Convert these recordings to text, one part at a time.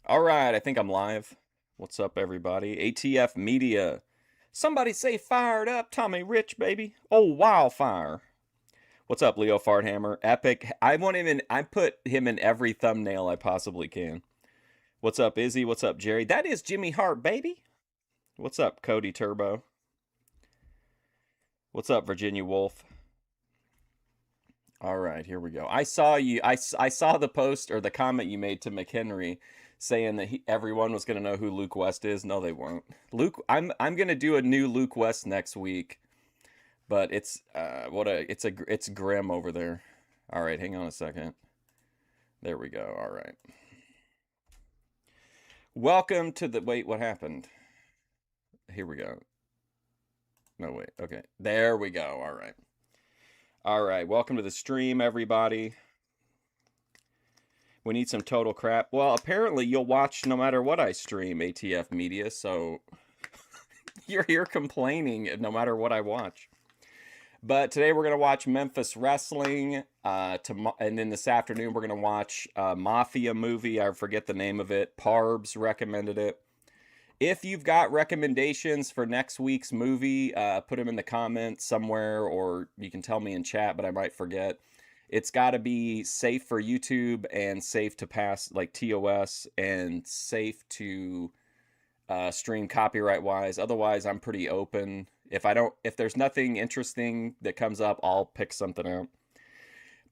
All right, I think I'm live. What's up, everybody? ATF Media. Somebody say fired up, Tommy Rich, baby. Oh, wildfire. What's up, Leo Farthammer? Epic. I want him in. I put him in every thumbnail I possibly can. What's up, Izzy? What's up, Jerry? That is Jimmy Hart, baby. What's up, Cody Turbo? What's up, Virginia Wolf? All right, here we go. I saw you. I saw the post or the comment you made to McHenry saying that everyone was going to know who Luke West is. No, they won't. Luke, I'm going to do a new Luke West next week, but it's grim over there. All right, hang on a second. There we go. All right. Welcome to the wait, what happened? Here we go. No, wait. Okay. There we go. All right. All right. Welcome to the stream, everybody. We need some total crap. Well, apparently you'll watch no matter what I stream, ATF Media, so you're here complaining no matter what I watch. But today we're going to watch Memphis Wrestling, and then this afternoon we're going to watch a Mafia movie. I forget the name of it. Parbs recommended it. If you've got recommendations for next week's movie, put them in the comments somewhere, or you can tell me in chat, but I might forget. It's got to be safe for YouTube and safe to pass like TOS and safe to stream copyright wise. Otherwise, I'm pretty open. If there's nothing interesting that comes up, I'll pick something out.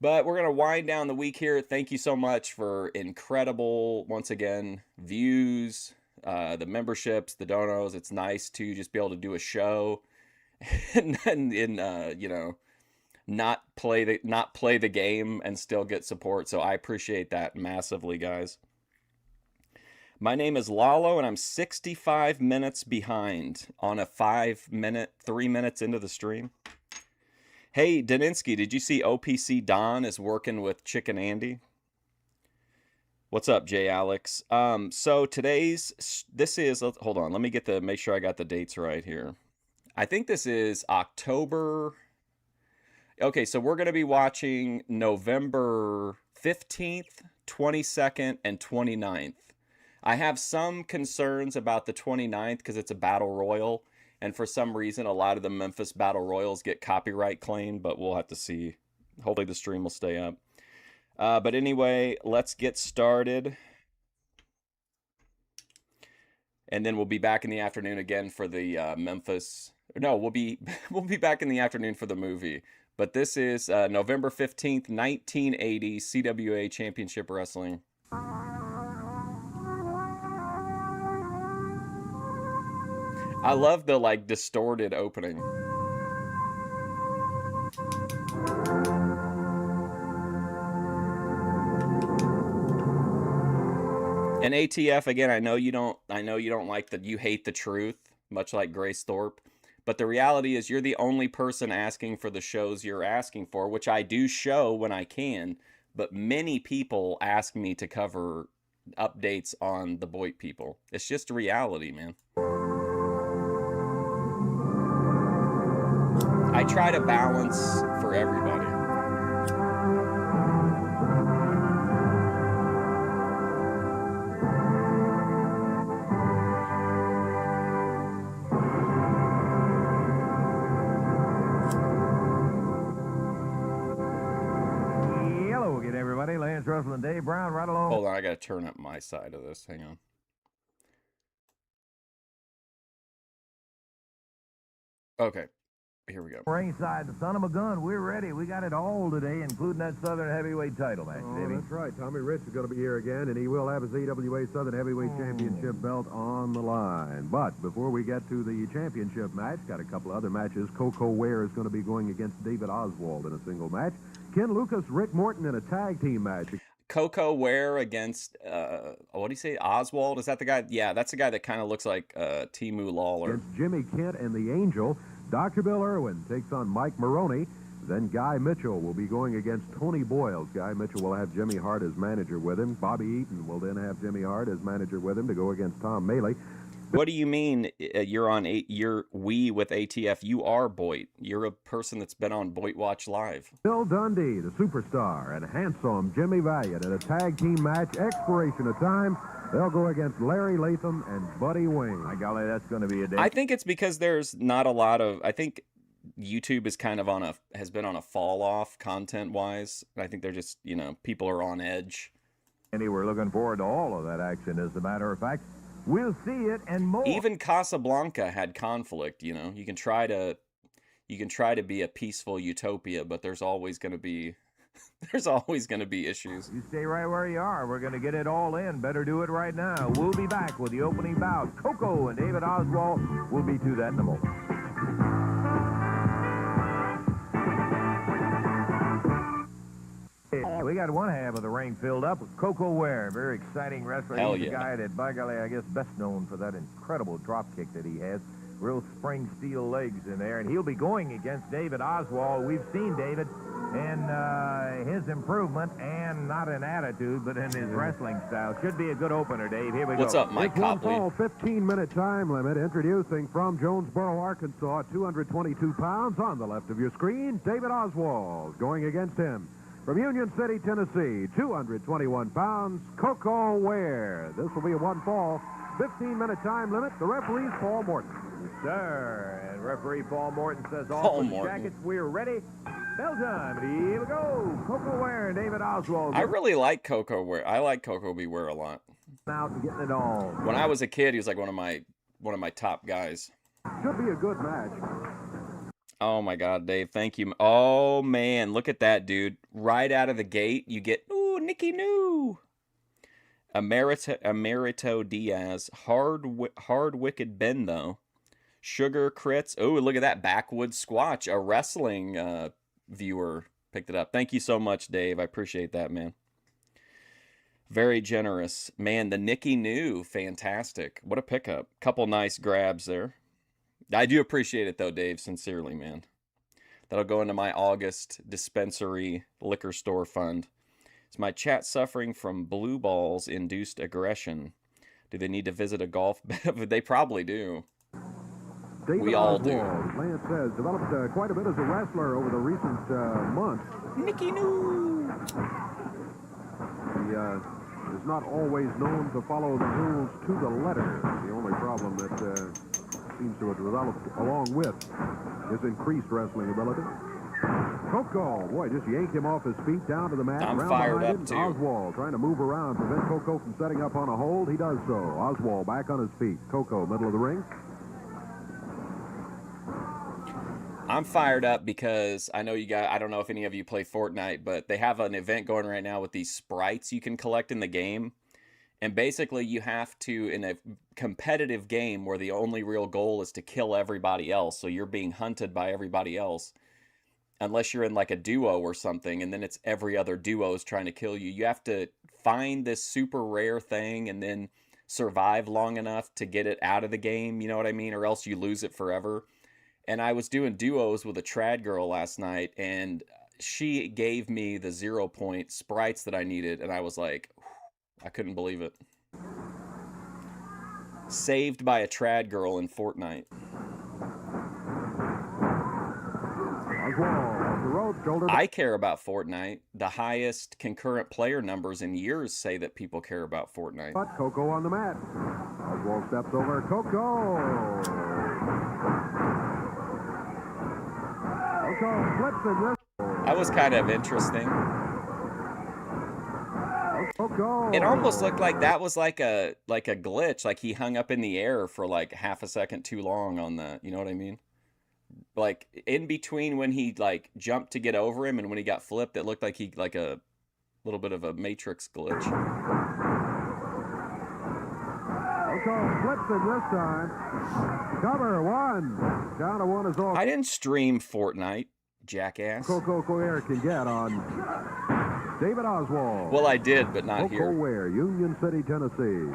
But we're going to wind down the week here. Thank you so much for incredible, once again, views, the memberships, the donos. It's nice to just be able to do a show and you know, not play the game and still get support. So I appreciate that massively, guys. My name is Lalo, and I'm 65 minutes behind on a 3 minutes into the stream. Hey, Daninsky, did you see OPC Don is working with Chicken Andy? What's up, Jay Alex? So this is, hold on, let me make sure I got the dates right here. I think this is October. Okay, so we're going to be watching November 15th, 22nd, and 29th. I have some concerns about the 29th because it's a battle royal, and for some reason a lot of the Memphis battle royals get copyright claimed, but we'll have to see. Hopefully the stream will stay up. But anyway, let's get started. And then we'll be back in the afternoon again for the Memphis. No, we'll be back in the afternoon for the movie. But this is November 15th, 1980, CWA Championship Wrestling. I love the like distorted opening. And ATF again, I know you don't like that, you hate the truth, much like Grace Thorpe. But the reality is you're the only person asking for the shows you're asking for, which I do show when I can, but many people ask me to cover updates on the Boyd people. It's just a reality, man. I try to balance for everybody. Wrestling Dave Brown right along. Hold on, I gotta turn up my side of this. Hang on. Okay, here we go. Ringside, the son of a gun. We're ready. We got it all today, including that Southern Heavyweight title match, baby. That's right. Tommy Rich is going to be here again, and he will have his AWA Southern Heavyweight Championship belt on the line. But before we get to the championship match, got a couple of other matches. Coco Ware is going to be going against David Oswald in a single match. Ken Lucas, Rick Morton in a tag team match. Coco Ware against, what do you say, Oswald? Is that the guy? Yeah, that's the guy that kind of looks like Timu Lawler. Against Jimmy Kent and the Angel. Dr. Bill Irwin takes on Mike Maroney. Then Guy Mitchell will be going against Tony Boyles. Guy Mitchell will have Jimmy Hart as manager with him. Bobby Eaton will then have Jimmy Hart as manager with him to go against Tom Maley. What do you mean you're we with ATF? You are Boyd. You're a person that's been on Boyd Watch Live. Bill Dundee, the superstar, and handsome Jimmy Valiant in a tag team match, expiration of time. They'll go against Larry Latham and Buddy Wayne. My golly, that's going to be a day. I think it's because there's not a lot of. I think YouTube is kind of has been on a fall off content wise. I think they're just people are on edge. And we're looking forward to all of that action. As a matter of fact, we'll see it and more. Even Casablanca had conflict. You can try to be a peaceful utopia, but there's always going to be issues. You stay right where you are. We're going to get it all in. Better do it right now. We'll be back with the opening bout. Coco and David Oswald will be to that in a moment. We got one half of the ring filled up with Coco Ware, very exciting wrestler. Hell He's yeah. a guy that, by golly, I guess best known for that incredible drop kick that he has. Real spring steel legs in there, and he'll be going against David Oswald. We've seen David in his improvement, and not in attitude, but in his wrestling style. Should be a good opener, Dave. Here we go. What's up, Mike It's one Copley? fall, 15-minute time limit. Introducing from Jonesboro, Arkansas, 222 pounds on the left of your screen, David Oswald. Going against him from Union City, Tennessee, 221 pounds, Coco Ware. This will be a one fall, 15-minute time limit. The referee's Paul Morton. Yes, sir. And referee Paul Morton says Paul all for the Morton. jackets. We're ready. Bell time. And here we go. Coco Ware and David Oswald. I really like Coco Ware. I like Coco B. Ware a lot. Out and getting it on. When I was a kid, he was like one of my top guys. Should be a good match. Oh my God, Dave, thank you. Oh man, look at that, dude. Right out of the gate, you get Nicky New. Emerito Diaz, hard wicked Ben though. Sugar crits. Oh, look at that backwoods squatch. A wrestling viewer picked it up. Thank you so much, Dave. I appreciate that, man. Very generous. Man, the Nicky New, fantastic. What a pickup. Couple nice grabs there. I do appreciate it, though, Dave, sincerely, man. That'll go into my August dispensary liquor store fund. Is my chat suffering from blue balls induced aggression? Do they need to visit a golf? They probably do. David We all Oswald, do. Lance says, developed quite a bit as a wrestler over the recent months. Nicky New. He is not always known to follow the rules to the letter. The only problem that seems to have developed along with his increased wrestling ability. Coco, boy, just yanked him off his feet down to the mat. I'm round fired behind up, him. too. Oswald trying to move around, prevent Coco from setting up on a hold. He does so. Oswald back on his feet. Coco, middle of the ring. I'm fired up because I know you guys, I don't know if any of you play Fortnite, but they have an event going right now with these sprites you can collect in the game. And basically you have to, in a competitive game where the only real goal is to kill everybody else, so you're being hunted by everybody else, unless you're in like a duo or something, and then it's every other duo is trying to kill you. You have to find this super rare thing and then survive long enough to get it out of the game, you know what I mean? Or else you lose it forever. And I was doing duos with a trad girl last night, and she gave me the 0 point sprites that I needed, and I was like, I couldn't believe it. Saved by a trad girl in Fortnite. Oswald off the rope, shoulder. I care about Fortnite. The highest concurrent player numbers in years say that people care about Fortnite. But Coco on the mat. Oswald steps over. Coco. Coco flips in this. That was kind of interesting. Coco. It almost looked like that was like a glitch, like he hung up in the air for like half a second too long on that. You know what I mean? Like in between when he like jumped to get over him and when he got flipped, it looked like he like a little bit of a Matrix glitch. Coco flips it this time. Cover one. Down to one is all. I didn't stream Fortnite, jackass. Coco Ware can get on David Oswald. Well, I did, but not Coco here. Ware, Union City, Tennessee.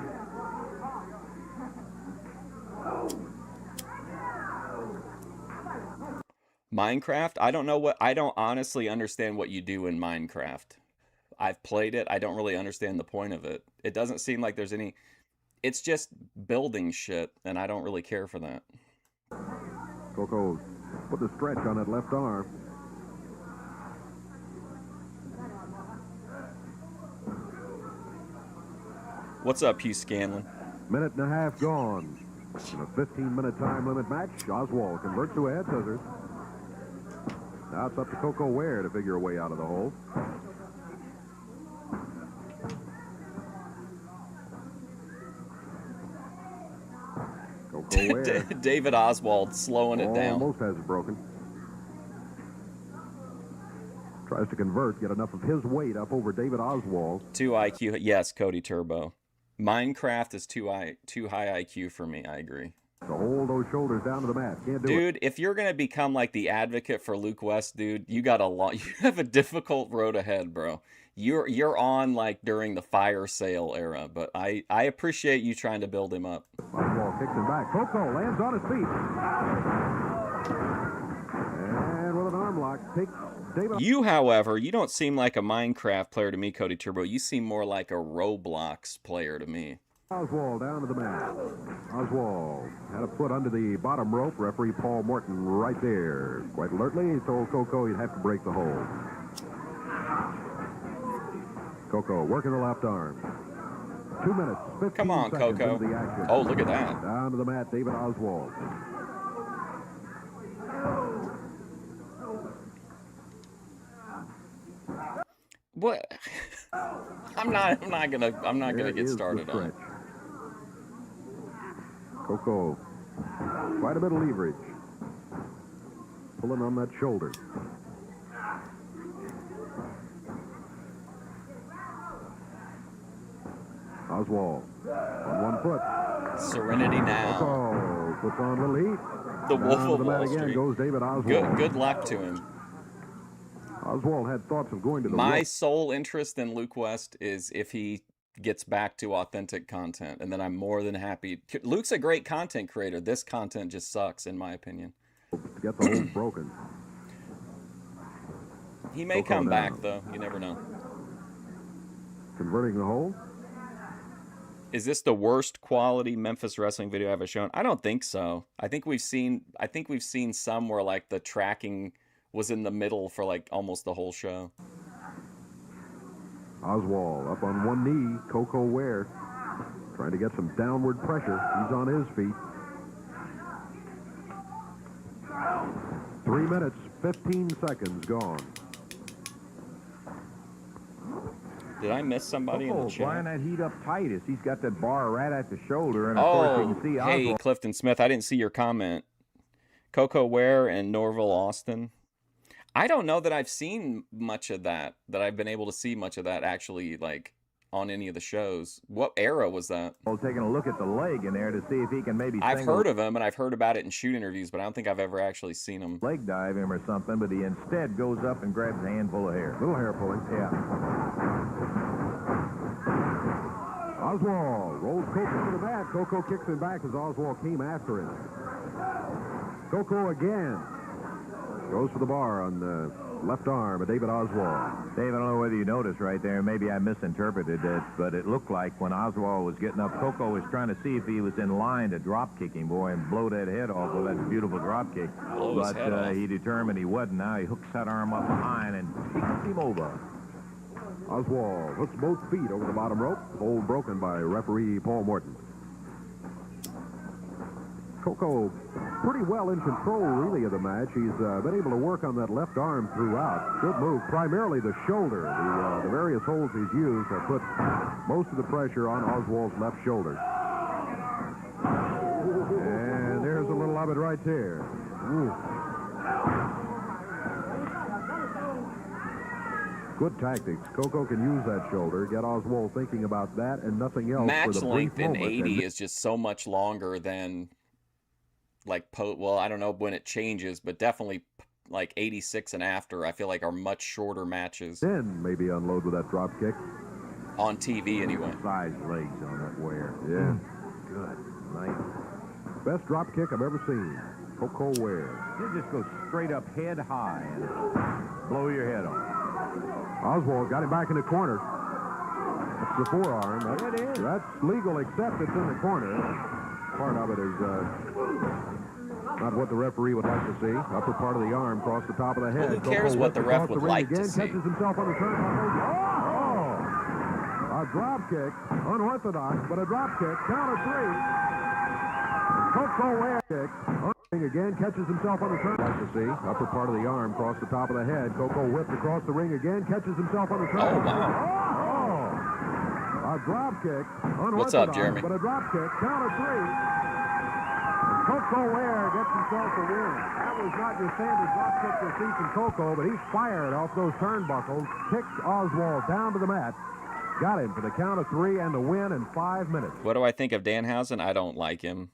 Minecraft? I don't honestly understand what you do in Minecraft. I've played it. I don't really understand the point of it. It doesn't seem like there's any... It's just building shit, and I don't really care for that. Coco put the stretch on that left arm. What's up, Hugh Scanlon? Minute and a half gone. In a 15-minute time limit match, Oswald converts to a head scissors. Now it's up to Coco Ware to figure a way out of the hole. Coco Ware. David Oswald slowing it down. Almost has it broken. Tries to convert, get enough of his weight up over David Oswald. 2 IQ. Yes, Cody Turbo. Minecraft is too high IQ for me. I agree. To hold those shoulders down to the mat. Can't do Dude, if you're gonna become like the advocate for Luke West, dude, you got a lot. You have a difficult road ahead, bro. You're on like during the fire sale era, but I appreciate you trying to build him up. Oswald kicks him back. Coco lands on his feet. And with an arm lock, takes David. You, however, you don't seem like a Minecraft player to me, Cody Turbo. You seem more like a Roblox player to me. Oswald down to the mat. Oswald had a foot under the bottom rope. Referee Paul Morton right there. Quite alertly, he told Coco he'd have to break the hold. Coco working the left arm. 2 minutes, 15 Come on, seconds Coco. into the action. Oh, look at that. Down to the mat, David Oswald. What? I'm not gonna get started on it. Coco, quite a bit of leverage. Pulling on that shoulder. Oswald on 1 foot. Serenity now. Coco puts on a little heat. The Down Wolf to of the mat Wall again Street. goes David Oswald. Good luck to him. Oswald had thoughts of going to the My rope. sole interest in Luke West is if he gets back to authentic content, and then I'm more than happy. Luke's a great content creator. This content just sucks, in my opinion. To get the hole broken. He may Coco come now. back, though. You never know. Converting the hole. Is this the worst quality Memphis wrestling video I've ever shown? I don't think so. I think we've seen some where like the tracking was in the middle for like almost the whole show. Oswald up on one knee. Coco Ware trying to get some downward pressure. He's on his feet. 3 minutes, 15 seconds gone. Did I miss somebody in the chat? Flying that heat up tight as he's got that bar right at the shoulder, and of course you can see hey, Oswald. Clifton Smith, I didn't see your comment. Coco Ware and Norville Austin. I don't know that I've seen much of that, I've been able to see much of that actually, like, on any of the shows. What era was that? Taking a look at the leg in there to see if he can maybe I've single heard of him, and I've heard about it in shoot interviews, but I don't think I've ever actually seen him. leg dive him or something, but he instead goes up and grabs a handful of hair. Little hair pulling. Yeah. Oswald rolls Coco to the mat. Coco kicks him back as Oswald came after him. Coco again. Goes for the bar on the left arm of David Oswald. Dave, I don't know whether you noticed right there. Maybe I misinterpreted it, but it looked like when Oswald was getting up, Coco was trying to see if he was in line to drop kick him, boy, and blow that head off with that beautiful drop kick. Blow his But head off. he determined he wasn't. Now he hooks that arm up behind and kicks him over. Oswald hooks both feet over the bottom rope. Hold broken by referee Paul Morton. Coco pretty well in control, really, of the match. He's been able to work on that left arm throughout. Good move. Primarily the shoulder. The various holds he's used have put most of the pressure on Oswald's left shoulder. And there's a little of it right there. Ooh. Good tactics. Coco can use that shoulder, get Oswald thinking about that and nothing else. Match for the length brief in moment. 80 is just so much longer than, like, well, I don't know when it changes, but definitely like 86 and after, I feel like are much shorter matches. Then maybe unload with that drop kick. On TV, anyway. Size legs on that Ware. Yeah. Good. Nice. Best drop kick I've ever seen. Coco Ware. You just go straight up head high and blow your head off. Oswald got him back in the corner. That's the forearm. That's legal, except it's in the corner. Part of it is not what the referee would like to see. Upper part of the arm across the top of the head. Well, who cares what the ref would like to see? Catches himself on the turnbuckle. Oh! A drop kick, unorthodox, but a drop kick. Count of 3. Coco Ware kick. Again, catches himself on the turn. Like to see, upper part of the arm across the top of the head. Coco whipped across the ring again, catches himself on the turn. Oh, wow. A drop kick. What's up, Jeremy? But a drop kick. Count of 3. Coco Ware gets himself a win. That was not your standard drop kick you'll see from Coco, but he's fired off those turnbuckles, kicked Oswald down to the mat, got him for the count of 3 and the win in 5 minutes. What do I think of Danhausen? I don't like him.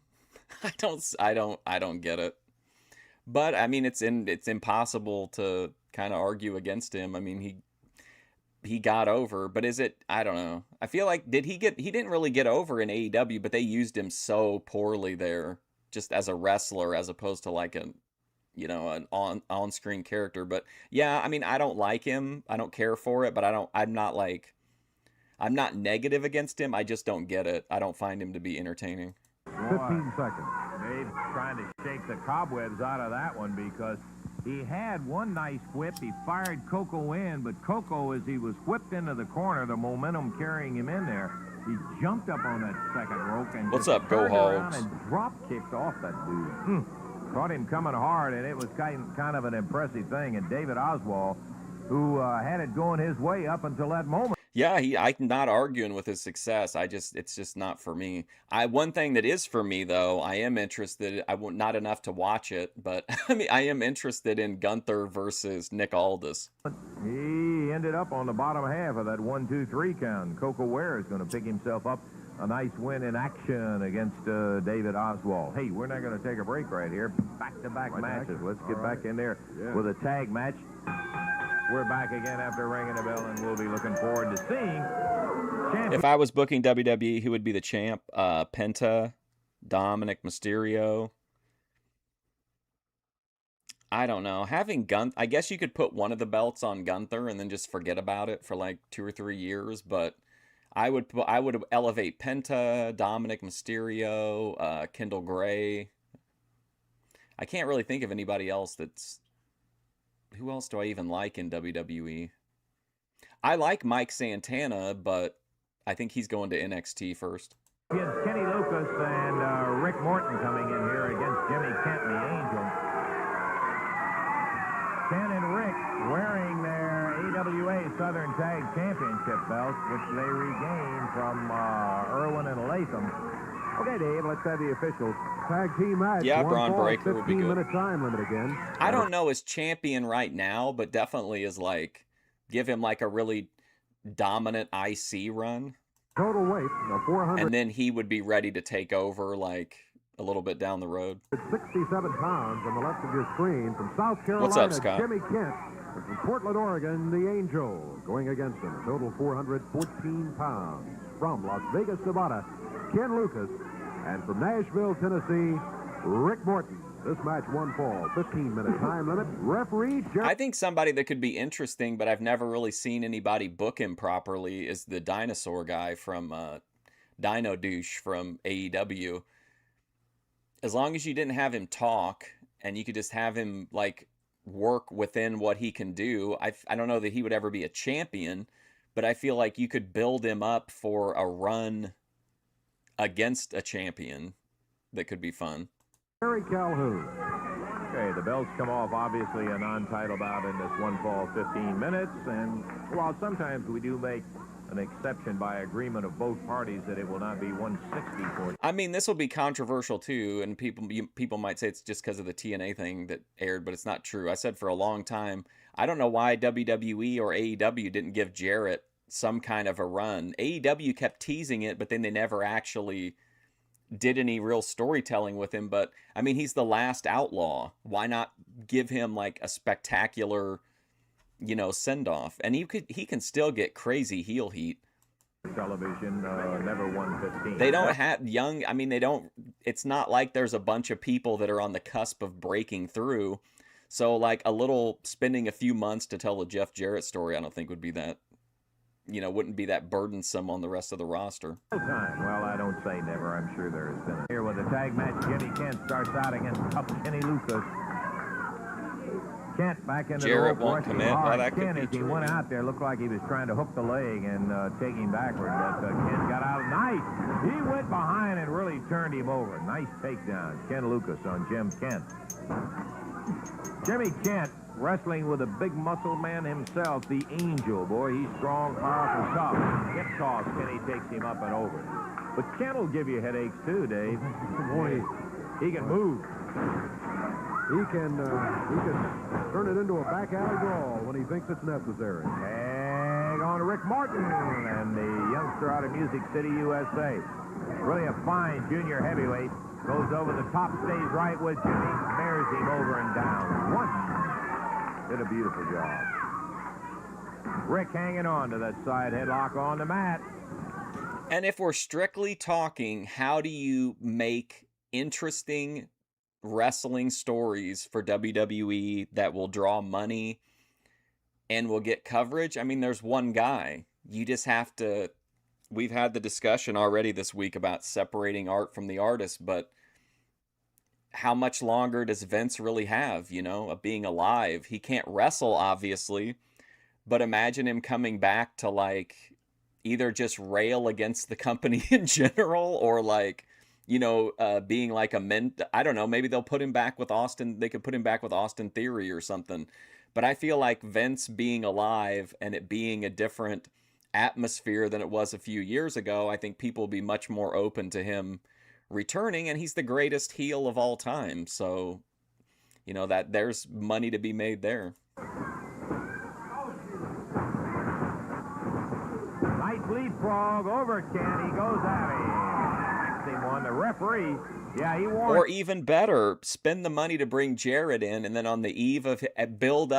I don't get it. But I mean, it's impossible to kind of argue against him. I mean, he got over, but is it? I don't know. I feel like he didn't really get over in AEW, but they used him so poorly there, just as a wrestler, as opposed to like an on-screen character. But yeah, I mean, I don't like him. I don't care for it, but I'm not negative against him. I just don't get it. I don't find him to be entertaining. 15 seconds. Dave's trying to shake the cobwebs out of that one because he had one nice whip. He fired Coco in, but Coco, as he was whipped into the corner, the momentum carrying him in there, he jumped up on that second rope and What's just up, Go turned around Hogs? and drop kicked off that dude. Caught him coming hard, and it was kind of an impressive thing. And David Oswald, who had it going his way up until that moment. Yeah, I'm not arguing with his success. It's just not for me. One thing that is for me though, I am interested. Not enough to watch it, but I mean, I am interested in Gunther versus Nick Aldis. He ended up on the bottom half of that 1-2-3 count. Coco Ware is going to pick himself up a nice win in action against David Oswald. Hey, we're not going to take a break right here. Back-to-back matches. Let's get back in there with a tag match. We're back again after ringing the bell, and we'll be looking forward to seeing champion. If I was booking WWE, who would be the champ? Penta, Dominic Mysterio. I don't know. I guess you could put one of the belts on Gunther and then just forget about it for like 2 or 3 years, but I would elevate Penta, Dominic Mysterio, Kendall Gray. I can't really think of anybody else that's... Who else do I even like in WWE? I like Mike Santana, but I think he's going to NXT first. It's Kenny Lucas and Rick Morton coming in here against Jimmy Kent and the Angel. Ken and Rick wearing their AWA Southern Tag Championship belts, which they regained from Irwin and Latham. Okay, Dave, let's have the officials. Tag team match. Yeah, Braun Breaker would be good. 15-minute time limit again. I don't know as champion right now, but definitely is like, give him like a really dominant IC run. Total weight of 400. And then he would be ready to take over like a little bit down the road. 67 pounds on the left of your screen from South Carolina. What's up, Scott? Jimmy Kent. From Portland, Oregon, the Angel. Going against him, total 414 pounds. From Las Vegas, Nevada, Ken Lucas. And from Nashville, Tennessee, Rick Morton. This match one fall, 15-minute time limit. Referee I think somebody that could be interesting, but I've never really seen anybody book him properly, is the dinosaur guy from Dino Douche from AEW. As long as you didn't have him talk and you could just have him like work within what he can do, I don't know that he would ever be a champion, but I feel like you could build him up for a run against a champion that could be fun. Terry Calhoun. Okay, the belts come off, obviously a non-title bout in this one fall 15 minutes, and while sometimes we do make an exception by agreement of both parties that it will not be 160 for... I mean, this will be controversial too, and people might say it's just because of the TNA thing that aired, but it's not true. I said for a long time, I don't know why WWE or AEW didn't give Jarrett some kind of a run. AEW kept teasing it, but then they never actually did any real storytelling with him. But I mean, he's the last outlaw. Why not give him like a spectacular, send off? And he can still get crazy heel heat. Television, never 115. They don't have it's not like there's a bunch of people that are on the cusp of breaking through. So like spending a few months to tell the Jeff Jarrett story, I don't think would be that, wouldn't be that burdensome on the rest of the roster. Time. Well, I don't say never. I'm sure there has been. Here with a tag match, Jimmy Kent starts out against Kenny Lucas. Kent back into Jarrett the rope. won't commit. Well, that could Kent, be as he true. went out there, looked like he was trying to hook the leg and take him backward. But Kent got out. Nice. He went behind and really turned him over. Nice takedown. Ken Lucas on Jim Kent. Jimmy Kent wrestling with a big muscle man himself, the Angel. Boy, he's strong, powerful, tough. Hip toss, Kenny takes him up and over. But Kent will give you headaches too, Dave. Boy, he can move. he can turn it into a back alley brawl when he thinks it's necessary. Tag on to Rick Morton and the youngster out of Music City, USA. Really a fine junior heavyweight. Goes over the top, stays right with Jimmy, bears him over and down. Once. Did a beautiful job. Rick hanging on to that side headlock on the mat. And if we're strictly talking, how do you make interesting wrestling stories for WWE that will draw money and will get coverage? I mean, there's one guy. You just have to... We've had the discussion already this week about separating art from the artist, but how much longer does Vince really have, you know, of being alive? He can't wrestle, obviously, but imagine him coming back to, like, either just rail against the company in general or, like, you know, being like I don't know, maybe they'll put him back with Austin. They could put him back with Austin Theory or something. But I feel like Vince being alive and it being a different atmosphere than it was a few years ago, I think people will be much more open to him returning, and he's the greatest heel of all time. So, you know, that there's money to be made there. Nice leapfrog over Ken. He goes at him. Next him one. The referee. Yeah, he won. Or even better, spend the money to bring Jarrett in, and then on the eve of build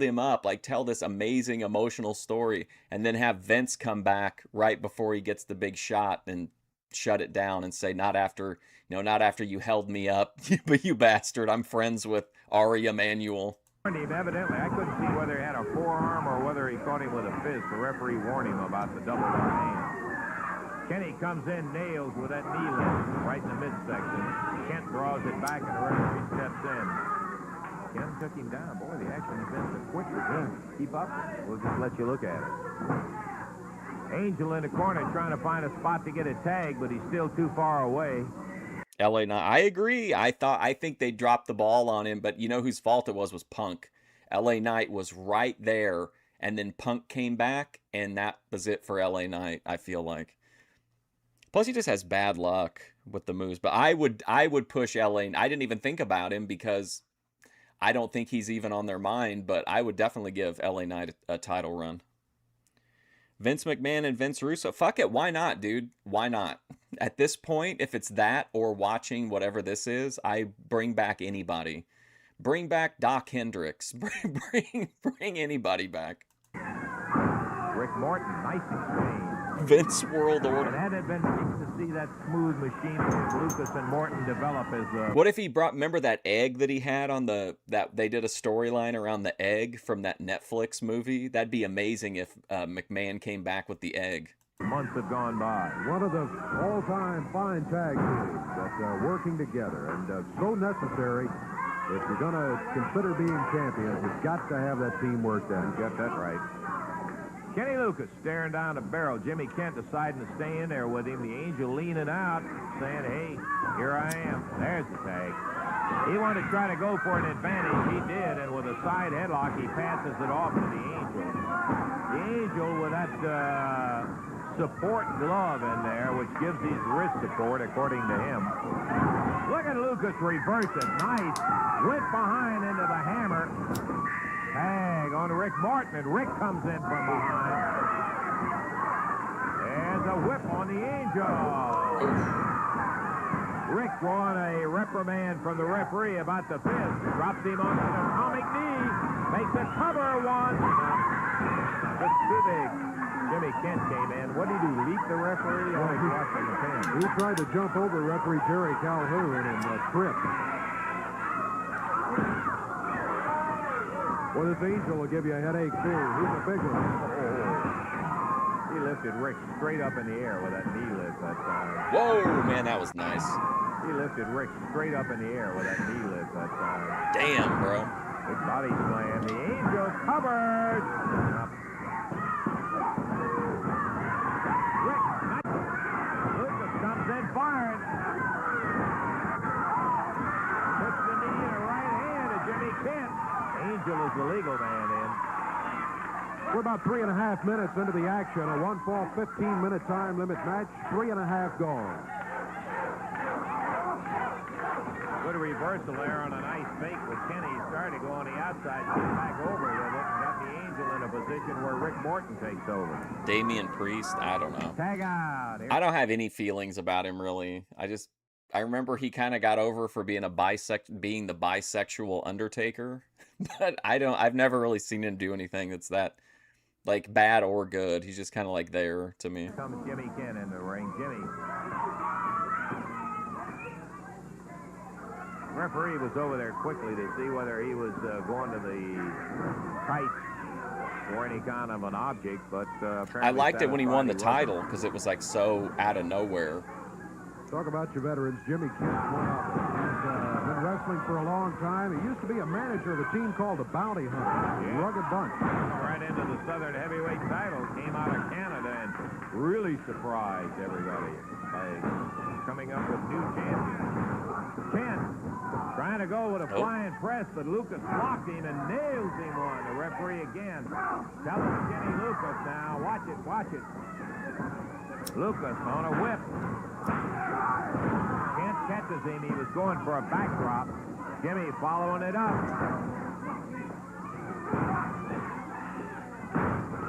him up, like tell this amazing emotional story, and then have Vince come back right before he gets the big shot and shut it down and say, not after you held me up, but you bastard, I'm friends with Ari Emanuel. Evidently, I couldn't see whether he had a forearm or whether he caught him with a fist. The referee warned him about the double left hand. Kenny comes in, nails with that knee lift right in the midsection. Kent draws it back, and the referee steps in. Ken took him down. Boy, the action has been so quick. Keep up. We'll just let you look at it. Angel in the corner trying to find a spot to get a tag, but he's still too far away. LA Knight, I agree. I think they dropped the ball on him, but you know whose fault it was Punk. LA Knight was right there, and then Punk came back, and that was it for LA Knight, I feel like. Plus, he just has bad luck with the moves. But I would push LA. I didn't even think about him because I don't think he's even on their mind. But I would definitely give LA Knight a title run. Vince McMahon and Vince Russo. Fuck it. Why not, dude? Why not? At this point, if it's that or watching whatever this is, I bring back anybody. Bring back Doc Hendricks. Bring anybody back. Rick Morton, nice exchange. Vince World Order. And had it been nice to see that smooth machine of Lucas and Morton develop as What if he brought, remember that egg that he had on that they did a storyline around the egg from that Netflix movie? That'd be amazing if McMahon came back with the egg. Months have gone by. One of the all-time fine tag teams that working together and so necessary. If you're going to consider being champions, you've got to have that team worked out. You got that right. Kenny Lucas staring down the barrel. Jimmy Kent deciding to stay in there with him. The Angel leaning out, saying, hey, here I am. There's the tag. He wanted to try to go for an advantage. He did, and with a side headlock, he passes it off to the Angel. The Angel with that support glove in there, which gives his wrist support, according to him. Look at Lucas reverse it. Nice. Went behind into the hammer. Tag on to Rick Morton, and Rick comes in from behind. There's a whip on the Angel. Rick won a reprimand from the referee about the fist. Drops him on an atomic knee. Makes a cover one. Just too big. Jimmy Kent came in. What did he do? Leap the referee? Well, He watching the pin. He tried to jump over referee Jerry Calhoun and tripped. Well, this Angel will give you a headache, too. He's a big one. He lifted Rick straight up in the air with that knee lift that time. Whoa, man, that was nice. He lifted Rick straight up in the air with that knee lift that time. Damn, bro. Big body slam. The Angel covers. Rick, Lucas comes in firing. Puts the knee in the right hand of Jimmy Kent. Angel is the legal man in. We're about 3.5 minutes into the action. A 1-fall, 15-minute time limit match. 3.5 gone. Good reversal there on a nice fake with Kenny. He started to go on the outside, came back over with it, and got the Angel in a position where Rick Morton takes over. Damian Priest, I don't know. Tag out. I don't have any feelings about him, really. I remember he kind of got over for being being the bisexual Undertaker, but I've never really seen him do anything that's that, like, bad or good. He's just kind of like there to me. Here comes Jimmy Kent in the ring. Jimmy. Referee was over there quickly to see whether he was going to the tights or any kind of an object, but apparently I liked it when he won the wasn't. title because it was like so out of nowhere. Talk about your veterans. Jimmy Kent's one of them. He's been wrestling for a long time. He used to be a manager of a team called the Bounty Hunters. Yeah. Rugged bunch. Right into the Southern Heavyweight title. Came out of Canada and really surprised everybody by coming up with new champions. Kent trying to go with a flying press, but Lucas blocked him and nails him on. The referee again telling Kenny Lucas now, watch it, watch it. Lucas on a whip. Kent catches him. He was going for a backdrop. Jimmy following it up.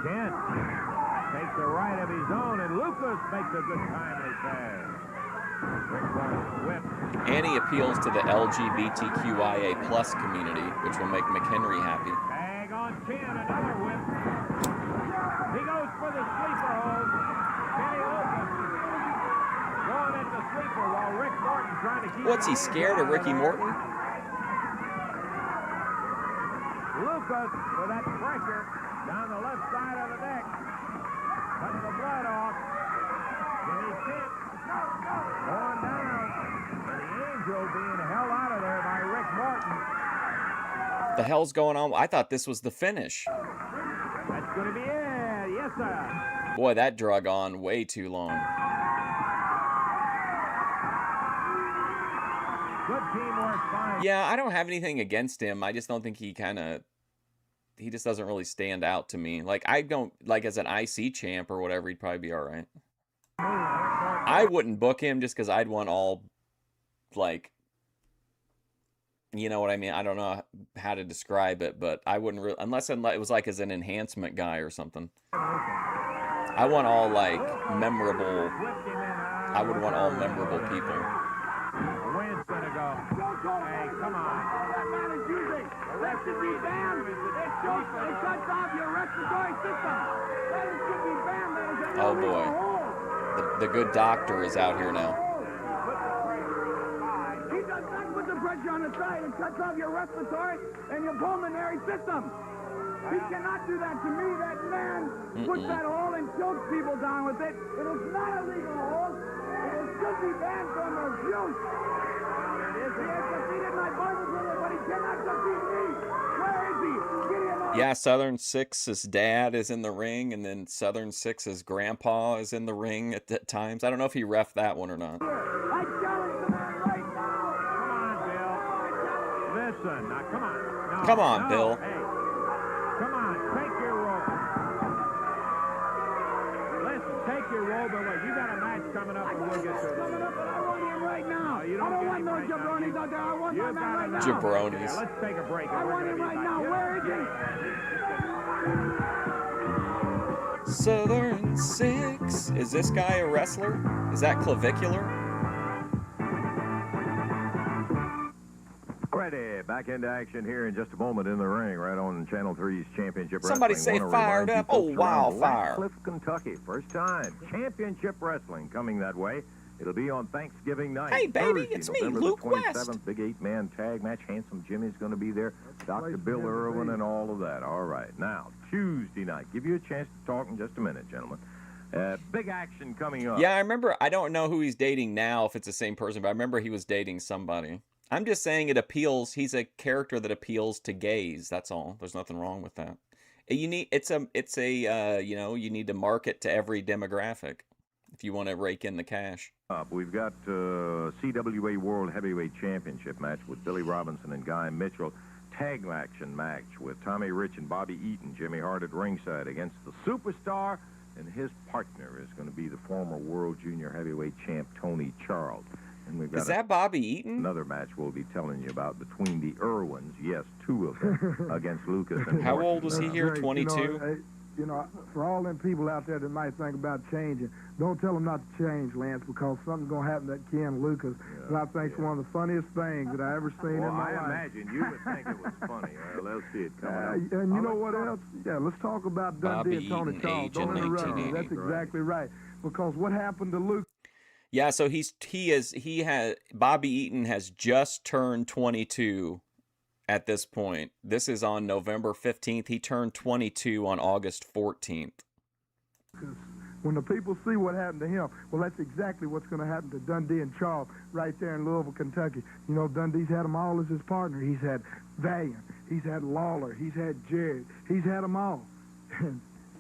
Kent takes a right of his own, and Lucas makes a good timely pass. Rick Morton whip. And he appeals to the LGBTQIA+ community, which will make McHenry happy. Tag on Chin, another whip. He goes for the sleeper hold. Kenny Lucas going at the sleeper while Rick Morton trying to keep. What's he, scared of Ricky Morton? Lucas with that pressure down the left side of the neck. Cutting the blood off. Jimmy Kent going down. And the Angel being held out of there by Rick Morton. The hell's going on? I thought this was the finish. That's going to be it. Yes, sir. Boy, that drug on way too long. Good teamwork, fine. Yeah, I don't have anything against him. I just don't think he just doesn't really stand out to me. Like, I don't, like, as an IC champ or whatever, he'd probably be all right. I wouldn't book him just because I'd want all, like, you know what I mean? I don't know how to describe it, but I wouldn't really, unless it was like as an enhancement guy or something. I want all, like, memorable, I would want all memorable people. Wind's going to go. Hey, come on. That man is using. That should be banned. It cuts off your respiratory system. That should be banned. That is Oh, boy. The good doctor is out here now. He does not put the pressure on the side. It cuts off your respiratory and your pulmonary system. He cannot do that to me. That man puts that hole and chokes people down with it. It is not a legal hole. It should be banned from abuse. He has defeated my brothers with it, but he cannot defeat me. Where is he? Get him out. Yeah, Southern Six's dad is in the ring, and then Southern Six's grandpa is in the ring at times. I don't know if he reffed that one or not. I challenge the man right now. Come on, Bill. Listen, now come on. No, Come on, no. Bill. Hey, come on, take your roll. Listen, take your roll, but wait, you got a match coming up, and we'll get to it. Coming up, and I want him right now. No, you I don't don't get want him no right now. jabronis out there. I want my You man got right a now. Jabronis. Yeah, let's take a break. And I we're want gonna him be right back. now. Yeah. Where is he? Southern Six. Is this guy a wrestler? Is that clavicular? Ready, back into action here in just a moment in the ring, right on Channel 3's Championship Somebody Wrestling. say Wanna fired remind up. you Oh, folks wow, around fire. Ratcliffe, Kentucky, first time Championship Wrestling coming that way. It'll be on Thanksgiving night. Hey, baby, Thursday, it's me, November the Luke West. 27th, Big 8-man tag match. Handsome Jimmy's going to be there. Dr. Bill Irwin and all of that. All right. Now, Tuesday night. Give you a chance to talk in just a minute, gentlemen. Big action coming up. Yeah, I remember. I don't know who he's dating now, if it's the same person, but I remember he was dating somebody. I'm just saying it appeals. He's a character that appeals to gays. That's all. There's nothing wrong with that. You need you know, you need to market to every demographic if you want to rake in the cash. We've got CWA World Heavyweight Championship match with Billy Robinson and Guy Mitchell. Tag action match with Tommy Rich and Bobby Eaton. Jimmy Hart at ringside against the Superstar, and his partner is going to be the former World Junior Heavyweight Champ Tony Charles. And we've got Is that Bobby Eaton? Another match we'll be telling you about between the Irwins, yes, 2 of them, against Lucas and How Morton. old was he here? 22? You know, for all them people out there that might think about changing, don't tell them not to change, Lance, because something's going to happen to Ken Lucas. And I think it's one of the funniest things that I ever seen in my life. I imagine you would think it was funny. Let's see it coming up. And you know what else? Yeah, let's talk about Dundee and Tony Charles. Don't interrupt me. That's exactly right. Because what happened to Lucas? Yeah, so Bobby Eaton has just turned 22 at this point. This is on November 15th. He turned 22 on August 14th. When the people see what happened to him, well, that's exactly what's going to happen to Dundee and Charles right there in Louisville, Kentucky. You know, Dundee's had them all as his partner. He's had Valiant. He's had Lawler. He's had Jared. He's had them all.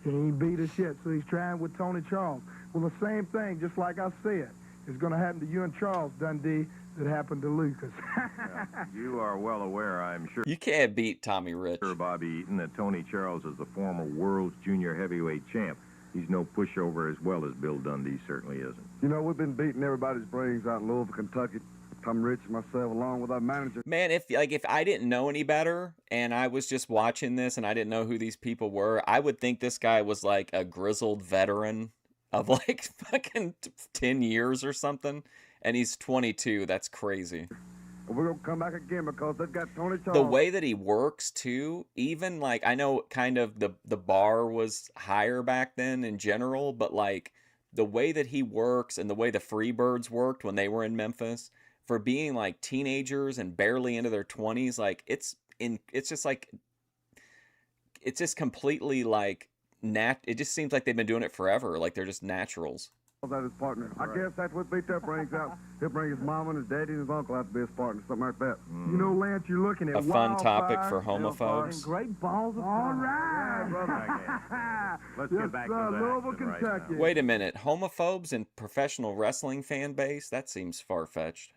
He ain't beat us yet, so he's trying with Tony Charles. Well, the same thing, just like I said, is going to happen to you and Charles, Dundee, that happened to Lucas. Yeah, you are well aware, I'm sure. You can't beat Tommy Rich. Bobby Eaton, that Tony Charles is the former World's Junior Heavyweight Champ. He's no pushover as well as Bill Dundee certainly isn't. You know, we've been beating everybody's brains out in Louisville, Kentucky. Tom Rich and myself, along with our manager. Man, if I didn't know any better and I was just watching this and I didn't know who these people were, I would think this guy was like a grizzled veteran of like fucking 10 years or something. And he's 22. That's crazy. But we're going to come back again because they've got Tony Charles. The way that he works, too, even, like, I know kind of the bar was higher back then in general, but, like, the way that he works and the way the Freebirds worked when they were in Memphis, for being, like, teenagers and barely into their 20s, like, it's just completely, like, it just seems like they've been doing it forever. Like, they're just naturals. That his partner. I guess that's what Big Tough brings out. He'll bring his mama and his daddy and his uncle out to be his partner, something like that. You know, Lance, you're looking at a fun topic for homophobes. And great balls of all right. Yeah, let's get back to that. Louisville, Kentucky. Wait a minute. Homophobes and professional wrestling fan base? That seems far-fetched.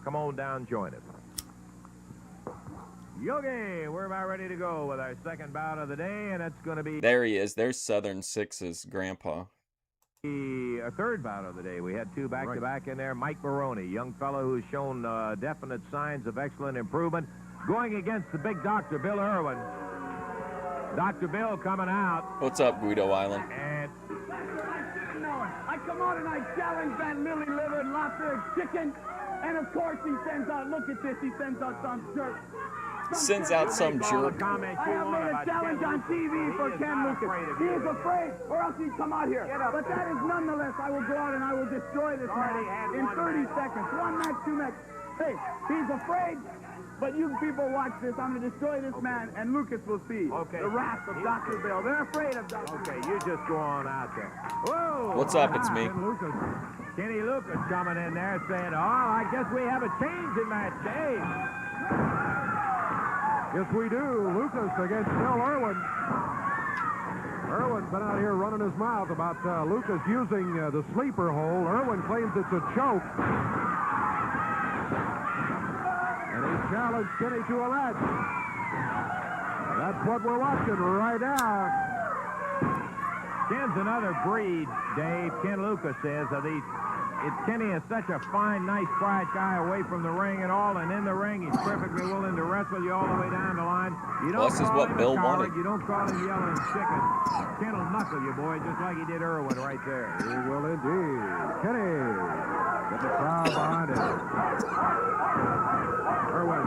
Come on down, join us. Yogi, we're about ready to go with our second bout of the day, and it's going to be There he is. There's Southern Six's grandpa. a third bout of the day. We had 2 back-to-back in there. Mike Maroney, young fellow who's shown definite signs of excellent improvement, going against the big Dr. Bill Irwin. Dr. Bill coming out. What's up, Guido Island? And I come out and I challenge that lily-livered, lobster chicken, and of course he sends out, look at this, he sends out some jerk. Sends out some jerk. I have made a challenge on TV for Ken Lucas. He is afraid, or else he'd come out here. But that is nonetheless, I will go out and I will destroy this man in 30 seconds. 1 match, 2 match. Hey, he's afraid, but you people watch this. I'm going to destroy this man, and Lucas will see the wrath of Dr. Bill. They're afraid of Dr. Bill. you just go on out there. Whoa! What's up? It's me. Kenny Lucas coming in there saying, oh, I guess we have a change in that day. Yes, we do. Lucas against Bill Irwin. Irwin's been out here running his mouth about Lucas using the sleeper hold. Irwin claims it's a choke. And he challenged Kenny to a match. That's what we're watching right now. Ken's another breed, Dave. Ken Lucas says of these. Kenny is such a fine, nice, quiet guy away from the ring and all, and in the ring he's perfectly willing to wrestle you all the way down the line. You don't This is call what him Bill a coward, wanted. You don't call him yelling chicken. Ken will knuckle you, boy, just like he did Irwin right there. He will indeed. Kenny with the crowd behind him. Irwin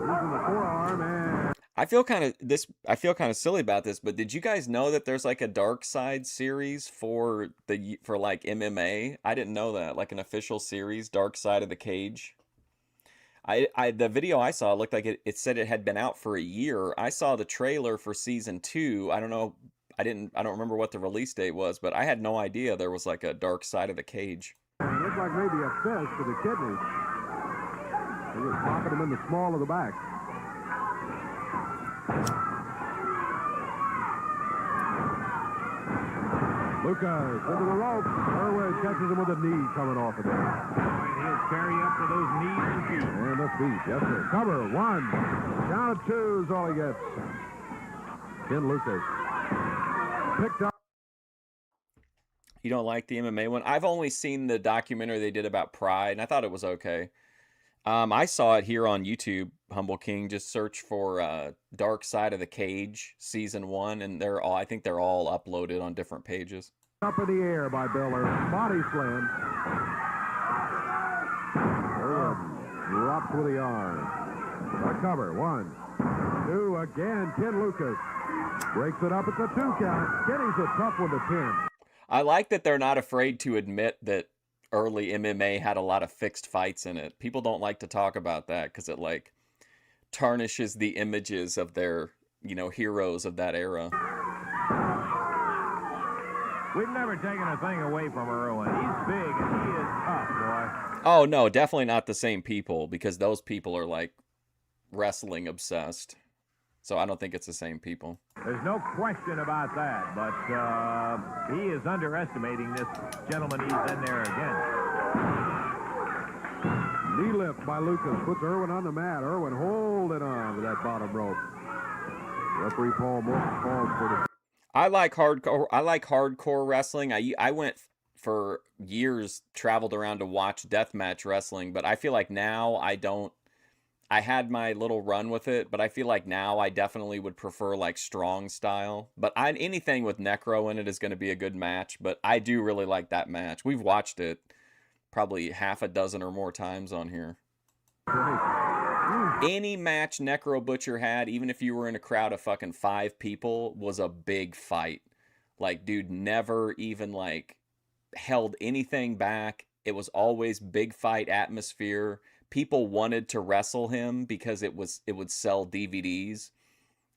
using the forearm and I feel kind of silly about this, but did you guys know that there's like a Dark Side series for like MMA? I didn't know that, like an official series, Dark Side of the Cage. The video I saw looked like it said it had been out for a year. I saw the trailer for season 2. I don't know. I don't remember what the release date was, but I had no idea there was like a Dark Side of the Cage. it looked like maybe a fist to the kidney. He was popping him in the small of the back. Lucas into the rope. Irwin catches him with a knee coming off of there. He'll carry up to those knees and feet. And the feet, yes, sir. Cover, 1. Down of 2 is all he gets. Ken Lucas picked up. You don't like the MMA one? I've only seen the documentary they did about Pride, and I thought it was okay. I saw it here on YouTube, Humble King. Just search for Dark Side of the Cage Season 1, and I think they're all uploaded on different pages. Up in the air by Beller. Body slam. Drops with the arm. A cover. 1, 2, again. Ken Lucas breaks it up. It's a 2 count. Kenny's a tough one to pin. I like that they're not afraid to admit that early MMA had a lot of fixed fights in it. People don't like to talk about that because it like tarnishes the images of their, heroes of that era. We've never taken a thing away from Irwin. He's big and he is tough, boy. Oh, no, definitely not the same people because those people are like wrestling obsessed. So I don't think it's the same people. There's no question about that, but he is underestimating this gentleman. He's in there again. Knee lift by Lucas puts Irwin on the mat. Irwin holding on to that bottom rope. Referee Paul Morton calls for the... I like hardcore wrestling. I went for years, traveled around to watch deathmatch wrestling, but I feel like now I had my little run with it, but I feel like now I definitely would prefer like strong style. But anything with Necro in it is going to be a good match, but I do really like that match. We've watched it probably half a dozen or more times on here. Any match Necro Butcher had, even if you were in a crowd of fucking 5 people, was a big fight. Like, dude never even like held anything back. It was always big fight atmosphere. People wanted to wrestle him because it would sell DVDs.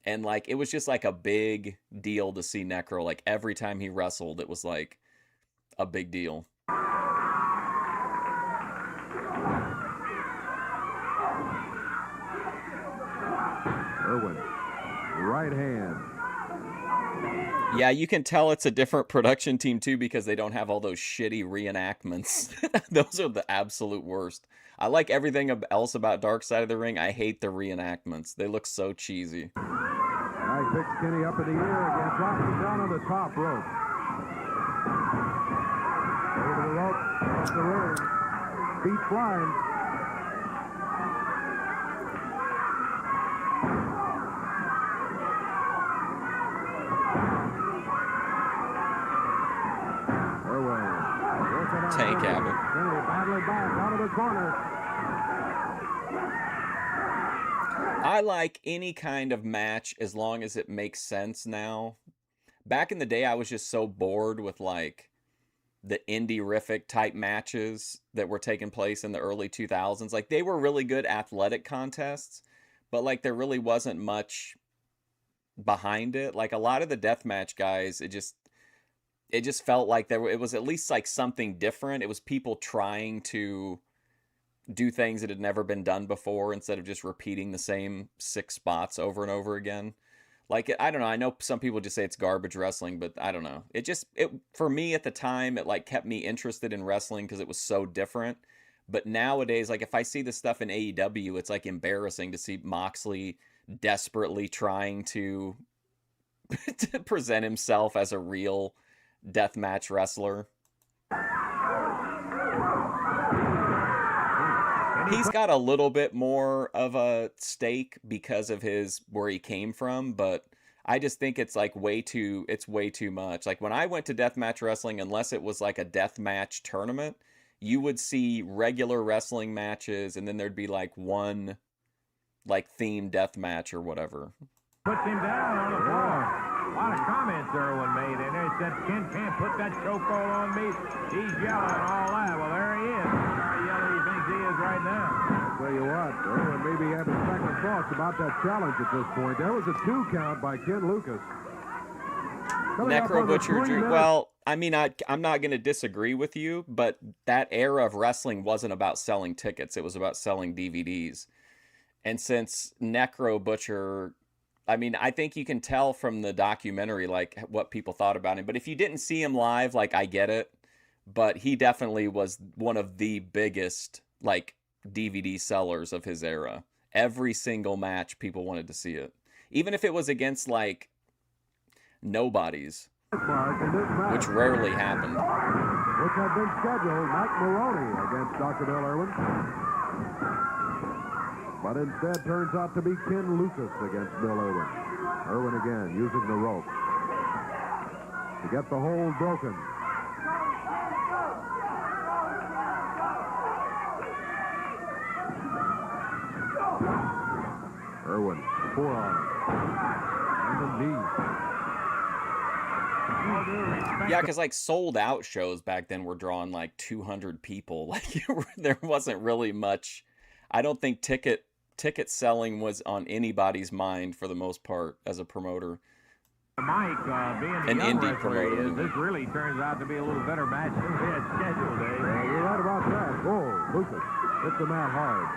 And like it was just like a big deal to see Necro. Like every time he wrestled, it was like a big deal. Irwin, right hand. Yeah, you can tell it's a different production team too because they don't have all those shitty reenactments. Those are the absolute worst. I like everything else about Dark Side of the Ring. I hate the reenactments. They look so cheesy. I picks Kenny up in the air again, drops him down on the top rope. Over the rope, off the ring. Feet flying. Tank Abbott. Battling back out of the corner. I like any kind of match as long as it makes sense now. Back in the day, I was just so bored with like the indie-rific type matches that were taking place in the early 2000s. Like they were really good athletic contests, but like there really wasn't much behind it. Like a lot of the deathmatch guys, it just felt like it was at least like something different. It was people trying to do things that had never been done before instead of just repeating the same 6 spots over and over again. Like, I don't know. I know some people just say it's garbage wrestling, but I don't know. It for me at the time, it like kept me interested in wrestling because it was so different. But nowadays, like if I see this stuff in AEW, it's like embarrassing to see Moxley desperately trying to present himself as a real deathmatch wrestler. He's got a little bit more of a stake because of where he came from, but I just think it's like way too much. Like when I went to deathmatch wrestling, unless it was like a deathmatch tournament, you would see regular wrestling matches and then there'd be like one like themed deathmatch or whatever. Puts him down on the floor. A lot of comments Irwin made in there. He said, Ken can't put that chokehold on me. He's yelling and all that. Well, there he is. Look how yellow he thinks he is right now. I'll tell you what, Irwin maybe having second thoughts about that challenge at this point. There was a 2 count by Ken Lucas. Necro Butcher Drew. Well, I mean, I'm not going to disagree with you, but that era of wrestling wasn't about selling tickets. It was about selling DVDs. And since Necro Butcher, I mean, I think you can tell from the documentary, like, what people thought about him. But if you didn't see him live, like, I get it. But he definitely was one of the biggest, like, DVD sellers of his era. Every single match, people wanted to see it. Even if it was against, like, nobodies, which rarely happened. Which had been scheduled, Mike Maroney against Dr. Bill Irwin. But instead turns out to be Ken Lucas against Bill Irwin. Irwin again using the rope to get the hold broken. Irwin, forearm, and the knee. Yeah, because like sold out shows back then were drawing like 200 people. Like there wasn't really much. I don't think ticket selling was on anybody's mind for the most part as a promoter. Mike, being the An young indie wrestler he promoter. is, this really turns out to be a little better match than we had scheduled, eh? Yeah, you're right about that. Whoa, Lucas hits the mat hard.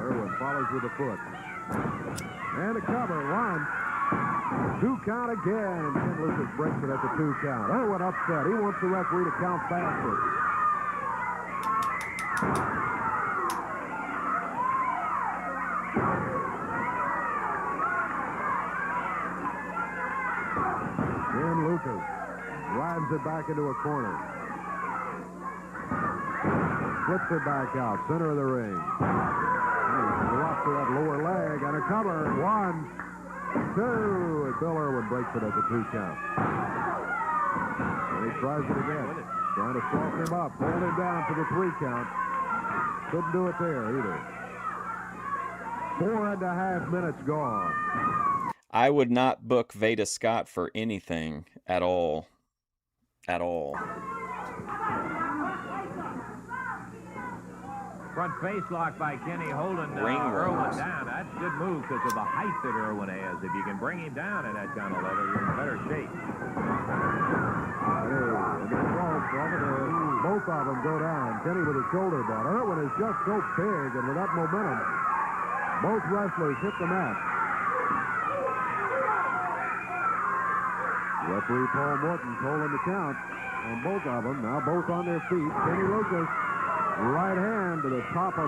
Irwin follows with a foot. And a cover, 1, 2 count again. And Ken Lucas breaks it at the 2 count. Irwin upset. He wants the referee to count faster. Ken Lucas drives it back into a corner. Flips it back out, center of the ring. Drops to that lower leg and a cover. 1, 2. And Bill Irwin breaks it at the 2 count. And he tries it again. Trying to soften him up. Hold him down to the 3 count. Couldn't do it there either. 4.5 minutes gone. I would not book Veda Scott for anything at all. At all. Front face lock by Kenny holding Ring Irwin rolls. down. That's a good move because of the height that Irwin has. If you can bring him down at that kind of level, you're in better shape. And the ropes over there. Both of them go down. Kenny with his shoulder brought. Irwin is just so big, and with that momentum, both wrestlers hit the mat. Referee Paul Morton calling the count on both of them. Now both on their feet. Kenny Lucas, right hand to the top of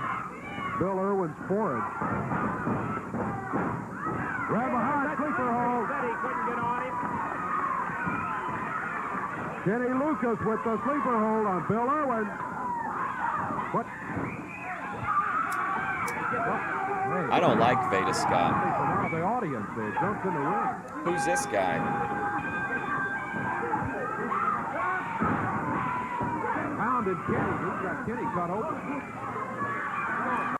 Bill Irwin's forehead. Grab a hard sleeper hold. Said he couldn't get on him. Kenny Lucas with the sleeper hold on Bill Irwin. What? I don't like Veda Scott. Now the audience there jumps in the ring. Who's this guy? Pounded Kenny. He's got Kenny cut open.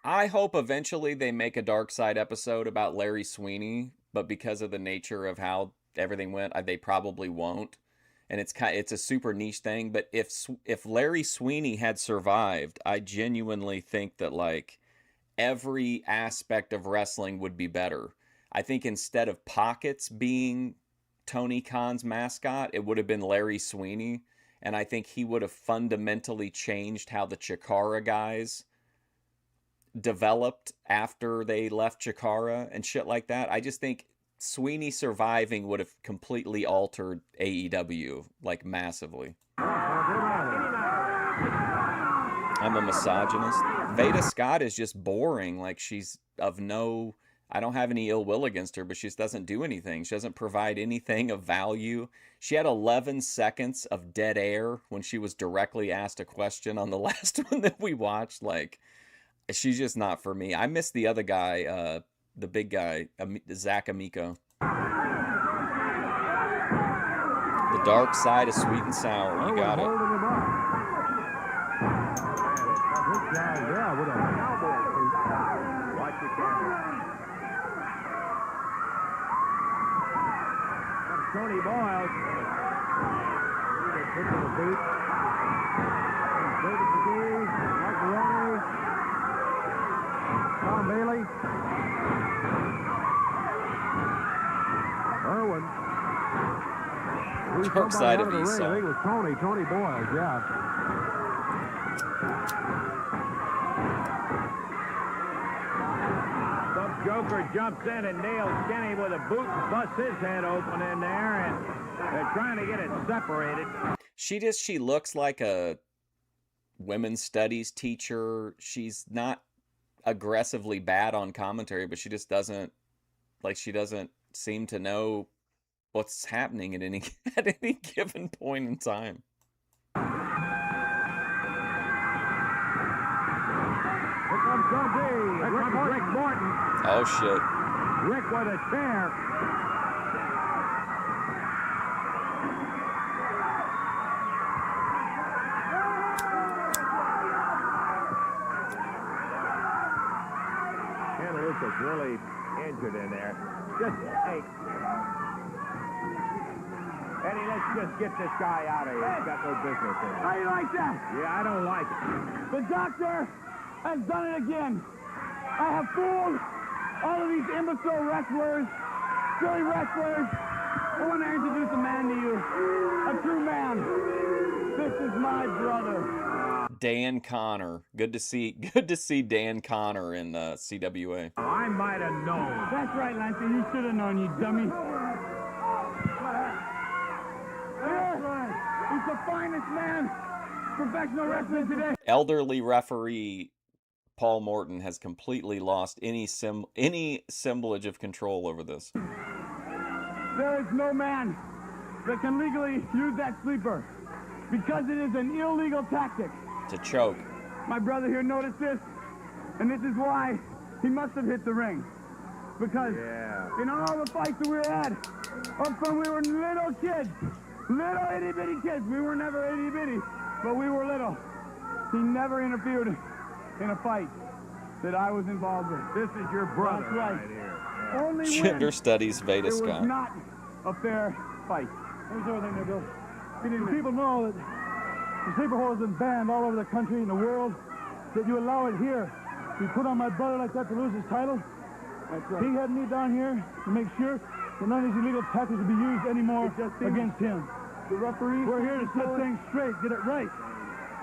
I hope eventually they make a Dark Side episode about Larry Sweeney, but because of the nature of how everything went, they probably won't. And it's a super niche thing. But if Larry Sweeney had survived, I genuinely think that like every aspect of wrestling would be better. I think instead of Pockets being Tony Khan's mascot, it would have been Larry Sweeney. And I think he would have fundamentally changed how the Chikara guys developed after they left Chikara and shit like that. I just think Sweeney surviving would have completely altered AEW, like massively. I'm a misogynist. Veda Scott is just boring. Like she's of no, I don't have any ill will against her, but she just doesn't do anything. She doesn't provide anything of value. She had 11 seconds of dead air when she was directly asked a question on the last one that we watched. Like, she's just not for me. I miss the other guy, the big guy, Zach Amico. The dark side of sweet and sour. You got it. Holding him up. This guy, yeah, with a cowboy suit. Watch your camera. Tony Boyle. Hit to the feet. David McGee, Mike Maroney, Tom Bailey. Irwin see Dark somebody side out of the ring. Esau. I think it was Tony Boyles, yeah. Some joker jumps in and nails Kenny with a boot and busts his head open in there, and they're trying to get it separated. She looks like a women's studies teacher. She's not aggressively bad on commentary, but she just doesn't seem to know what's happening at any given point in time. Here comes Dundee. Here comes Rick Morton. Oh shit. Rick with a chair. Ken Lucas really injured in there. Hey. Eddie, let's just get this guy out of here. He's got no business in it. How you like that? Yeah, I don't like it. The doctor has done it again. I have fooled all of these imbecile wrestlers, silly wrestlers. I want to introduce a man to you, a true man. This is my brother. Dan Connor. Good to see Dan Connor in CWA. I might have known. That's right, Lancey. You should have known, you dummy. He's the finest man professional wrestling today. Elderly referee Paul Morton has completely lost any semblance of control over this. There is no man that can legally use that sleeper because it is an illegal tactic. To choke. My brother here noticed this, and this is why he must have hit the ring. Because in all the fights that we had, up from we were little kids, little itty-bitty kids. We were never itty-bitty, but we were little. He never interfered in a fight that I was involved with. This is your brother That's right here. Only Gender when studies Veda it was Scott. not a fair fight. Here's everything they do. People know that the sleeper hold has been banned all over the country and the world, that you allow it here. You put on my brother like that to lose his title. That's right. He had me down here to make sure that none of these illegal tactics will be used anymore against him. The referee. We're here to set things straight, get it right.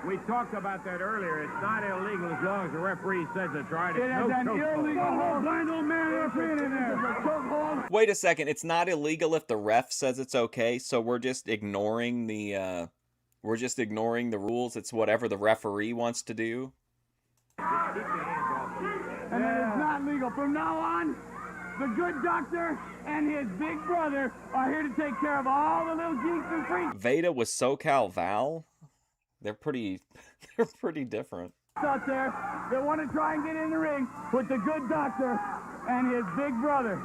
We talked about that earlier. It's not illegal as long as the referee says it's right. It is an illegal hold. Blind old man refereeing in there. Chokehold. Wait a second. It's not illegal if the ref says it's okay, so we're just ignoring the rules. It's whatever the referee wants to do. And it is not legal. From now on, the good doctor and his big brother are here to take care of all the little geeks and freaks Veda was SoCal Val. They're pretty different. out there that want to try and get in the ring with the good doctor and his big brother.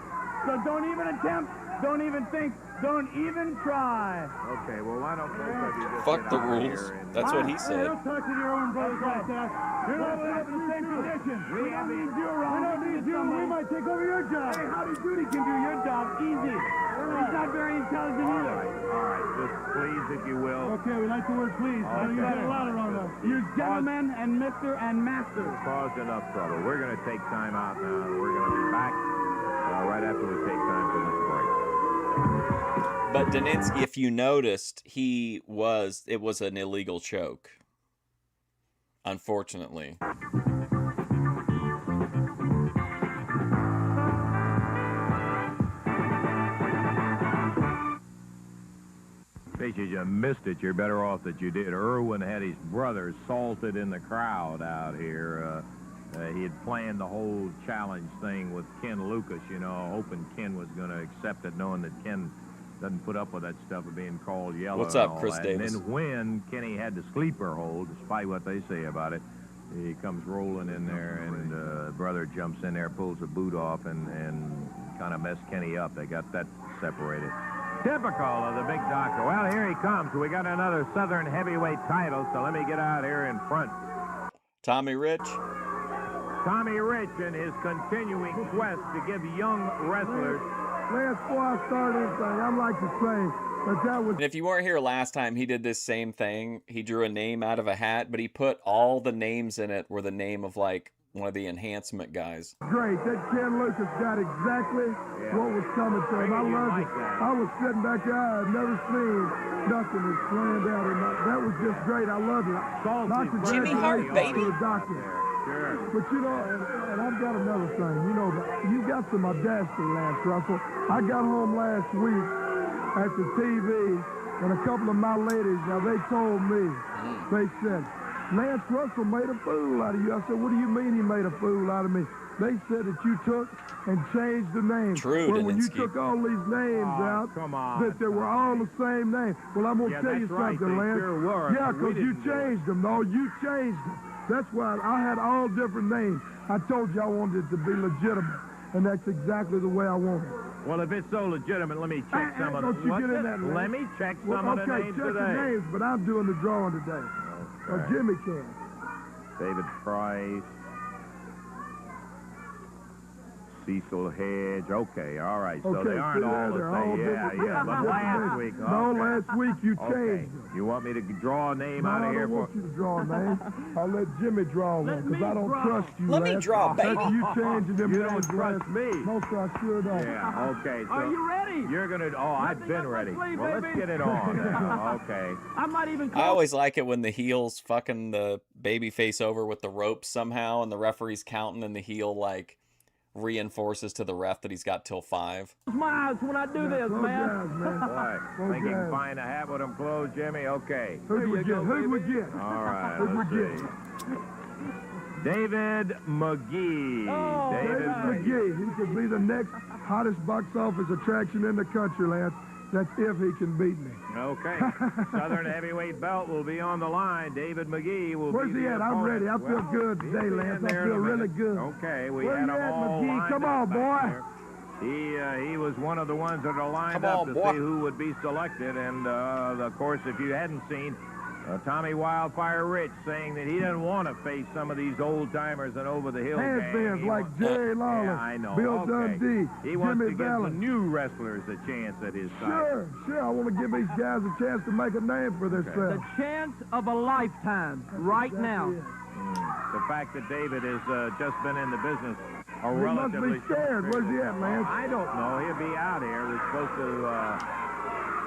So don't even attempt, don't even think, don't even try. Okay, well, why don't both of you just Fuck get the out of rules. here and- That's what he Hey, said. don't talk to your own brothers like that. You're not up in the same position. We don't need you around. We don't need you. We might take over your job. Hey, Howdy Doody can do your job easy. He's not very intelligent All either. right, just please, if you will. Okay, we like the word please. Okay. You got a lot around us. You gentlemen and Mr. and Master. Caused enough trouble. We're going to take time out now. We're going to be back right after we take time for this break. But Daninsky, if you noticed, it was an illegal choke. Unfortunately. In case you missed it, you're better off that you did. Irwin had his brother salted in the crowd out here. He had planned the whole challenge thing with Ken Lucas, hoping Ken was going to accept it, knowing that Ken doesn't put up with that stuff of being called yellow. What's and up, all Chris that. Davis? And then when Kenny had the sleeper hold, despite what they say about it, he comes rolling in there, and brother jumps in there, pulls the boot off, and kind of messed Kenny up. They got that separated. Typical of the big doctor. Well, here he comes. We got another Southern heavyweight title, so let me get out here in front. Tommy Rich. Tommy Rich and his continuing quest to give young wrestlers. Last before I start anything, I'd like to say that was And if you weren't here last time, he did this same thing. He drew a name out of a hat, but he put all the names in it were the name of like one of the enhancement guys. Great. That Ken Lucas got exactly what was coming to him. I loved it. I was sitting back there. I had never seen nothing as planned out. And that was just great. I loved it. Jimmy Hart, baby. To the doctor. Sure. But, you know, and I've got another thing. You know, you got some audacity, Lance Russell. I got home last week at the TV, and a couple of my ladies, now they told me, they said, Lance Russell made a fool out of you. I said, what do you mean he made a fool out of me? They said that you took and changed the name. True, well, when you Daninsky. took all these names out, come on. that they were all the same name. Well, I'm going to tell you right. something, They Lance. sure were, Yeah, but we because you didn't do it. changed them. No, you changed them. That's why I had all different names. I told you I wanted it to be legitimate, and that's exactly the way I want it. Well, if it's so legitimate, let me check some of Don't you get in that, Lance. Let me check Well, some of the okay, names check today. the names, but I'm doing the drawing today. Or Okay. Jimmy can. David Price, Cecil Hedge. Okay, all right. So Okay, they aren't see all the there, they're all same. different. Yeah. But Different last names. week. No, okay. last week you Okay. changed them. You want me to draw a name No, out I of here don't for? want you to draw a name. I'll let Jimmy draw one, because I don't trust you, Let me Lance. draw, baby. That's you changing them You don't names, trust Lance. me. No, sir, I sure don't. Yeah. Okay. So Are you ready? you're gonna. Oh, I've Nothing been up my ready. sleeve, Well, let's baby. get it on. Now. Okay. I'm not even I close. always like it when the heel's fucking the baby face over with the rope somehow, and the referee's counting, and the heel like reinforces to the ref that he's got till 5. Close my eyes when I do this, Close man. your eyes, man. Boy, think you can find a hat with them closed, Jimmy? Okay. Who'd we get? Who'd we get? All right. Who'd we Let's get? see. David McGee. Oh, David David McGee. McGee. He could be the next hottest box office attraction in the country, Lance. That's if he can beat me. Okay. Southern heavyweight belt will be on the line. David McGee will Where's be he the at? I'm opponent. ready. I feel Well, good he'll today, be Lance. in I there in feel a really minute. good. Okay, we Where had you them at, all McGee? lined Come up on, back boy. there. He was one of the ones that are lined Come up on, to boy. see who would be selected. And, of course, if you hadn't seen Tommy Wildfire Rich saying that he didn't want to face some of these old-timers and over-the-hill gang. Has-beens He like wa- Jerry Lawler, Yeah, I know. Bill Okay. Dundee, He wants Jimmy to give the Valiant. new wrestlers a chance at his side. Sure. I want to give these guys a chance to make a name for The themselves. chance of a lifetime right now. The fact that David has just been in the business a He must relatively be scared. short Where's he period at, of Lance? time. I don't know. He'll be out here. We're supposed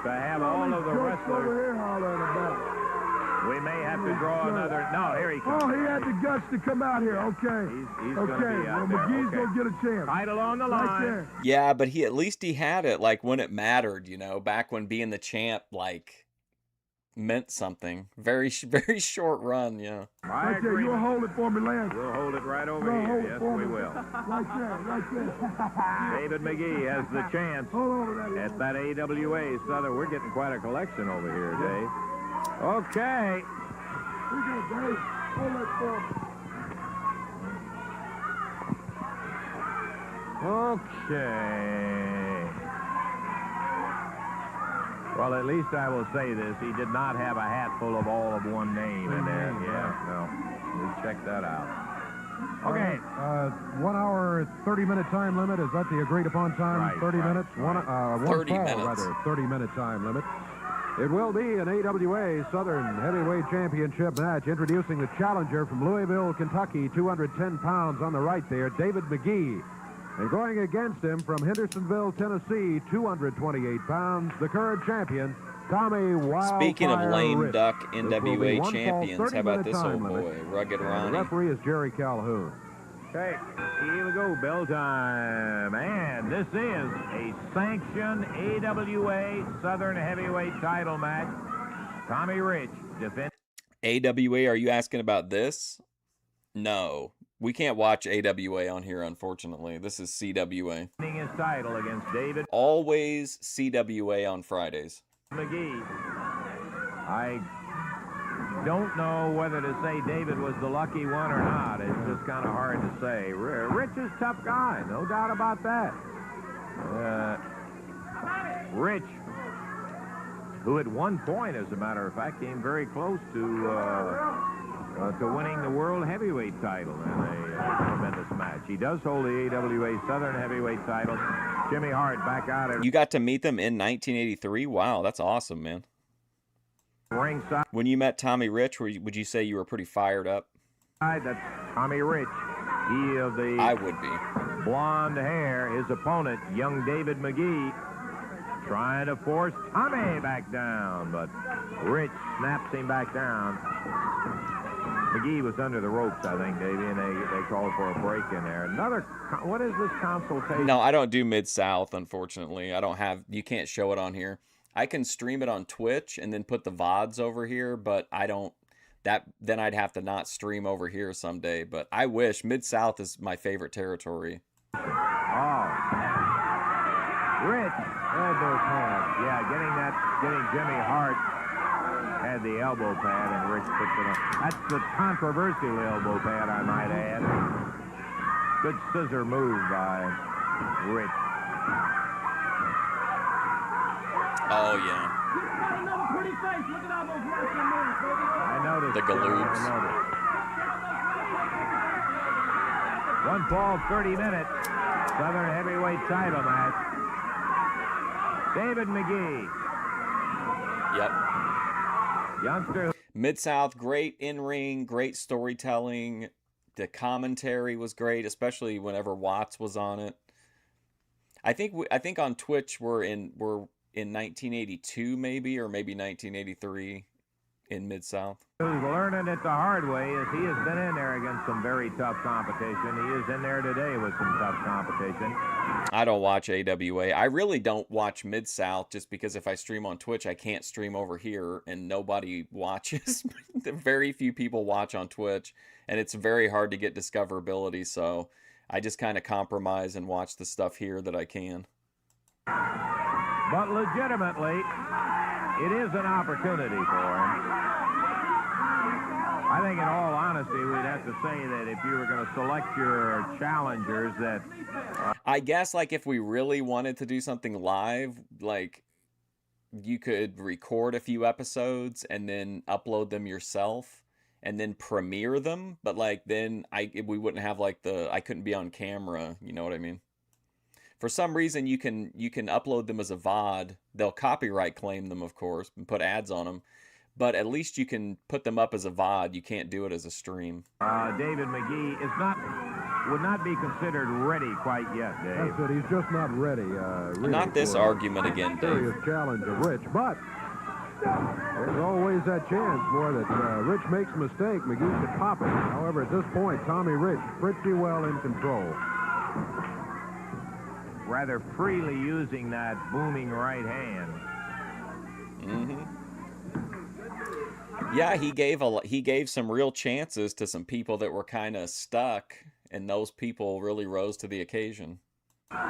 to have all of the Over wrestlers. here hollering about. We may have to draw another. No, here he comes. Oh, he had the guts to come out here. Okay. He's okay. gonna be out Well, there. McGee's Okay. going to get a chance. Title on the Right line. there. Yeah, but at least he had it like when it mattered, you know, back when being the champ like meant something. Very short run, yeah. I Right there. agree. You'll hold it for me, Lance. We'll hold it right over No, hold here. it Yes, for we me. will. Right there. David McGee has the chance Hold on to that, Lance. at that AWA Southern. We're getting quite a collection over here, Dave. Okay. Here you go, Dave. Hold that for me. Okay. Well, at least I will say this. He did not have a hat full of all of one name in there. Yeah, no. We'll check that out. Okay. 1 hour, 30-minute time limit. Is that the agreed upon time? Right, 30 right, minutes? One 30 fall, minutes. rather. 30-minute time limit. It will be an AWA Southern Heavyweight Championship match. Introducing the challenger from Louisville, Kentucky, 210 pounds on the right there, David McGee. And going against him from Hendersonville, Tennessee, 228 pounds, the current champion, Tommy Wildfire Speaking of lame Rich. duck This will be NWA one fall, champions, how about 30-minute this old time boy, limit. Rugged And the Ronnie? referee is Jerry Calhoun. Okay, here we go, bell time. And this is a sanctioned AWA Southern Heavyweight title match. Tommy Rich defending AWA, are you asking about this? No. We can't watch AWA on here, unfortunately. This is CWA. his title against David Always CWA on Fridays. McGee. I don't know whether to say David was the lucky one or not. It's just kind of hard to say. Rich is a tough guy, no doubt about that. Rich, who at one point, as a matter of fact, came very close to winning the World Heavyweight title in a tremendous match. He does hold the AWA Southern Heavyweight title. Jimmy Hart back out at You got to meet them in 1983? Wow, that's awesome, man. ringside. When you met Tommy Rich, would you say you were pretty fired up? That's Tommy Rich. He of the I would be. blonde hair, his opponent, young David McGee, trying to force Tommy back down, but Rich snaps him back down. McGee was under the ropes, I think, Davey, and they called for a break in there. What is this consultation? No, I don't do Mid-South, unfortunately. I don't have, you can't show it on here. I can stream it on Twitch and then put the VODs over here, but I don't, then I'd have to not stream over here someday. But I wish. Mid-South is my favorite territory. Oh. Rich elbow pad. Yeah, getting Jimmy Hart had the elbow pad, and Rich puts it on. That's the controversial elbow pad, I might add. Good scissor move by Rich. Oh, yeah. I noticed. The galoobs. One fall, 30 minutes. Southern heavyweight title match. David McGee. Yep. Youngster. Mid-South, great in-ring, great storytelling. The commentary was great, especially whenever Watts was on it. I think on Twitch we're in 1982 maybe, or maybe 1983 in Mid-South. Who's learning it the hard way is he has been in there against some very tough competition. He is in there today with some tough competition. I don't watch AWA. I really don't watch Mid-South just because if I stream on Twitch, I can't stream over here and nobody watches. Very few people watch on Twitch, and it's very hard to get discoverability, so I just kind of compromise and watch the stuff here that I can. But legitimately, it is an opportunity for him. I think in all honesty, we'd have to say that if you were going to select your challengers that... I guess, like, if we really wanted to do something live, like, you could record a few episodes and then upload them yourself and then premiere them. But, like, then we wouldn't have, like, I couldn't be on camera, you know what I mean? For some reason, you can upload them as a VOD. They'll copyright claim them, of course, and put ads on them. But at least you can put them up as a VOD. You can't do it as a stream. David McGee would not be considered ready quite yet, Dave. That's it. He's just not ready. Really not this argument again, Dave. Serious challenge of Rich, but there's always that chance, boy, that Rich makes a mistake. McGee could pop it. However, at this point, Tommy Rich pretty well in control. Rather freely using that booming right hand. Mm-hmm. Yeah, he gave some real chances to some people that were kind of stuck, and those people really rose to the occasion. Kurt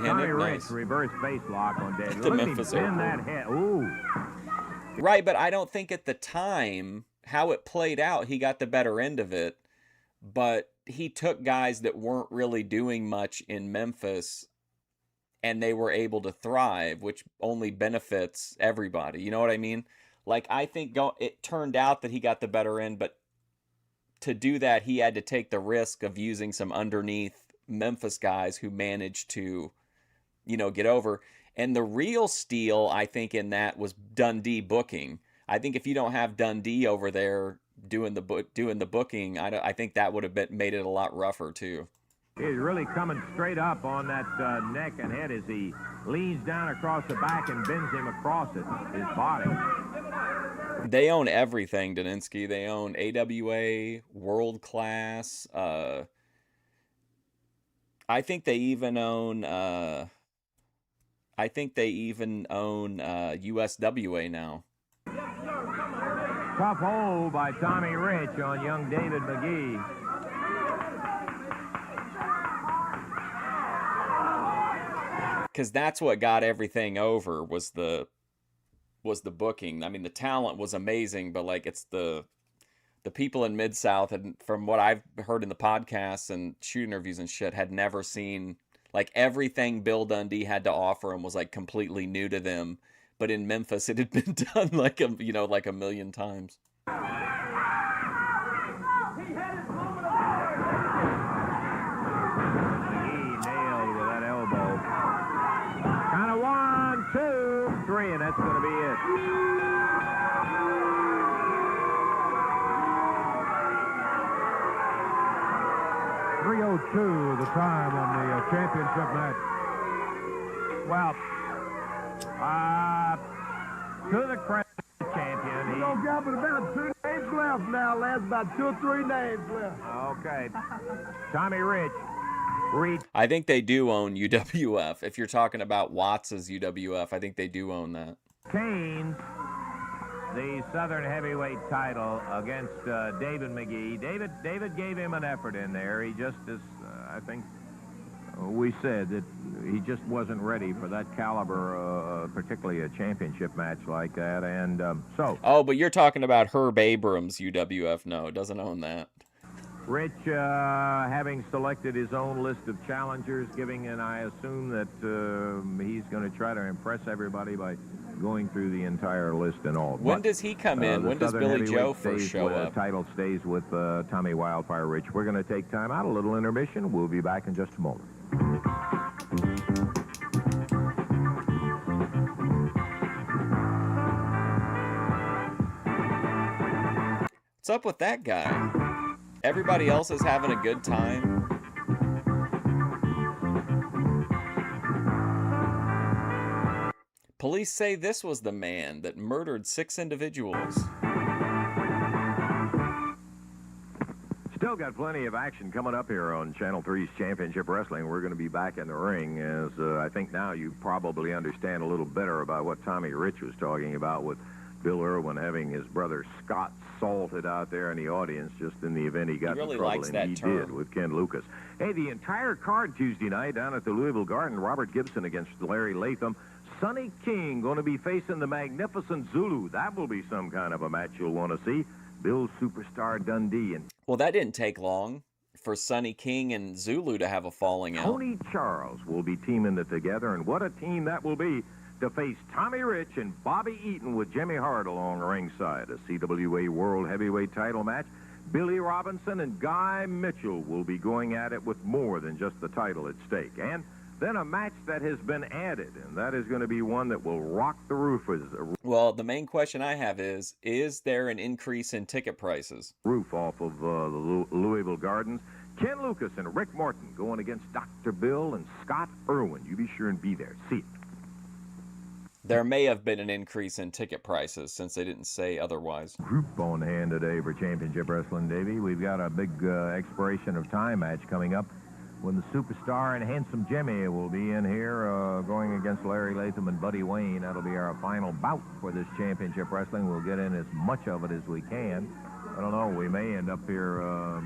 Hennig, nice. Reverse face lock on David. The Memphis Airport. That head. Ooh. Right, but I don't think at the time how it played out, he got the better end of it. But he took guys that weren't really doing much in Memphis, and they were able to thrive, which only benefits everybody. You know what I mean? Like, I think it turned out that he got the better end, but to do that, he had to take the risk of using some underneath Memphis guys who managed to, get over. And the real steal, I think, in that was Dundee booking. I think if you don't have Dundee over there doing the booking, I think that would have made it a lot rougher too. He's really coming straight up on that neck and head as he leans down across the back and bends him across his body. They own everything, Daninsky. They own AWA, World Class. I think they even own. USWA now. Tough hold by Tommy Rich on young David McGee. Because that's what got everything over was the booking. I mean, the talent was amazing, but like it's the people in Mid-South, and from what I've heard in the podcasts and shoot interviews and shit, had never seen, like, everything Bill Dundee had to offer him was like completely new to them. But in Memphis, it had been done like a million times. And that's going to be it. the time on the championship match. Well, to the credit of the champion. We don't got but about 2 names left now, lads. About 2 or 3 names left. Okay. Tommy Rich. I think they do own UWF. If you're talking about Watts' UWF, I think they do own that. Retains the Southern Heavyweight title against David McGee. David gave him an effort in there. He just, as I think we said, that he just wasn't ready for that caliber, particularly a championship match like that. And so. Oh, but you're talking about Herb Abrams' UWF. No, it doesn't own that. Rich, having selected his own list of challengers, and I assume that he's going to try to impress everybody by going through the entire list and all. When does he come in? When does Billy Joe first show up? The title stays with Tommy Wildfire Rich. We're going to take time out, a little intermission. We'll be back in just a moment. What's up with that guy? Everybody else is having a good time. Police say this was the man that murdered 6 individuals. Still got plenty of action coming up here on Channel 3's Championship Wrestling. We're going to be back in the ring, as I think now you probably understand a little better about what Tommy Rich was talking about with Bill Irwin having his brother Scott salted out there in the audience just in the event he got really in trouble, likes and that he term. did with Ken Lucas. Hey, the entire card Tuesday night down at the Louisville Garden, Robert Gibson against Larry Latham. Sonny King going to be facing the magnificent Zulu. That will be some kind of a match you'll want to see. Bill Superstar Dundee. And Well, that didn't take long for Sonny King and Zulu to have a falling out. Tony Charles will be teaming it together, and what a team that will be to face Tommy Rich and Bobby Eaton with Jimmy Hart along ringside. A CWA World Heavyweight title match. Billy Robinson and Guy Mitchell will be going at it with more than just the title at stake. And then a match that has been added, and that is going to be one that will rock the roof. Well, the main question I have is there an increase in ticket prices? Roof off of the Louisville Gardens. Ken Lucas and Rick Morton going against Dr. Bill and Scott Irwin. You be sure and be there. See it. There may have been an increase in ticket prices since they didn't say otherwise. Group on hand today for Championship Wrestling, Davey. We've got a big expiration of time match coming up when the Superstar and Handsome Jimmy will be in here going against Larry Latham and Buddy Wayne. That'll be our final bout for this Championship Wrestling. We'll get in as much of it as we can. I don't know. We may end up here. Wow,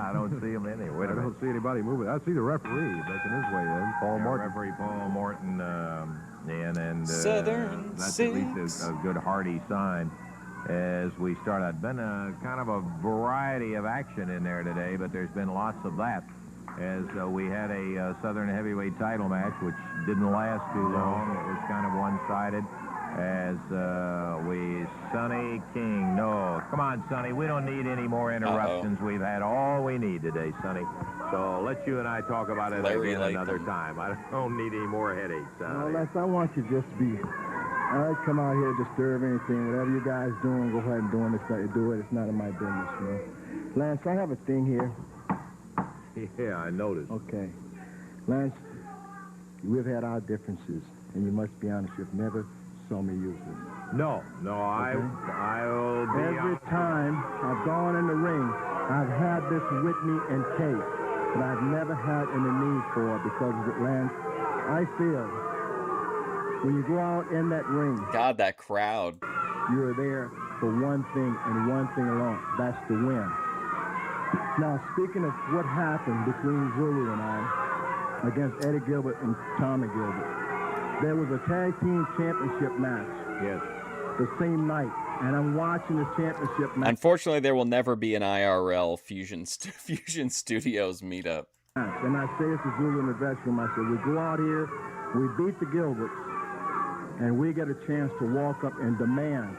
I don't see him anywhere. I don't see anybody moving. I see the referee making his way in, Paul Morton. Referee Paul Morton, and Southern that's at least a good hearty sign as we start. It's been a kind of a variety of action in there today, but there's been lots of that. As we had a Southern Heavyweight title match, which didn't last too long. It was kind of one-sided. As Sonny King. No, come on, Sonny. We don't need any more interruptions. We've had all we need today, Sonny. So let you and I talk about it again another time. I don't need any more headaches. No, Les, I want you just to be. I come out here to disturb anything. Whatever you guys doing, go ahead and do it. It's none of my business, you know. Lance, I have a thing here. Yeah, I noticed. Okay. Lance, we've had our differences, and you must be honest, you've never saw me use this. No, Okay. I'll be Every time I've gone in the ring, I've had this with me in case, but I've never had any need for it because of it, Lance. I feel when you go out in that ring, God, that crowd. you're there for one thing and one thing alone. That's to win. Now, speaking of what happened between Zulu and I against Eddie Gilbert and Tommy Gilbert, there was a tag team championship match. Yes. The same night, and I'm watching the championship match. Unfortunately, there will never be an IRL Fusion Studios meetup. And I say this to Zulu in the dressing room. I said, we go out here, we beat the Gilberts, and we get a chance to walk up and demand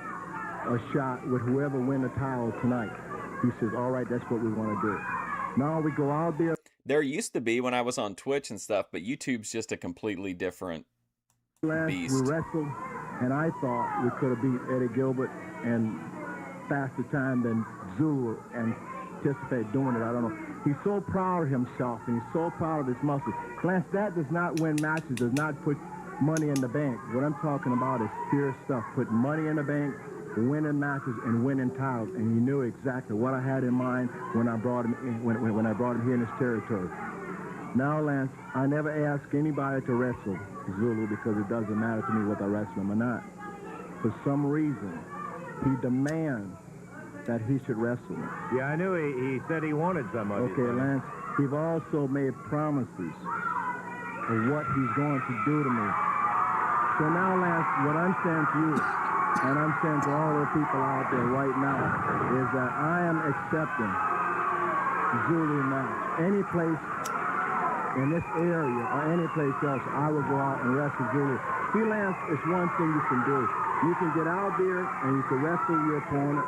a shot with whoever win the title tonight. He says, all right, that's what we want to do. Now we go out there. There used to be when I was on Twitch and stuff, but YouTube's just a completely different beast. We wrestled, and I thought we could have beat Eddie Gilbert in faster time than Zulu and participate doing it. I don't know. He's so proud of himself, and he's so proud of his muscles. Lance, that does not win matches, does not put money in the bank. What I'm talking about is serious stuff. Put money in the bank, winning matches, and winning titles. And he knew exactly what I had in mind when I brought him in, when I brought him here in this territory. Now, Lance, I never ask anybody to wrestle Zulu because it doesn't matter to me whether I wrestle him or not. For some reason, he demands that he should wrestle me. Yeah, I knew he said he wanted somebody. Okay, Lance, he's also made promises of what he's going to do to me. So now, Lance, what I'm saying to you, and I'm saying to all the people out there right now, is that I am accepting Zulu match. Any place in this area or any place else, I will go out and wrestle Zulu. See, Lance, it's one thing you can do. You can get out there and you can wrestle your opponent.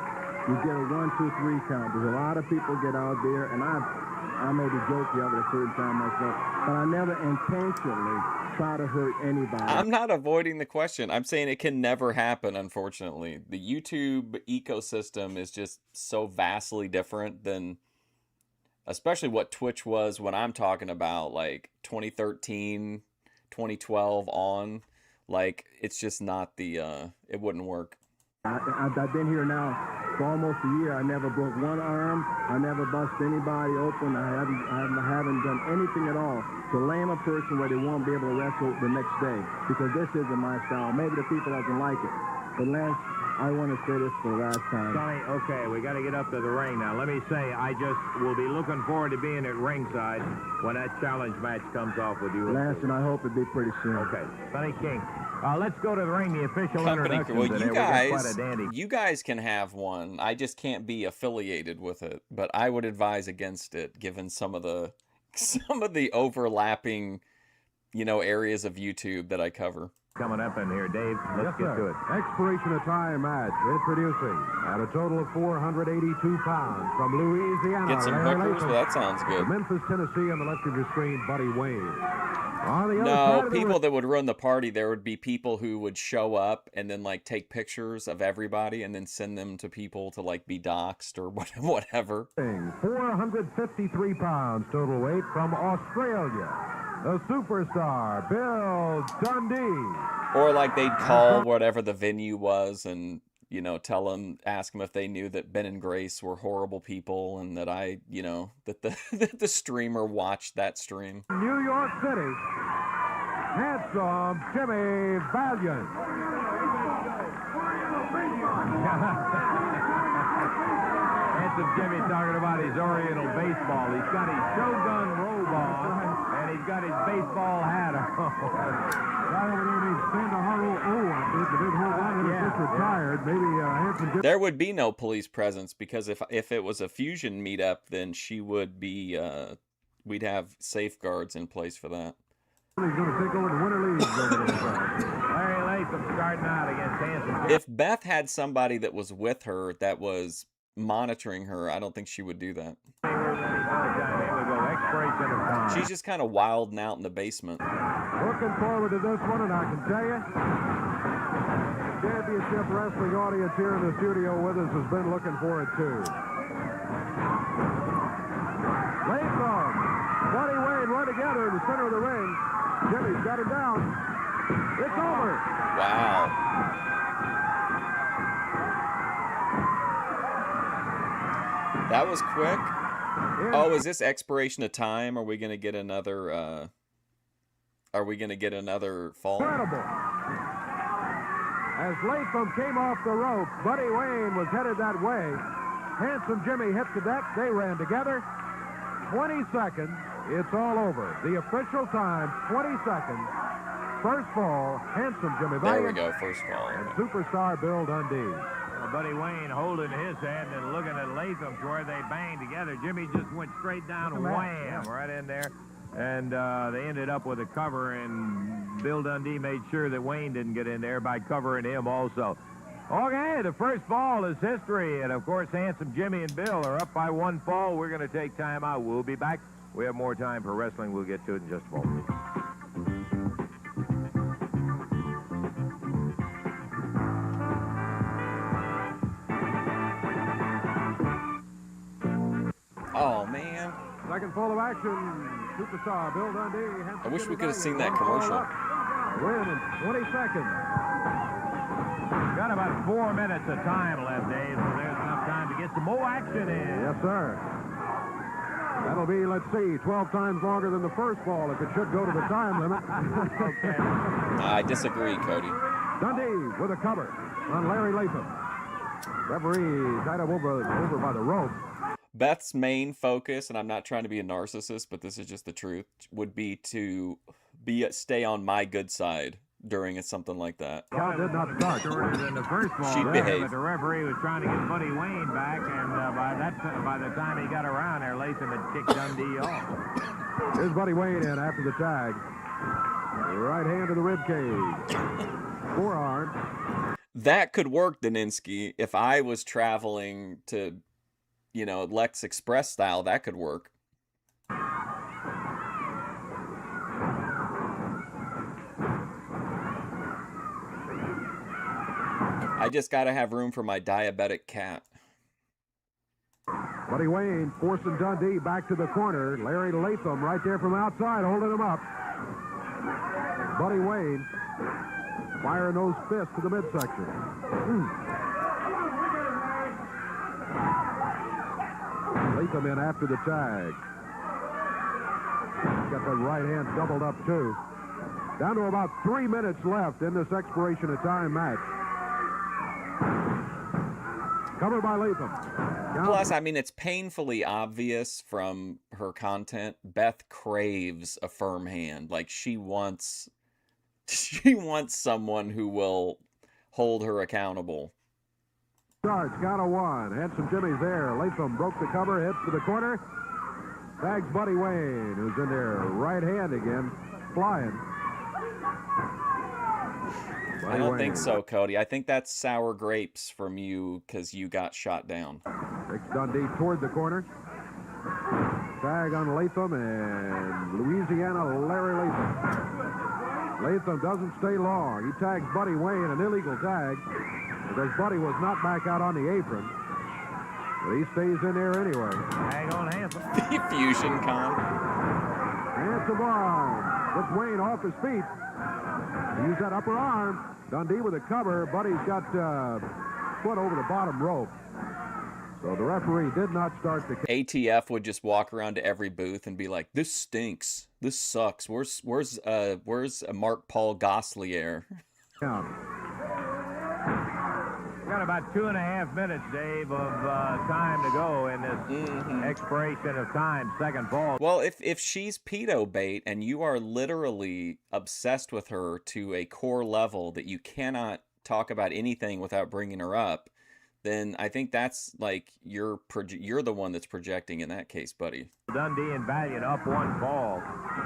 You get a 1, 2, 3 count. There's a lot of people get out there, and I may be joking of it a certain time myself, but I never intentionally try to hurt anybody. I'm not avoiding the question. I'm saying it can never happen, unfortunately. The YouTube ecosystem is just so vastly different than, especially what Twitch was when I'm talking about, like 2013, 2012 on. Like, it's just not the, it wouldn't work. I've been here now for almost a year. I never broke one arm. I never bust anybody open. I haven't done anything at all to lame a person where they won't be able to wrestle the next day, because this isn't my style. Maybe the people doesn't like it. But Lance, I want to say this for the last time. Sonny, okay, we got to get up to the ring now. Let me say, I just will be looking forward to being at ringside when that challenge match comes off with you. Lance, and I hope it'll be pretty soon. Okay, Sonny King. Let's go to the ring. The official Company. introduction. Well, you guys can have one. I just can't be affiliated with it. But I would advise against it, given some of the overlapping, areas of YouTube that I cover. Coming up in here, Dave. Let's get to it. Expiration of time match. Introducing at a total of 482 pounds from Louisiana. Get some hookers? Well, that sounds good. Memphis, Tennessee, on the left of your screen, Buddy Wayne. On the other No, side of the people that would run the party, there would be people who would show up and then like take pictures of everybody and then send them to people to like be doxxed or whatever. 453 pounds total weight from Australia. The superstar, Bill Dundee. Or like they'd call whatever the venue was and, ask them if they knew that Ben and Grace were horrible people and that that the streamer watched that stream. New York City, handsome Jimmy Valiant. Handsome Jimmy talking about his Oriental baseball. He's got his Shogun robe on, and he's got his baseball hat on. There would be no police presence because if it was a fusion meetup, then she would be. We'd have safeguards in place for that. He's going to take over the winter league. Larry Latham starting out against Hanson. If Beth had somebody that was with her that was monitoring her, I don't think she would do that. She's just kind of wilding out in the basement. Looking forward to this one, and I can tell you, the championship wrestling audience here in the studio with us has been looking for it too. Latham, Buddy Wayne run together in the center of the ring. Jimmy's got him down. It's over. Wow. That was quick. Oh, is this expiration of time? Are we gonna get another? Are we gonna get another fall? Incredible. As Latham came off the rope, Buddy Wayne was headed that way. Handsome Jimmy hit the deck. They ran together. 20 seconds. It's all over. The official time, 20 seconds. First fall, Handsome Jimmy Valiant. There we go, first fall. And superstar Bill Dundee. Buddy Wayne holding his hand and looking at Latham to where they banged together. Jimmy just went straight down and wham, right in there. And they ended up with a cover, and Bill Dundee made sure that Wayne didn't get in there by covering him also. Okay, the first fall is history, and of course, Handsome Jimmy and Bill are up by 1 fall. We're going to take time out. We'll be back. We have more time for wrestling. We'll get to it in just a moment. Second full of action. Superstar Bill Dundee. I wish we could have seen that commercial. Win in 20 seconds. Got about 4 minutes of time left, Dave, so there's enough time to get some more action in. Yes, sir. That'll be, let's see, 12 times longer than the first ball if it should go to the time limit. Okay. I disagree, Cody. Dundee with a cover on Larry Latham. Referee tied up over by the rope. Beth's main focus, and I'm not trying to be a narcissist, but this is just the truth, would be to stay on my good side during something like that. Count did not start. Shorter than the first ball. She'd behave. But the referee was trying to get Buddy Wayne back, and by the time he got around there, Latham had kicked Dundee off. Here's Buddy Wayne in after the tag. Right hand to the rib cage. Forearm. That could work, Daninsky. If I was traveling to, Lex Express style, that could work. I just got to have room for my diabetic cat. Buddy Wayne forcing Dundee back to the corner. Larry Latham right there from outside holding him up. Buddy Wayne firing those fists to the midsection. Latham in after the tag. Got the right hand doubled up too. Down to about 3 minutes left in this expiration of time match. Covered by Latham. Plus, it's painfully obvious from her content. Beth craves a firm hand. Like she wants someone who will hold her accountable. Starts, count of one. Handsome Jimmy's there. Latham broke the cover, hits to the corner. Tags Buddy Wayne, who's in there. Right hand again, flying. I don't think so, Cody. I think that's sour grapes from you because you got shot down. Takes Dundee toward the corner. Tag on Latham and Louisiana Larry Latham. Latham doesn't stay long. He tags Buddy Wayne, an illegal tag, because Buddy was not back out on the apron. But he stays in there anyway. Hang on, Handsome. The fusion con. Handsome arm. Gets Wayne off his feet. Use that upper arm. Dundee with a cover. Buddy's got foot over the bottom rope. So the referee did not start the... ATF would just walk around to every booth and be like, "This stinks. This sucks. Where's Mark Paul Gosselaar?" count. Got about 2.5 minutes, Dave, of time to go in this expiration of time, second ball. Well, if she's pedo bait and you are literally obsessed with her to a core level that you cannot talk about anything without bringing her up, then I think that's like you're the one that's projecting in that case, buddy. Dundee and Valiant up 1 ball.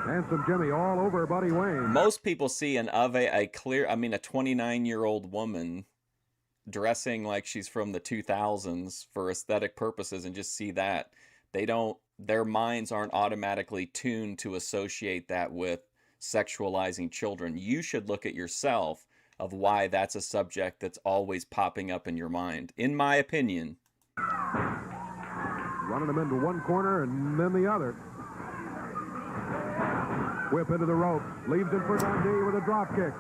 Handsome Jimmy all over Buddy Wayne. Most people see a 29-year-old woman dressing like she's from the 2000s for aesthetic purposes and just see that. Their minds aren't automatically tuned to associate that with sexualizing children. You should look at yourself of why that's a subject that's always popping up in your mind, in my opinion. Running him into one corner and then the other. Whip into the ropes. Leaves it for Dundee with a drop kick.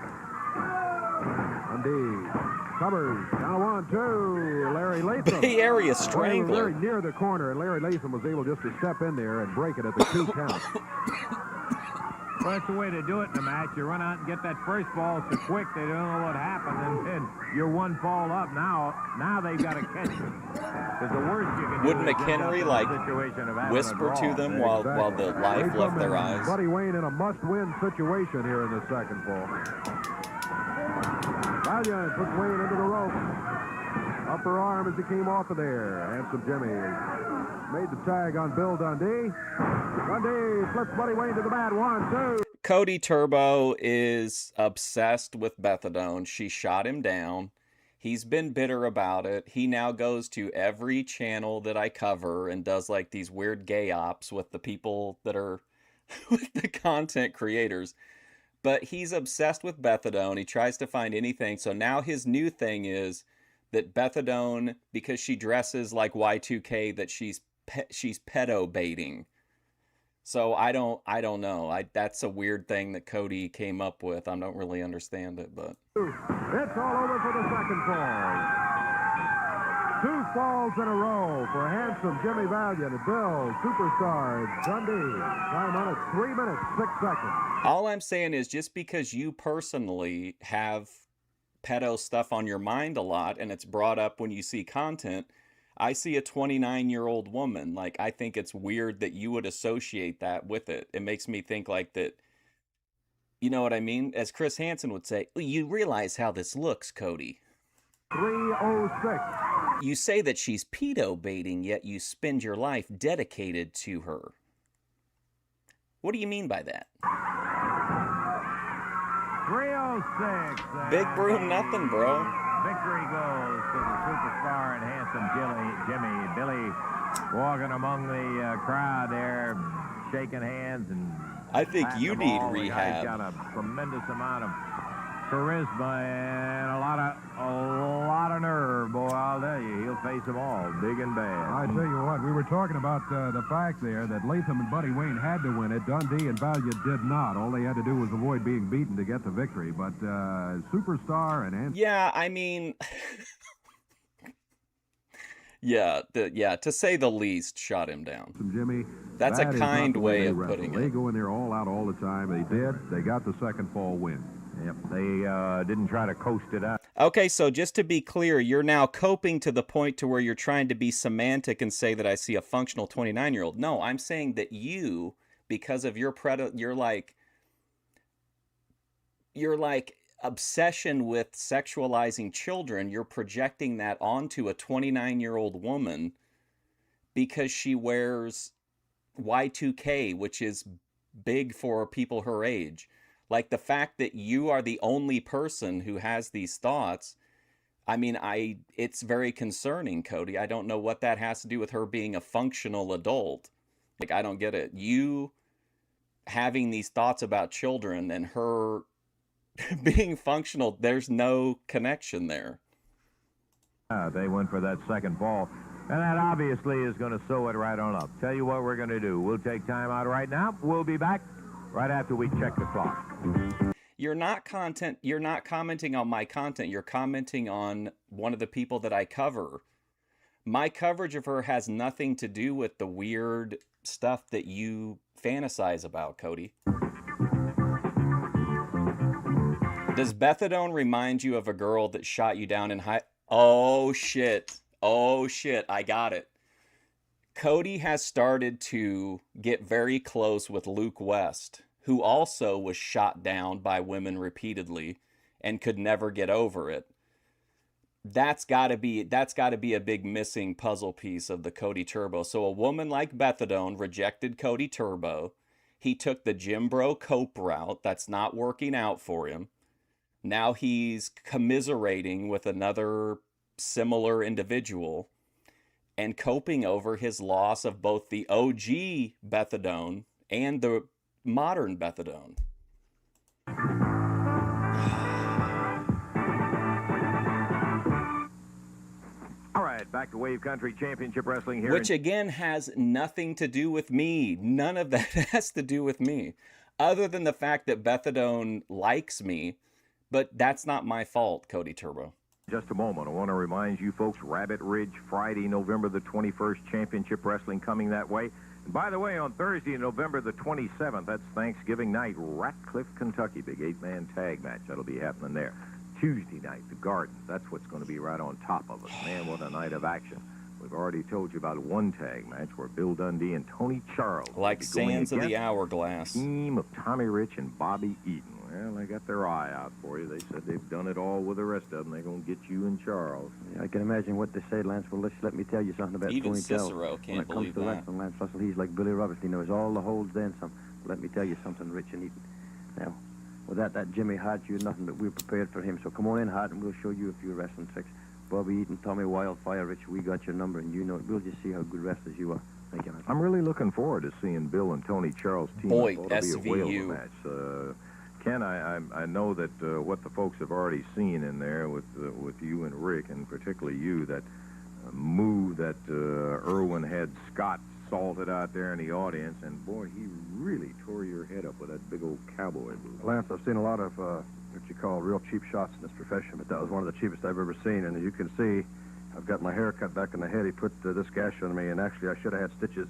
Dundee covers. Down 1, 2. Larry Latham. Bay Area They were Strangler. very near the corner, and Larry Latham was able just to step in there and break it at the 2 count. Well, that's the way to do it in a match. You run out and get that first ball so quick they don't know what happened, and then you're 1 fall up. Now they've got to catch it. Because the worst you can do Would is end up McHenry in a like situation of having a whisper draw. to them while the life Latham left their and eyes? Buddy Wayne in a must-win situation here in the second ball. Valiant puts Wayne into the rope. Upper arm as he came off of there. Handsome Jimmy made the tag on Bill Dundee. Dundee flips Buddy Wayne to the mat. 1, 2. Cody Turbo is obsessed with methadone. She shot him down. He's been bitter about it. He now goes to every channel that I cover and does like these weird gay ops with the people that are with the content creators. But he's obsessed with methadone. He tries to find anything. So now his new thing is that methadone, because she dresses like Y2K, that she's pedo baiting. So I don't know. That's a weird thing that Cody came up with. I don't really understand it, but It's all over for the second fall. 2 falls in a row for handsome Jimmy Valiant, Bill, Superstar, Dundee. Time on it, 3 minutes, 6 seconds. all I'm saying is just because you personally have pedo stuff on your mind a lot and it's brought up when you see content, I see a 29-year-old woman. Like, I think it's weird that you would associate that with it. It makes me think like that, you know what I mean? As Chris Hansen would say, you realize how this looks, Cody. 3:06. You say that she's pedo baiting, yet you spend your life dedicated to her. What do you mean by that? 3:06. Big broom nothing, bro. Victory goes to the superstar and handsome Jimmy. Billy walking among the crowd there, shaking hands and I think patting you them need all. The guy's rehab. got a tremendous amount of charisma and a lot of nerve, boy. I'll tell you, he'll face them all, big and bad. I tell you what, we were talking about the fact there that Latham and Buddy Wayne had to win it. Dundee and Valiant did not. All they had to do was avoid being beaten to get the victory. But Superstar and Yeah, I mean, yeah, to say the least, shut him down. Jimmy, That's a that is not kind the way they of wrestle. putting They it. go in there all out all the time. They did. They got the second fall win. Yep, they didn't try to coast it out. Okay, so just to be clear, you're now coping to the point to where you're trying to be semantic and say that I see a functional 29-year-old. No, I'm saying that you, because of your you're like obsession with sexualizing children, you're projecting that onto a 29-year-old woman because she wears Y2K, which is big for people her age. Like, the fact that you are the only person who has these thoughts, I mean, it's very concerning, Cody. I don't know what that has to do with her being a functional adult. Like, I don't get it. You having these thoughts about children and her being functional, there's no connection there. They went for that second fall, and that obviously is going to sew it right on up. Tell you what we're going to do. We'll take time out right now. We'll be back right after we check the clock. You're not commenting on my content. You're commenting on one of the people that I cover. My coverage of her has nothing to do with the weird stuff that you fantasize about, Cody. Does Bethadone remind you of a girl that shot you down in high... Oh, shit. Oh, shit. I got it. Cody has started to get very close with Luke West, who also was shot down by women repeatedly and could never get over it. That's got to be a big missing puzzle piece of the Cody Turbo. So a woman like Bethadone rejected Cody Turbo. He took the Jim Bro cope route. That's not working out for him. Now he's commiserating with another similar individual and coping over his loss of both the OG Bethadone and the modern Bethadone. All right, back to Wave Country Championship Wrestling here. Which again has nothing to do with me. None of that has to do with me. Other than the fact that Bethadone likes me, but that's not my fault, Cody Turbo. Just a moment. I want to remind you folks, Rabbit Ridge, Friday, November the 21st, Championship Wrestling coming that way. And by the way, on Thursday, November the 27th, that's Thanksgiving night, Ratcliffe, Kentucky, big 8-man tag match. That'll be happening there. Tuesday night, the Gardens. That's what's going to be right on top of us. Man, what a night of action. We've already told you about one tag match where Bill Dundee and Tony Charles like sands of the hourglass. Team of Tommy Rich and Bobby Eaton. Well, they got their eye out for you. They said they've done it all with the rest of them. They're going to get you and Charles. Yeah, I can imagine what they say, Lance. Well, let me tell you something about Even Tony Cicero Charles. can't When it believe comes to that. wrestling, Lance Russell, he's like Billy Roberts. He knows all the holds then some. Let me tell you something, Rich and Eaton. Now, without that Jimmy Hart, you're nothing but we're prepared for him. So come on in, Hart, and we'll show you a few wrestling tricks. Bobby Eaton, Tommy Wildfire, Rich, we got your number, and you know it. We'll just see how good wrestlers you are. Thank you, man. I'm really looking forward to seeing Bill and Tony Charles team Boy, up. Ought to be a whale of a SVU. match. Ken, I know that what the folks have already seen in there with you and Rick, and particularly you, that move that Irwin had Scott assaulted out there in the audience, and boy, he really tore your head up with that big old cowboy boot. Lance, I've seen a lot of what you call real cheap shots in this profession, but that was one of the cheapest I've ever seen. And as you can see, I've got my hair cut back in the head. He put this gash on me, and actually I should have had stitches,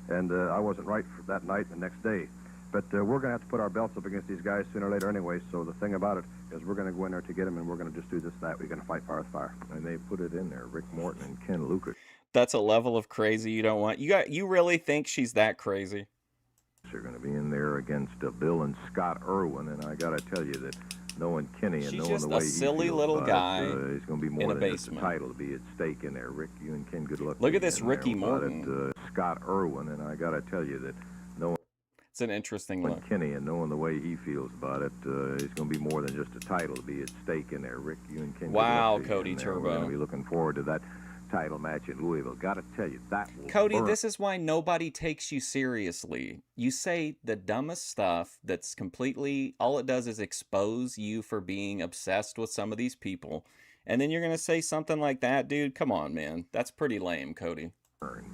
and I wasn't right for that night and the next day. But we're going to have to put our belts up against these guys sooner or later anyway, so the thing about it is we're going to go in there to get them, and we're going to just do this, that. We're going to fight fire with fire. And they put it in there, Rick Morton and Ken Lucas. That's a level of crazy you don't want. You really think she's that crazy? They're going to be in there against Bill and Scott Irwin, and I got to tell you that knowing Kenny and She's knowing just the way a silly he feels little about guy it's going to be in more a than just a basement. title to be at stake in there. Rick, you and Ken, good luck. Look to at you this in there Ricky about Morton. it, Scott Irwin, and I got to tell you that knowing It's an interesting look. Kenny and knowing the way he feels about it, it's going to be more than just a title to be at stake in there. Rick, you and Ken. Wow, good luck to you Cody in there. We're Turbo. going to be looking forward to that title match in Louisville. Got to tell you, that will Cody, burn. this is why nobody takes you seriously. You say the dumbest stuff that's completely, all it does is expose you for being obsessed with some of these people. And then you're going to say something like that, dude? Come on, man. That's pretty lame, Cody.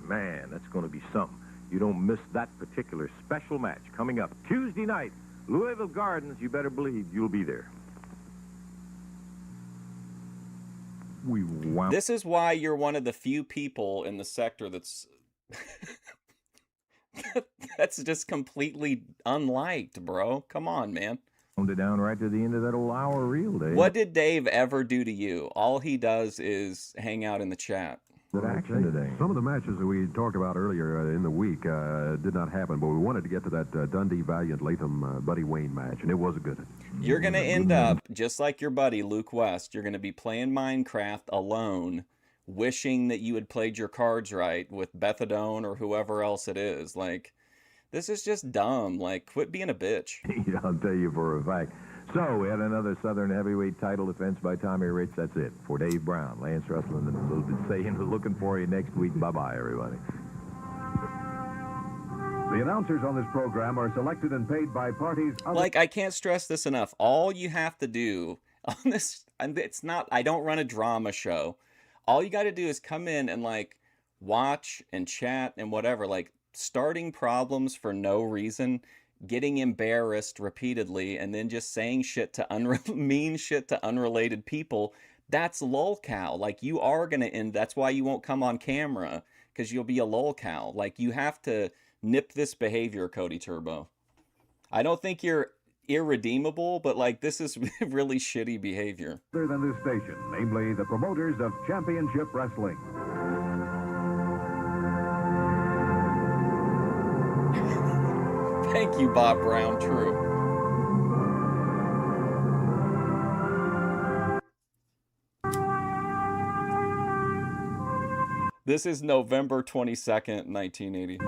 Man, that's going to be something. You don't miss that particular special match coming up Tuesday night, Louisville Gardens. You better believe you'll be there. This is why you're one of the few people in the sector that's that's just completely unliked, bro. Come on, man. Wound it down right to the end of that old hour reel, Dave. What did Dave ever do to you? All he does is hang out in the chat. Good action today. Some of the matches that we talked about earlier in the week did not happen, but we wanted to get to that Dundee Valiant Latham Buddy Wayne match, and it was a good one. You're going to end up, just like your buddy Luke West, you're going to be playing Minecraft alone, wishing that you had played your cards right with Bethadone or whoever else it is. Like, this is just dumb. Like, quit being a bitch. I'll tell you for a fact. So, we had another Southern Heavyweight title defense by Tommy Rich. That's it. For Dave Brown, Lance Russell, and a little bit saying, looking for you next week. Bye-bye, everybody. The announcers on this program are selected and paid by parties other... Like, I can't stress this enough. All you have to do on this, and it's not, I don't run a drama show. All you got to do is come in and, like, watch and chat and whatever. Like, starting problems for no reason, getting embarrassed repeatedly, and then just saying shit to mean shit to unrelated people. That's lolcow. Like, you are going to end, that's why you won't come on camera, because you'll be a lolcow. Like, you have to nip this behavior, Cody Turbo. I don't think you're irredeemable, but like, this is really shitty behavior. Other than this station, namely the promoters of Championship Wrestling. Thank you, Bob Brown. True. This is November 22nd, 1980.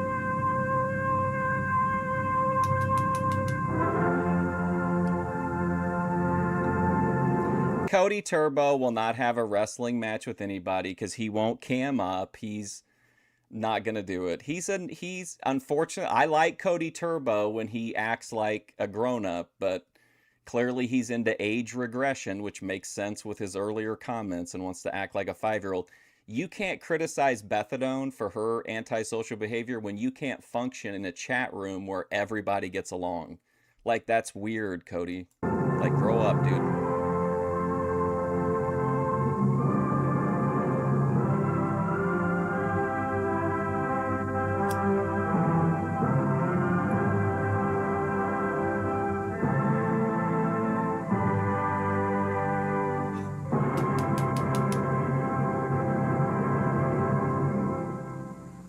Cody Turbo will not have a wrestling match with anybody because he won't cam up. He's not gonna do it. He's unfortunate. I like Cody Turbo when he acts like a grown-up, but clearly he's into age regression, which makes sense with his earlier comments, and wants to act like a 5-year-old. You can't criticize Bethadone for her antisocial behavior when you can't function in a chat room where everybody gets along. Like, that's weird, Cody. Like, grow up, dude.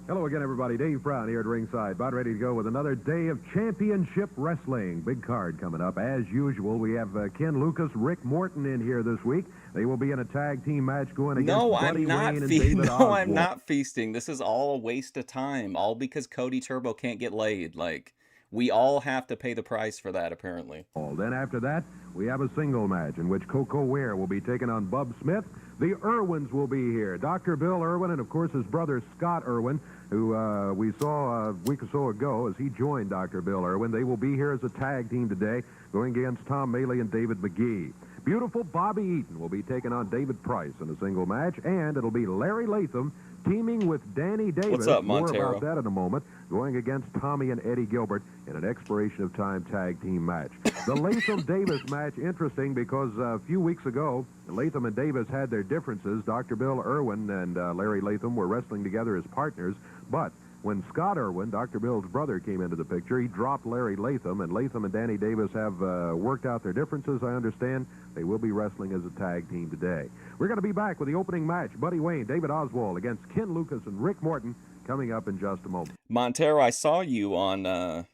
Hello again, everybody. Dave Brown here at ringside, about ready to go with another day of championship wrestling. Big card coming up. As usual, we have Ken Lucas, Rick Morton in here this week. They will be in a tag team match going against Buddy Wayne and David Oswald. I'm not feasting. This is all a waste of time, all because Cody Turbo can't get laid. Like, we all have to pay the price for that, apparently. Then after that, we have a single match in which Coco Ware will be taking on Bub Smith. The Irwins will be here. Dr. Bill Irwin and, of course, his brother Scott Irwin, who we saw a week or so ago as he joined Dr. Bill Irwin. They will be here as a tag team today, going against Tom Maley and David McGee. Beautiful Bobby Eaton will be taking on David Price in a single match, and it'll be Larry Latham teaming with Danny Davis. What's up, More Montero? about that in a moment. Going against Tommy and Eddie Gilbert in an expiration of time tag team match. The Latham-Davis match interesting because a few weeks ago, Latham and Davis had their differences. Dr. Bill Irwin and Larry Latham were wrestling together as partners, but when Scott Irwin, Dr. Bill's brother, came into the picture, he dropped Larry Latham, and Latham and Danny Davis have worked out their differences, I understand. They will be wrestling as a tag team today. We're going to be back with the opening match. Buddy Wayne, David Oswald against Ken Lucas and Rick Morton, coming up in just a moment. Montero, I saw you on, I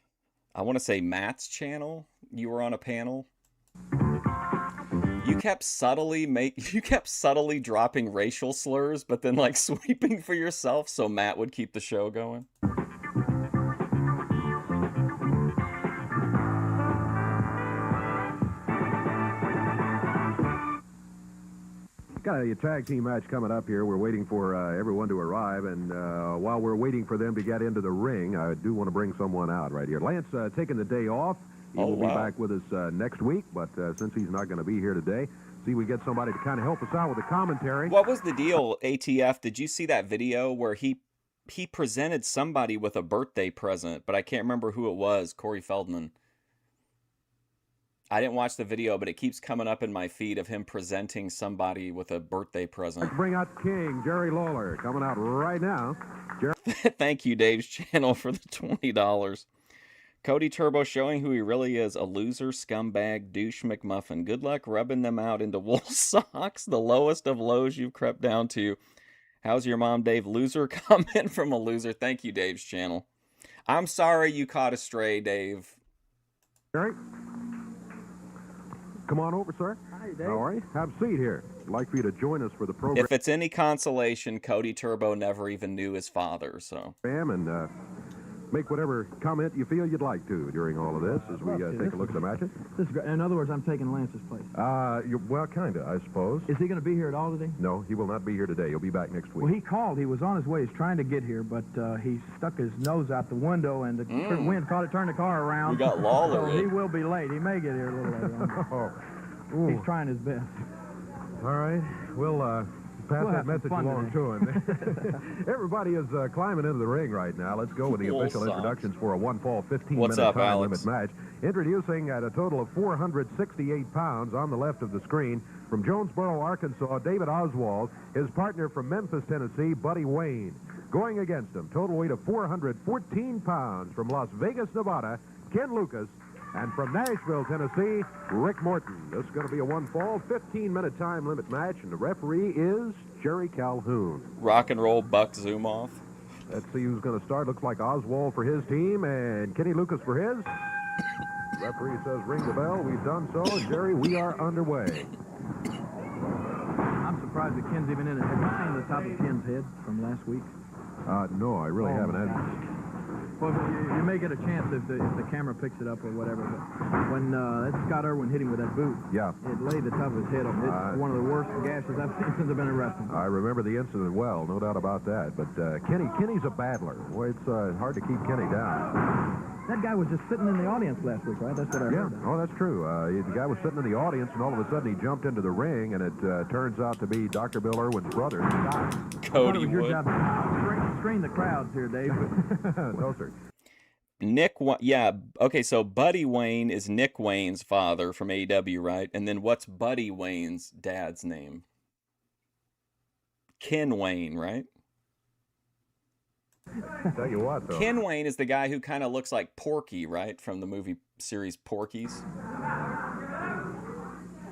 want to say Matt's channel. You were on a panel. You kept subtly dropping racial slurs, but then like sweeping for yourself so Matt would keep the show going. Got a tag team match coming up here. We're waiting for everyone to arrive, and while we're waiting for them to get into the ring, I do want to bring someone out right here. Lance taking the day off. He will be back with us next week, but since he's not going to be here today, see we get somebody to kind of help us out with the commentary. What was the deal, ATF? Did you see that video where he presented somebody with a birthday present, but I can't remember who it was, Corey Feldman. I didn't watch the video, but it keeps coming up in my feed of him presenting somebody with a birthday present. Let's bring out King, Jerry Lawler, coming out right now. Thank you, Dave's channel, for the $20. Cody Turbo showing who he really is, a loser, scumbag, douche McMuffin. Good luck rubbing them out into wool socks, the lowest of lows you've crept down to. How's your mom, Dave? Loser comment from a loser. Thank you, Dave's channel. I'm sorry you caught a stray, Dave. Jerry? Come on over, sir. Hi, Dave. How are you? Have a seat here. I'd like for you to join us for the program. If it's any consolation, Cody Turbo never even knew his father, so. And make whatever comment you feel you'd like to during all of this as we take a look at the matches. This is great. In other words, I'm taking Lance's place. Well, kind of, I suppose. Is he going to be here at all today? No, he will not be here today. He'll be back next week. Well, he called. He was on his way. He's trying to get here, but he stuck his nose out the window, and the wind caught it, turned the car around. We got Lawler. So he will be late. He may get here a little later on. He's trying his best. All right. We'll pass that message along to him. Everybody is climbing into the ring right now. Let's go with the official introductions for a one-fall 15-minute time limit match. Introducing at a total of 468 pounds on the left of the screen, from Jonesboro, Arkansas, David Oswald, his partner from Memphis, Tennessee, Buddy Wayne. Going against him, total weight of 414 pounds, from Las Vegas, Nevada, Ken Lucas. And from Nashville, Tennessee, Rick Morton. This is going to be a one-fall, 15-minute time limit match, and the referee is Jerry Calhoun. Rock and roll Buck Zumhofe. Let's see who's going to start. Looks like Oswald for his team and Kenny Lucas for his. The referee says ring the bell. We've done so, and Jerry, we are underway. I'm surprised that Ken's even in it. Have you seen the top of Ken's head from last week? No, I really haven't. Well, you may get a chance if the camera picks it up or whatever. But when that Scott Irwin hit him with that boot, it laid the top of his head open. It's one of the worst gashes I've seen since I've been in wrestling. I remember the incident well, no doubt about that. But Kenny's a battler. Boy, it's hard to keep Kenny down. That guy was just sitting in the audience last week, right? That's what I heard. Oh, that's true. The guy was sitting in the audience, and all of a sudden he jumped into the ring, and it turns out to be Dr. Bill Irwin's brother, Scott. Cody Wood. Wood. Screen the crowds here, Dave. No, sir. Okay, so Buddy Wayne is Nick Wayne's father from AEW, right? And then what's Buddy Wayne's dad's name? Ken Wayne, right? Tell you what, though. Ken Wayne is the guy who kind of looks like Porky, right? From the movie series Porky's.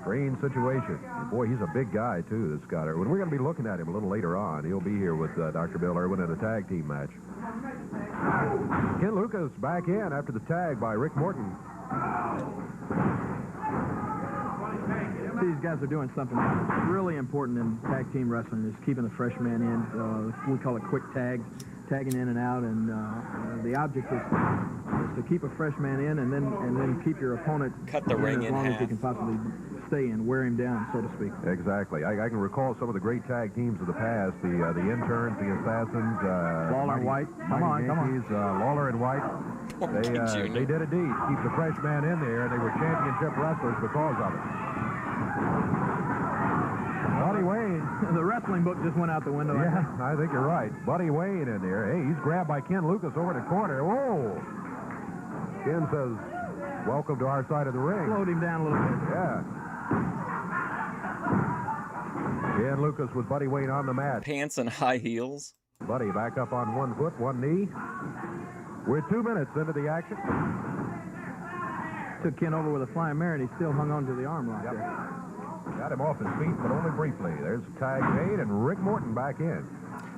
Strange situation. Boy, he's a big guy, too, this Scott Irwin. We're going to be looking at him a little later on. He'll be here with Dr. Bill Irwin in a tag team match. Ken Lucas back in after the tag by Rick Morton. These guys are doing something really important in tag team wrestling, is keeping the fresh man in. We call it quick tags, tagging in and out, and the object is to keep a fresh man in and then keep your opponent cut the ring in as long half. as he can possibly stay in, wear him down, so to speak. Exactly. I can recall some of the great tag teams of the past, the interns, the assassins, Lawler and White. Come on. Lawler and White. They did a deed. Keep the fresh man in there, and they were championship wrestlers because of it. Buddy Wayne. The wrestling book just went out the window. Yeah, I think you're right. Buddy Wayne in there. Hey, he's grabbed by Ken Lucas over the corner. Whoa! Ken says, welcome to our side of the ring. Slowed him down a little bit. Yeah. Ken Lucas with Buddy Wayne on the mat. Pants and high heels. Buddy back up on one foot, one knee. We're 2 minutes into the action. Took Ken over with a flying mare, and he still hung on to the arm lock there. Got him off his feet, but only briefly. There's a tag made, and Rick Morton back in.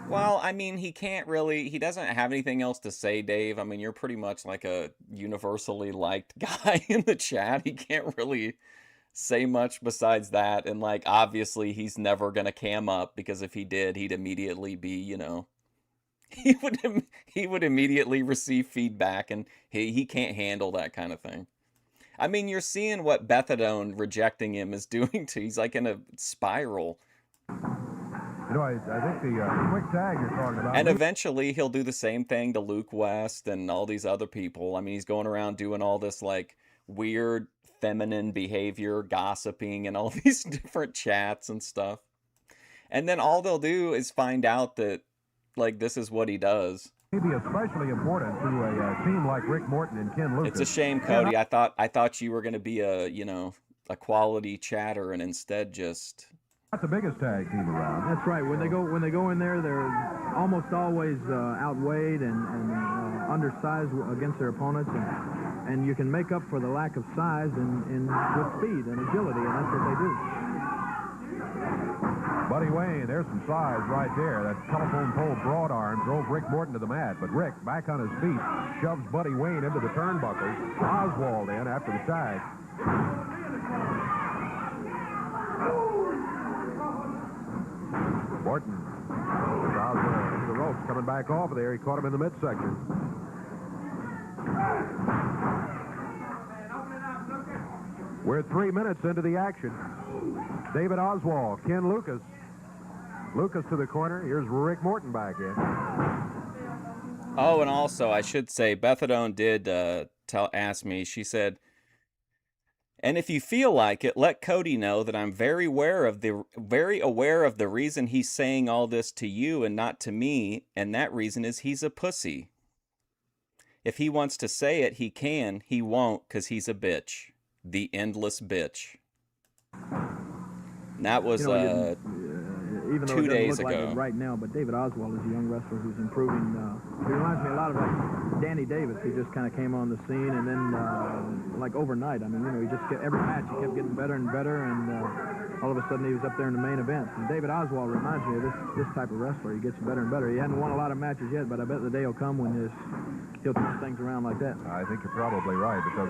Well, I mean, he doesn't have anything else to say, Dave. I mean, you're pretty much like a universally liked guy in the chat. He can't really say much besides that. And, like, obviously he's never going to cam up, because if he did, he'd immediately be, you know, he would immediately receive feedback, and he can't handle that kind of thing. I mean, you're seeing what Bethadone rejecting him is doing to. He's like in a spiral. You know, I think the quick tag you're talking about. And eventually he'll do the same thing to Luke West and all these other people. I mean, he's going around doing all this like weird feminine behavior, gossiping, and all these different chats and stuff. And then all they'll do is find out that, like, this is what he does. Maybe especially important to a team like Rick Morton and Ken Lucas. It's a shame, Cody. I thought you were going to be a quality chatter, and instead just... Not the biggest tag team around. That's right. When they go in there, they're almost always outweighed and undersized against their opponents, and you can make up for the lack of size with speed and agility, and that's what they do. Buddy Wayne, there's some size right there. That telephone pole broad arm drove Rick Morton to the mat, but Rick, back on his feet, shoves Buddy Wayne into the turnbuckles. Oswald in after the tag. Morton. There's Oswald into the ropes, coming back off of there. He caught him in the midsection. We're 3 minutes into the action. David Oswald, Ken Lucas. Lucas to the corner. Here's Rick Morton back in. Oh, and also, I should say, Bethadone did ask me. She said, and if you feel like it, let Cody know that I'm very aware of the reason he's saying all this to you and not to me, and that reason is he's a pussy. If he wants to say it, he can. He won't, because he's a bitch. The endless bitch. And that was even though 2 it doesn't days look like ago. it right now, but David Oswald is a young wrestler who's improving. He reminds me a lot of like Danny Davis. He just kind of came on the scene, and then like overnight, I mean, he just every match he kept getting better and better, and all of a sudden he was up there in the main event. And David Oswald reminds me of this type of wrestler. He gets better and better. He hasn't won a lot of matches yet, but I bet the day will come when he'll turn things around like that. I think you're probably right, because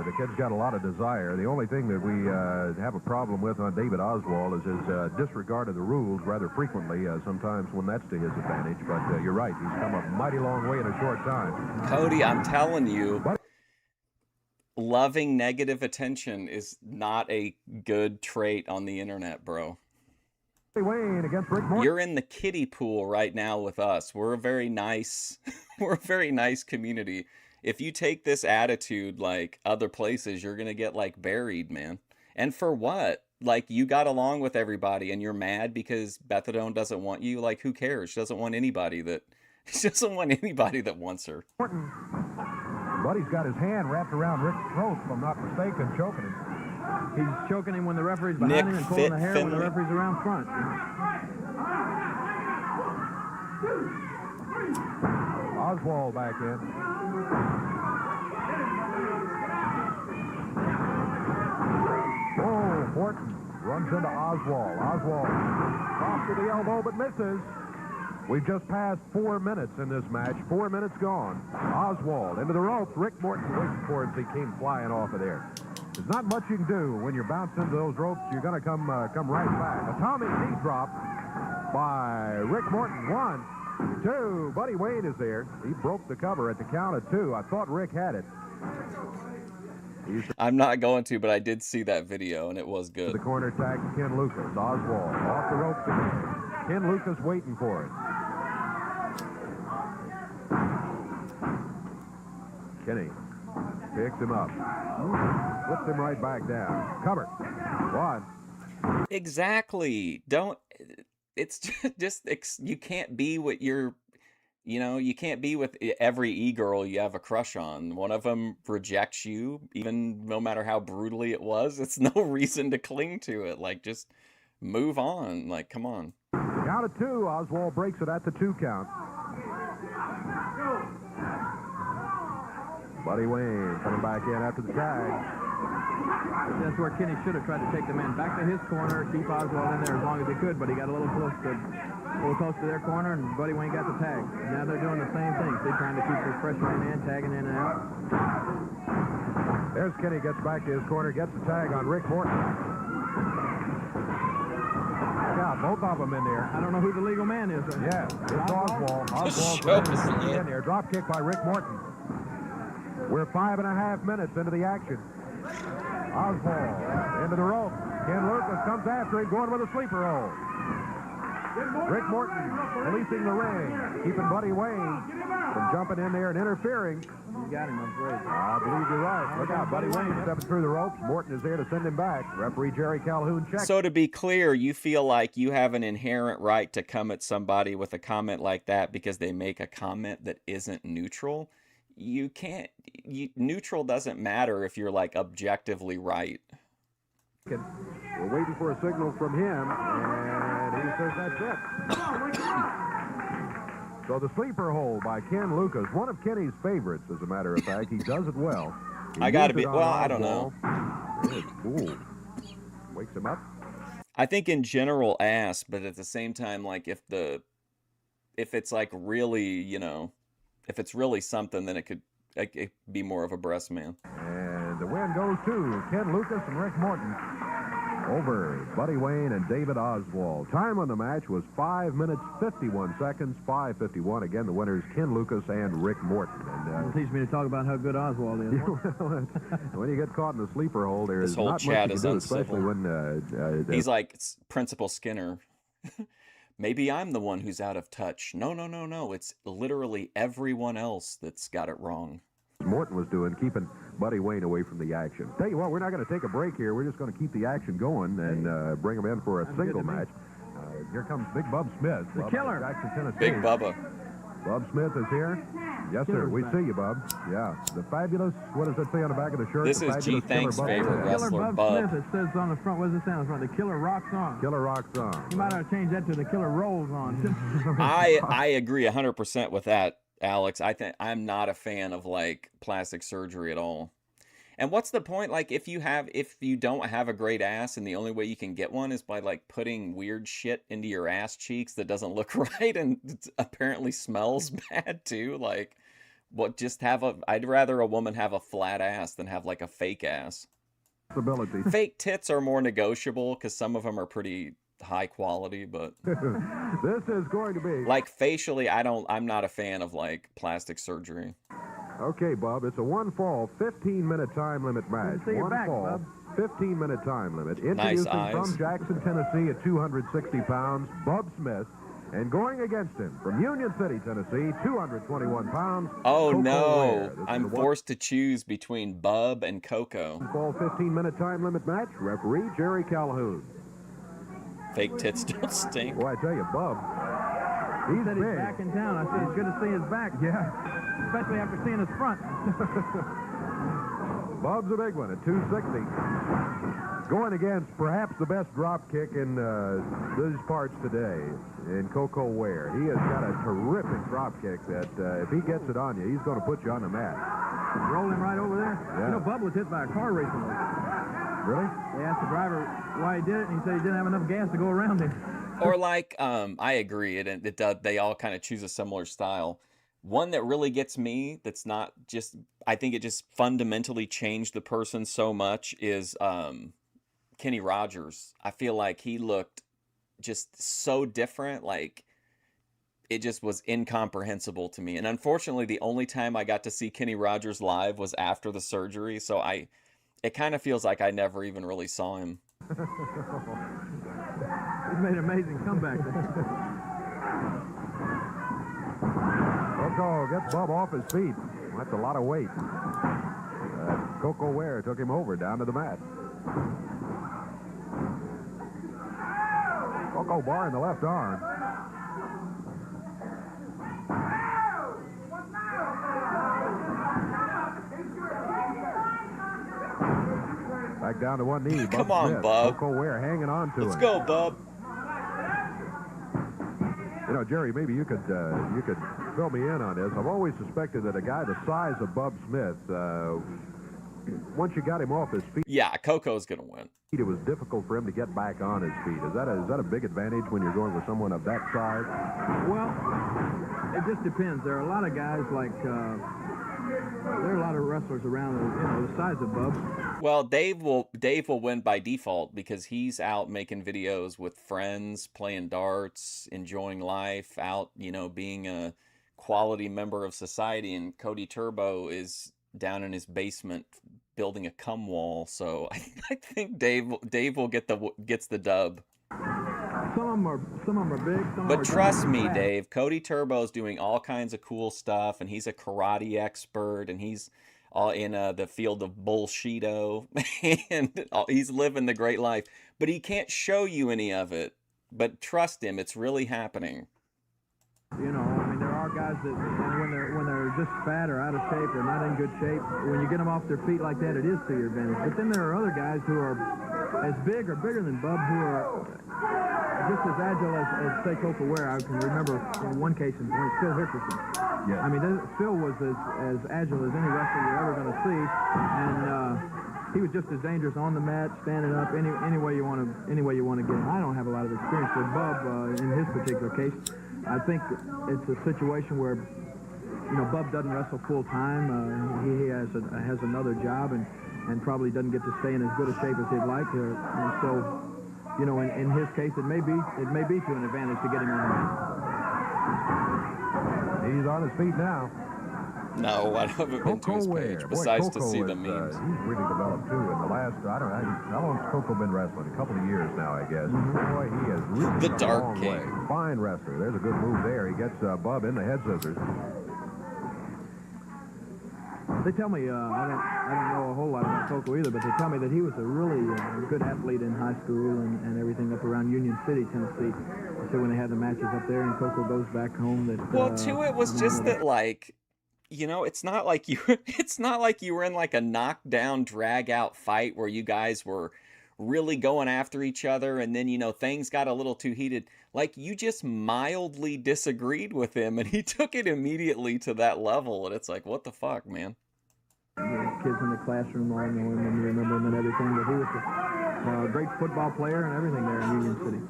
the kid's got a lot of desire. The only thing that we have a problem with on David Oswald is his disregard of the rules rather frequently, sometimes when that's to his advantage. But you're right, he's come a mighty long way in a short time. Cody, I'm telling you, loving negative attention is not a good trait on the internet, bro. Wayne against Rick Morton. You're in the kiddie pool right now with us. We're a very nice community. If you take this attitude like other places, you're gonna get like buried, man. And for what? Like, you got along with everybody and you're mad because Bethadone doesn't want you? Like, who cares? She doesn't want anybody that wants her. Morton. Buddy's got his hand wrapped around Rick's throat, if I'm not mistaken, choking him. He's choking him when the referee's behind him and pulling the hair when the referee's around front. Oswald back in. Oh, Morton runs into Oswald. Oswald off to the elbow but misses. We've just passed 4 minutes in this match. 4 minutes gone. Oswald into the ropes. Rick Morton waiting for it as he came flying off of there. There's not much you can do when you're bouncing into those ropes. You're going to come right back. A Tommy knee drop by Rick Morton. 1, 2. Buddy Wayne is there. He broke the cover at the count of 2. I thought Rick had it. I'm not going to, but I did see that video, and it was good. The corner tag to Ken Lucas. Oswald off the ropes again. Ken Lucas waiting for it. Kenny Picks him up. Puts him right back down. Cover. One. Exactly. Don't. It's just you can't be what you're. You can't be with every e-girl you have a crush on. One of them rejects you, even no matter how brutally it was. It's no reason to cling to it. Like, just move on. Like, come on. Count of 2. Oswald breaks it at the 2 count. Buddy Wayne coming back in after the tag. That's where Kenny should have tried to take the man back to his corner, keep Oswald in there as long as he could, but he got a little close to their corner, and Buddy Wayne got the tag. Now they're doing the same thing. They're trying to keep the freshman in, tagging in and out. There's Kenny, gets back to his corner, gets the tag on Rick Morton. Yeah, both of them in there. I don't know who the legal man is. Yeah, it's Oswald. Show in there. Drop kick by Rick Morton. We're 5.5 minutes into the action. Oswald into the rope. Ken Lucas comes after him, going with a sleeper hold. Rick Morton releasing the ring, keeping Buddy Wayne from jumping in there and interfering. You got him, I'm afraid. I believe you're right. Look out, Buddy Wayne stepping through the ropes. Morton is there to send him back. Referee Jerry Calhoun checks. So to be clear, you feel like you have an inherent right to come at somebody with a comment like that because they make a comment that isn't neutral? You can't. Neutral doesn't matter if you're like objectively right. We're waiting for a signal from him, and he says that's it. So the sleeper hold by Ken Lucas, one of Kenny's favorites, as a matter of fact. He does it well. I gotta be. Well, I don't know. Ooh. Wakes him up. I think in general ass, but at the same time, like if it's like really, if it's really something, then it could be more of a breast man. And the win goes to Ken Lucas and Rick Morton over Buddy Wayne and David Oswald. Time on the match was 5 minutes, 51 seconds, 5:51. Again, the winners, Ken Lucas and Rick Morton. And teach me to talk about how good Oswald is. When you get caught in the sleeper hold, there is This whole not chat much is to do, uncivil. especially when... He's like Principal Skinner. Maybe I'm the one who's out of touch. No. It's literally everyone else that's got it wrong. Morton was doing, keeping Buddy Wayne away from the action. Tell you what, we're not going to take a break here. We're just going to keep the action going and bring them in for a single match. Here comes Big Bub Smith. The killer. Jackson, Tennessee. Big Bubba. Bub Smith is here. Yes, sir. We see you, Bub. Yeah. The fabulous, what does it say on the back of the shirt? This The is G. fabulous Thank's Killer Bub favorite Smith. wrestler, Killer Bub. Smith, it says on the front, what does it say on the front? The killer rocks on. Killer rocks on. You might have to change that to the killer rolls on. I agree 100% with that, Alex. I think I'm not a fan of like plastic surgery at all. And what's the point? Like if you don't have a great ass and the only way you can get one is by like putting weird shit into your ass cheeks that doesn't look right and it apparently smells bad too. Like I'd rather a woman have a flat ass than have like a fake ass. Fake tits are more negotiable because some of them are pretty high quality, but this is going to be like facially, I'm not a fan of like plastic surgery. Okay, Bub, it's a one fall, 15-minute time limit match. See your One back, fall, Bub. 15-minute time limit. Nice Introducing eyes. from Jackson, Tennessee at 260 pounds, Bub Smith. And going against him from Union City, Tennessee, 221 pounds. Oh, Coco no. Ware. This is I'm the forced to choose between Bub and Coco. one fall, 15-minute time limit match. Referee Jerry Calhoun. Fake tits don't stink. Boy, I tell you, Bub, he's Said big. he's back in town. I said it's good to see his back. Yeah. Especially after seeing his front. Bub's a big one at 260. Going against perhaps the best drop kick in these parts today in Coco Ware. He has got a terrific drop kick that if he gets it on you, he's going to put you on the mat. Rolling right over there. Yeah. You know, Bub was hit by a car recently. Really? They asked the driver why he did it, and he said he didn't have enough gas to go around him. Or like, I agree. It does. They all kind of choose a similar style. One that really gets me, that's not just, I think it just fundamentally changed the person so much is Kenny Rogers. I feel like he looked just so different. Like it just was incomprehensible to me. And unfortunately, the only time I got to see Kenny Rogers live was after the surgery. So it kind of feels like I never even really saw him. He's made an amazing comeback. Coco gets Bub off his feet. That's a lot of weight. Coco Ware took him over down to the mat. Coco bar in the left arm. Back down to one knee. Come on, Smith. Bub. Coco Ware hanging on to Let's him. go, Bub. You know, Jerry, maybe you could fill me in on this. I've always suspected that a guy the size of Bub Smith, once you got him off his feet, Yeah, Coco's gonna win. it was difficult for him to get back on his feet. Is that a big advantage when you're going with someone of that size? Well, it just depends. There are a lot of guys like there are a lot of wrestlers around, the size of Bub. Well, Dave will win by default because he's out making videos with friends, playing darts, enjoying life, out, being a quality member of society. And Cody Turbo is down in his basement building a cum wall. So I think Dave will gets the dub. Some of them are big. Some of them But are trust me, fat. Dave, Cody Turbo's doing all kinds of cool stuff, and he's a karate expert, and he's all in the field of bullshido, and he's living the great life. But he can't show you any of it. But trust him, it's really happening. There are guys that when they're just fat or out of shape or not in good shape, when you get them off their feet like that, it is to your advantage. But then there are other guys who are as big or bigger than Bub who are just as agile as say, Coco Ware. I can remember in one case in point, Phil Hickerson. Yeah. Phil was as agile as any wrestler you're ever going to see, and he was just as dangerous on the mat, standing up, any way you want to get him. I don't have a lot of experience with Bub in his particular case. I think it's a situation where, Bub doesn't wrestle full time. He has another job and probably doesn't get to stay in as good a shape as he'd like. And so, in his case, it may be to an advantage to get him on the mat. He's on his feet now. No, I haven't been to his page, besides to see the memes. He's really developed, too. In the last, I don't know, how long's Coco been wrestling? A couple of years now, I guess. Boy, he has really The come Dark a long King. way. Fine wrestler. There's a good move there. He gets Bub in the head scissors. They tell me, I don't know a whole lot about Coco either, but they tell me that he was a really good athlete in high school and everything up around Union City, Tennessee. So when they had the matches up there and Coco goes back home, that Well, too, it was just that, it's not like you were in like a knockdown, drag out fight where you guys were really going after each other, and then things got a little too heated. Like, you just mildly disagreed with him, and he took it immediately to that level, and it's like, what the fuck, man? Kids in the classroom all know him and remember him and everything, but he was a great football player and everything there in Union City.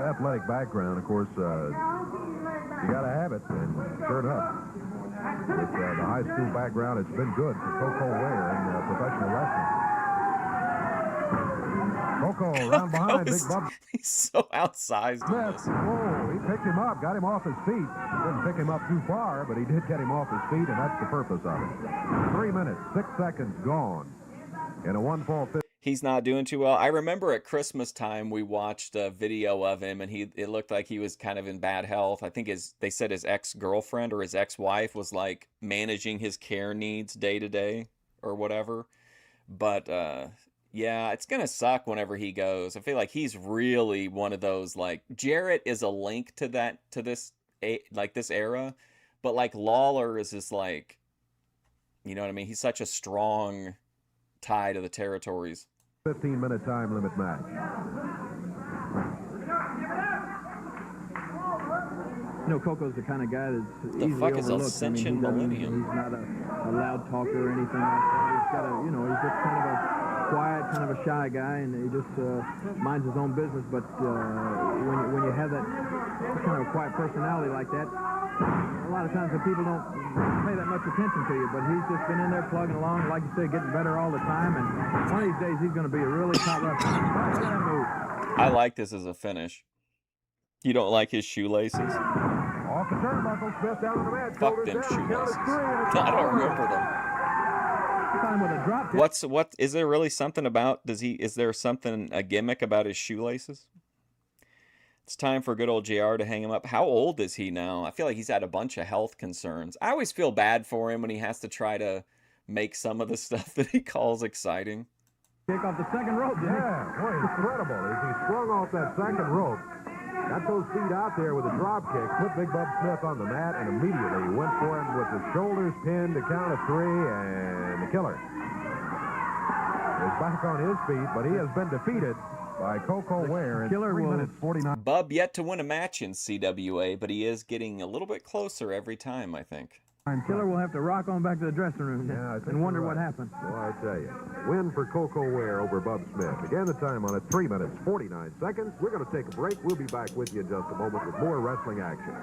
Athletic background, of course, you got to have it, and sure enough, with the high school background, it's been good for Coco Ware in professional wrestling. Coco around behind, Big Bub He's so outsized in Smith. this. Whoa, he picked him up, got him off his feet. Didn't pick him up too far, but he did get him off his feet, and that's the purpose of it. 3 minutes, 6 seconds gone in a one-fall fifth. He's not doing too well. I remember at Christmas time we watched a video of him, and it looked like he was kind of in bad health. I think they said his ex-girlfriend or his ex-wife was like managing his care needs day to day or whatever. But yeah, it's gonna suck whenever he goes. I feel like he's really one of those, like, Jarrett is a link to this era, but like Lawler is just like, you know what I mean? He's such a strong tie to the territories. 15-minute time limit match. Coco's the kind of guy that's The easily fuck is overlooked. Ascension Millennium? He's not a loud talker or anything like that. He's got he's just kind of a quiet, kind of a shy guy, and he just minds his own business. But when you have that kind of a quiet personality like that, a lot of times the people don't pay that much attention to you. But he's just been in there plugging along, like you say, getting better all the time. And one of these days, he's going to be a really top wrestler. Look at that move. I like this as a finish. You don't like his shoelaces? Off the turnbuckle, Smith down on the mat. Fuck them shoelaces. I don't remember them. Time with a drop kick. What is there really something about, is there something, a gimmick about his shoelaces? It's time for good old JR to hang him up. How old is he now? I feel like he's had a bunch of health concerns. I always feel bad for him when he has to try to make some of the stuff that he calls exciting. Kick off the second rope, didn't he? Yeah, boy, incredible. As he sprung off that second rope, got those feet out there with a drop kick, put Big Bub Smith on the mat, and immediately went for him with the shoulders pinned to count of 3, and the killer is back on his feet, but he has been defeated by Coco Ware in 3 minutes 49. Bub yet to win a match in CWA, but he is getting a little bit closer every time, I think. Killer will have to rock on back to the dressing room and wonder what happened. Well, I tell you, win for Coco Ware over Bub Smith. Again, the time on it, 3 minutes, 49 seconds. We're going to take a break. We'll be back with you in just a moment with more wrestling action.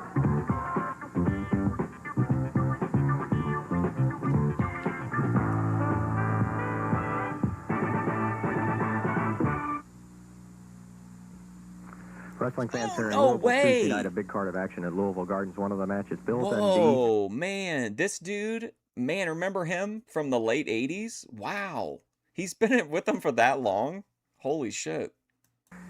Wrestling fans here in no Louisville way. Tuesday night, a big card of action at Louisville Gardens. One of the matches, Bill Dundee. Whoa, man, this dude, man, remember him from the late 80s? Wow, he's been with them for that long? Holy shit.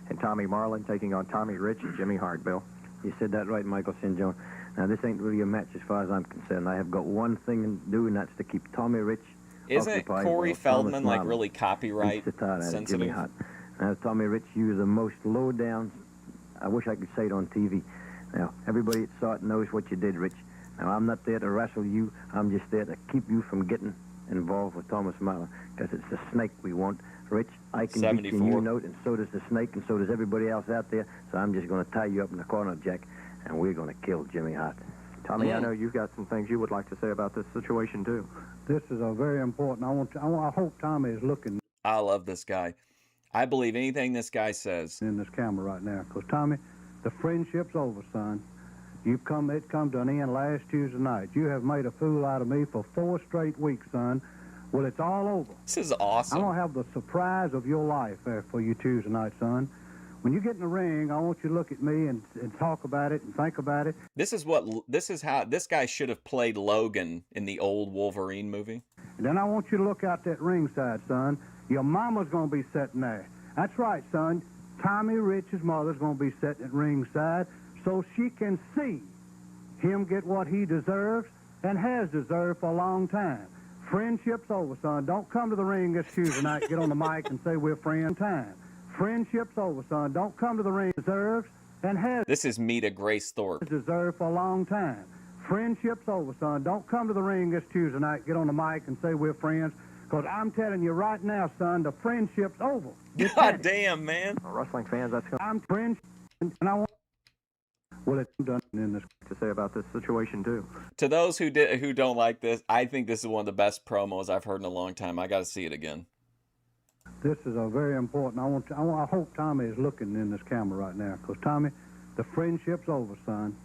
And Tommy Marlin taking on Tommy Rich and Jimmy Hart, Bill. You said that right, Michael St. John. Now, this ain't really a match as far as I'm concerned. I have got one thing to do, and that's to keep Tommy Rich Isn't occupied Corey while Feldman Thomas like Marlin really copyright beats the tar out of Jimmy sensitive? Hart. Now, Tommy Rich, you were the most low-down. I wish I could say it on TV. Now, everybody that saw it knows what you did, Rich. Now, I'm not there to wrestle you. I'm just there to keep you from getting involved with Thomas Marlin, because it's the snake we want. Rich, I can beat you, 74. you know it, and so does the snake, and so does everybody else out there. So I'm just going to tie you up in the corner, Jack, and we're going to kill Jimmy Hart. Tommy, I know you've got some things you would like to say about this situation, too. This is a very important. I hope Tommy is looking I love this guy. I believe anything this guy says. in this camera right now, because Tommy, the friendship's over, son. It come to an end last Tuesday night. You have made a fool out of me for 4 straight weeks, son. Well, it's all over. This is awesome. I'm going to have the surprise of your life for you Tuesday night, son. When you get in the ring, I want you to look at me and talk about it and think about it. This is how this guy should have played Logan in the old Wolverine movie. And then I want you to look out that ringside, son. Your mama's going to be sitting there. That's right, son. Tommy Rich's mother's going to be sitting at ringside so she can see him get what he deserves and has deserved for a long time. Friendship's over, son. Don't come to the ring this Tuesday night, get on the mic and say we're friends. Time. Friendship's over, son. Don't come to the ring. Deserves and has This is Meta Grace Thorpe. deserved for a long time. Friendship's over, son. Don't come to the ring this Tuesday night, get on the mic and say we're friends. Because I'm telling you right now, son, the friendship's over. God damn, man. Wrestling fans, that's going I'm friends, and I want. Well, it's done in this. to say about this situation, too. To those who don't like this, I think this is one of the best promos I've heard in a long time. I got to see it again. This is a very important. I hope Tommy is looking in this camera right now, because Tommy, the friendship's over, son.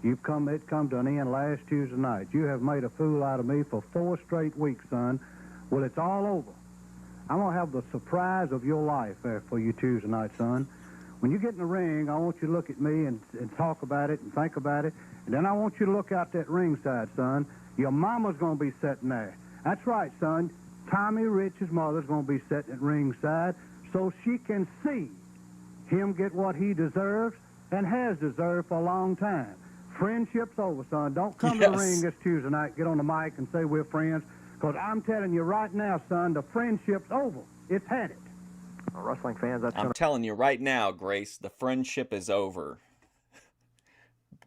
It come to an end last Tuesday night. You have made a fool out of me for 4 straight weeks, son. Well, it's all over. I'm going to have the surprise of your life for you Tuesday night, son. When you get in the ring, I want you to look at me and talk about it and think about it. And then I want you to look out that ringside, son. Your mama's going to be sitting there. That's right, son. Tommy Rich's mother's going to be sitting at ringside so she can see him get what he deserves and has deserved for a long time. Friendship's over, son. Don't come to the ring this Tuesday night, get on the mic and say we're friends. Because I'm telling you right now, son, the friendship's over. It's had it. Wrestling fans, that's I'm telling you right now, Grace, the friendship is over.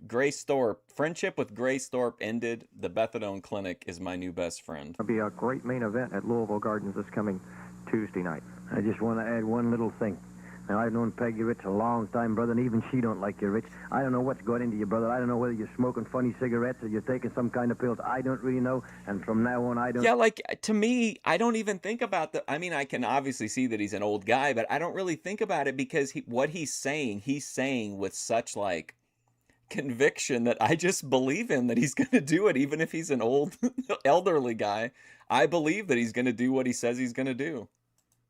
Grace Thorpe, friendship with Grace Thorpe ended. The Bethadone Clinic is my new best friend. going to be a great main event at Louisville Gardens this coming Tuesday night. I just want to add one little thing. Now, I've known Peggy Rich a long time, brother, and even she don't like you, Rich. I don't know what's got into you, brother. I don't know whether you're smoking funny cigarettes or you're taking some kind of pills. I don't really know, and from now on, I don't... Yeah, like, to me, I don't even think about I mean, I can obviously see that he's an old guy, but I don't really think about it because what he's saying with such, like, conviction that I just believe him that he's going to do it, even if he's an old, elderly guy. I believe that he's going to do what he says he's going to do.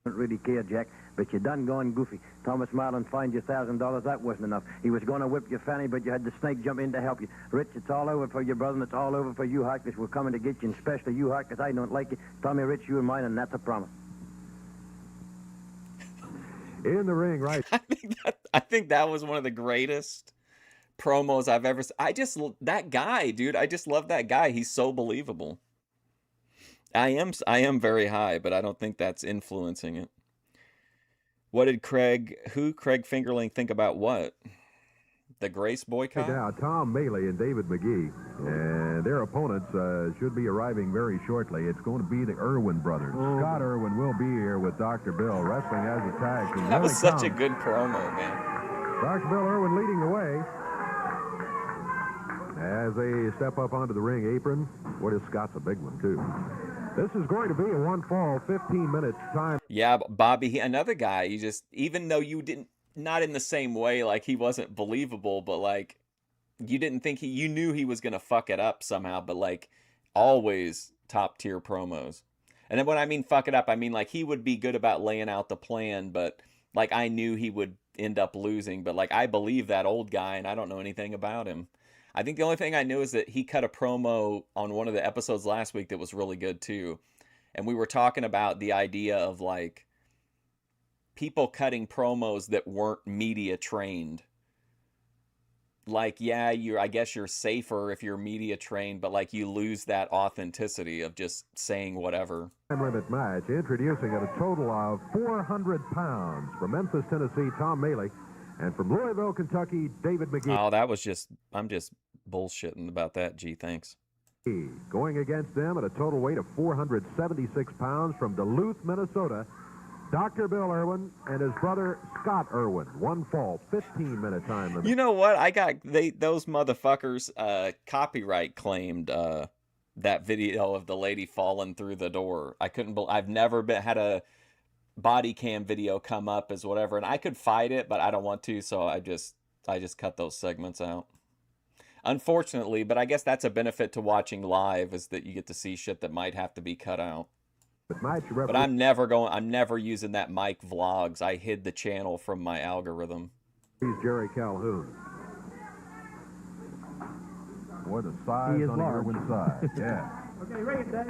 I don't really care, Jack, but you done gone goofy. Thomas Marlin fined you $1,000. That wasn't enough. He was going to whip your fanny, but you had the snake jump in to help you. Rich, it's all over for your brother, and it's all over for you, Hart, because we're coming to get you, and especially you, Hart, because I don't like you. Tommy, Rich, you and mine, and that's a promise. In the ring, right? I think that was one of the greatest promos I've ever seen. That guy, dude, I just love that guy. He's so believable. I am very high, but I don't think that's influencing it. What did Craig Fingerling think about what? The Grace boycott? Now, Tom Maley and David McGee, and their opponents should be arriving very shortly. It's going to be the Irwin brothers. Scott Irwin will be here with Dr. Bill wrestling as a tag team. That was such a good promo, man. Dr. Bill Irwin leading the way. As they step up onto the ring apron, what is Scott's a big one, too. This is going to be a one-fall, 15-minute time. Yeah, Bobby, another guy, you just, even though you didn't, not in the same way, like he wasn't believable, but like you didn't think you knew he was going to fuck it up somehow, but like always top tier promos. And then when I mean fuck it up, I mean like he would be good about laying out the plan, but like I knew he would end up losing, but like I believe that old guy and I don't know anything about him. I think the only thing I knew is that he cut a promo on one of the episodes last week that was really good too. And we were talking about the idea of like people cutting promos that weren't media trained. Like, yeah, I guess you're safer if you're media trained, but like you lose that authenticity of just saying whatever. Time limit match, introducing at a total of 400 pounds from Memphis, Tennessee, Tom Maley, and from Louisville, Kentucky, David McGee. Oh, that was just, I'm just bullshitting about that. Gee, thanks. Going against them at a total weight of 476 pounds from Duluth, Minnesota, Dr. Bill Irwin and his brother Scott Irwin. One fall, 15-minute time limit. You know what? Those motherfuckers copyright claimed that video of the lady falling through the door. I've never had a body cam video come up as whatever, and I could fight it, but I don't want to, so I just cut those segments out. Unfortunately, but I guess that's a benefit to watching live, is that you get to see shit that might have to be cut out. But I'm never using that Mike Vlogs. I hid the channel from my algorithm. He's Jerry Calhoun. Boy, the size on the Irwin side. Yeah. Okay, ring it, Dave.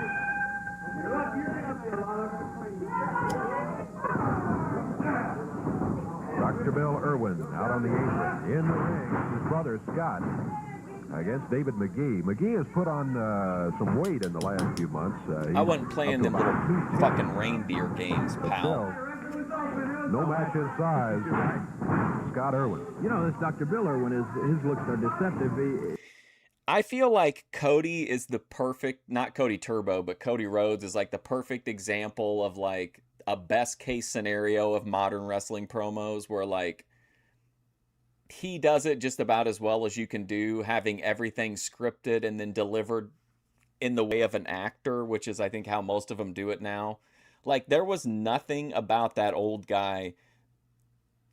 You're up, Dr. Bill Irwin out on the apron. In the ring, his brother Scott against David McGee. McGee has put on some weight in the last few months. I wasn't playing them little fucking reindeer games, pal. No match his size. Scott Irwin. You know, this Dr. Bill Irwin, his looks are deceptive. I feel like Cody is the perfect, not Cody Turbo, but Cody Rhodes is like the perfect example of like a best case scenario of modern wrestling promos where like he does it just about as well as you can do, having everything scripted and then delivered in the way of an actor, which is I think how most of them do it now. Like there was nothing about that old guy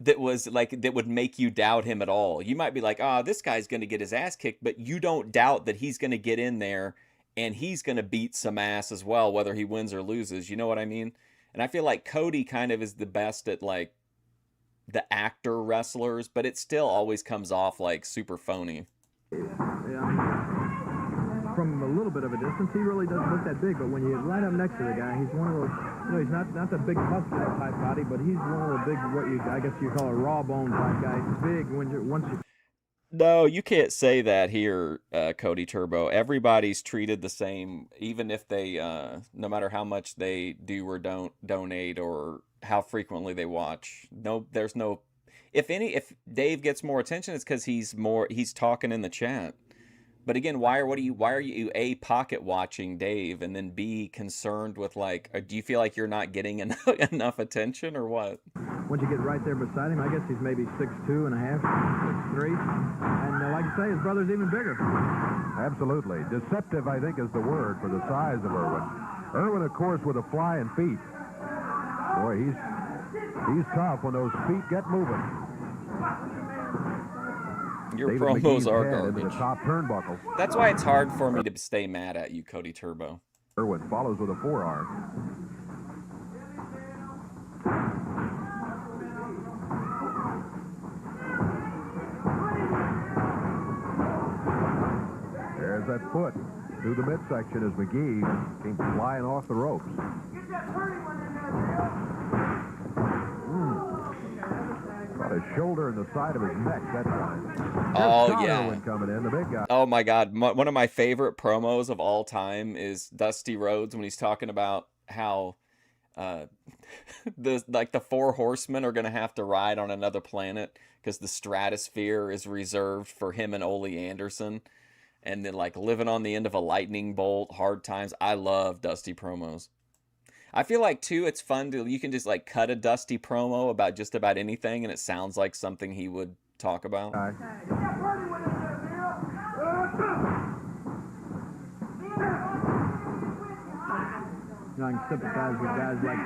that was like, that would make you doubt him at all. You might be like, oh, this guy's going to get his ass kicked, but you don't doubt that he's going to get in there and he's going to beat some ass as well, whether he wins or loses. You know what I mean? And I feel like Cody kind of is the best at like the actor wrestlers, but it still always comes off like super phony. Yeah, from a little bit of a distance, he really doesn't look that big, but when you line up next to the guy, he's one of those, you know, he's not the big muscular type body, but he's one of the big, I guess you call a raw bone type guy. He's big once you... No, you can't say that here, Cody Turbo. Everybody's treated the same, even if they, no matter how much they do or don't donate or how frequently they watch. No, there's no, if Dave gets more attention, it's because he's talking in the chat. But again, why are you A, pocket watching Dave, and then B, concerned with like, do you feel like you're not getting enough attention or what? Once you get right there beside him, I guess he's maybe 6'2 and a half, 6'3. And like you say, his brother's even bigger. Absolutely. Deceptive, I think, is the word for the size of Irwin. Irwin, of course, with the flying feet. Boy, he's tough when those feet get moving. Your promos are garbage. The top turnbuckle. That's why it's hard for me to stay mad at you, Cody Turbo. Irwin follows with a forearm. There's that foot through the midsection as McGee came flying off the ropes. The shoulder and the side of his neck that time. Oh, Scott yeah. Irwin coming in, the big guy. Oh my God. One of my favorite promos of all time is Dusty Rhodes when he's talking about how the four horsemen are going to have to ride on another planet because the stratosphere is reserved for him and Ole Anderson. And then like living on the end of a lightning bolt, hard times. I love Dusty promos. I feel like too, it's fun to, you can just like cut a Dusty promo about just about anything and it sounds like something he would talk about. You know, I can sympathize with guys like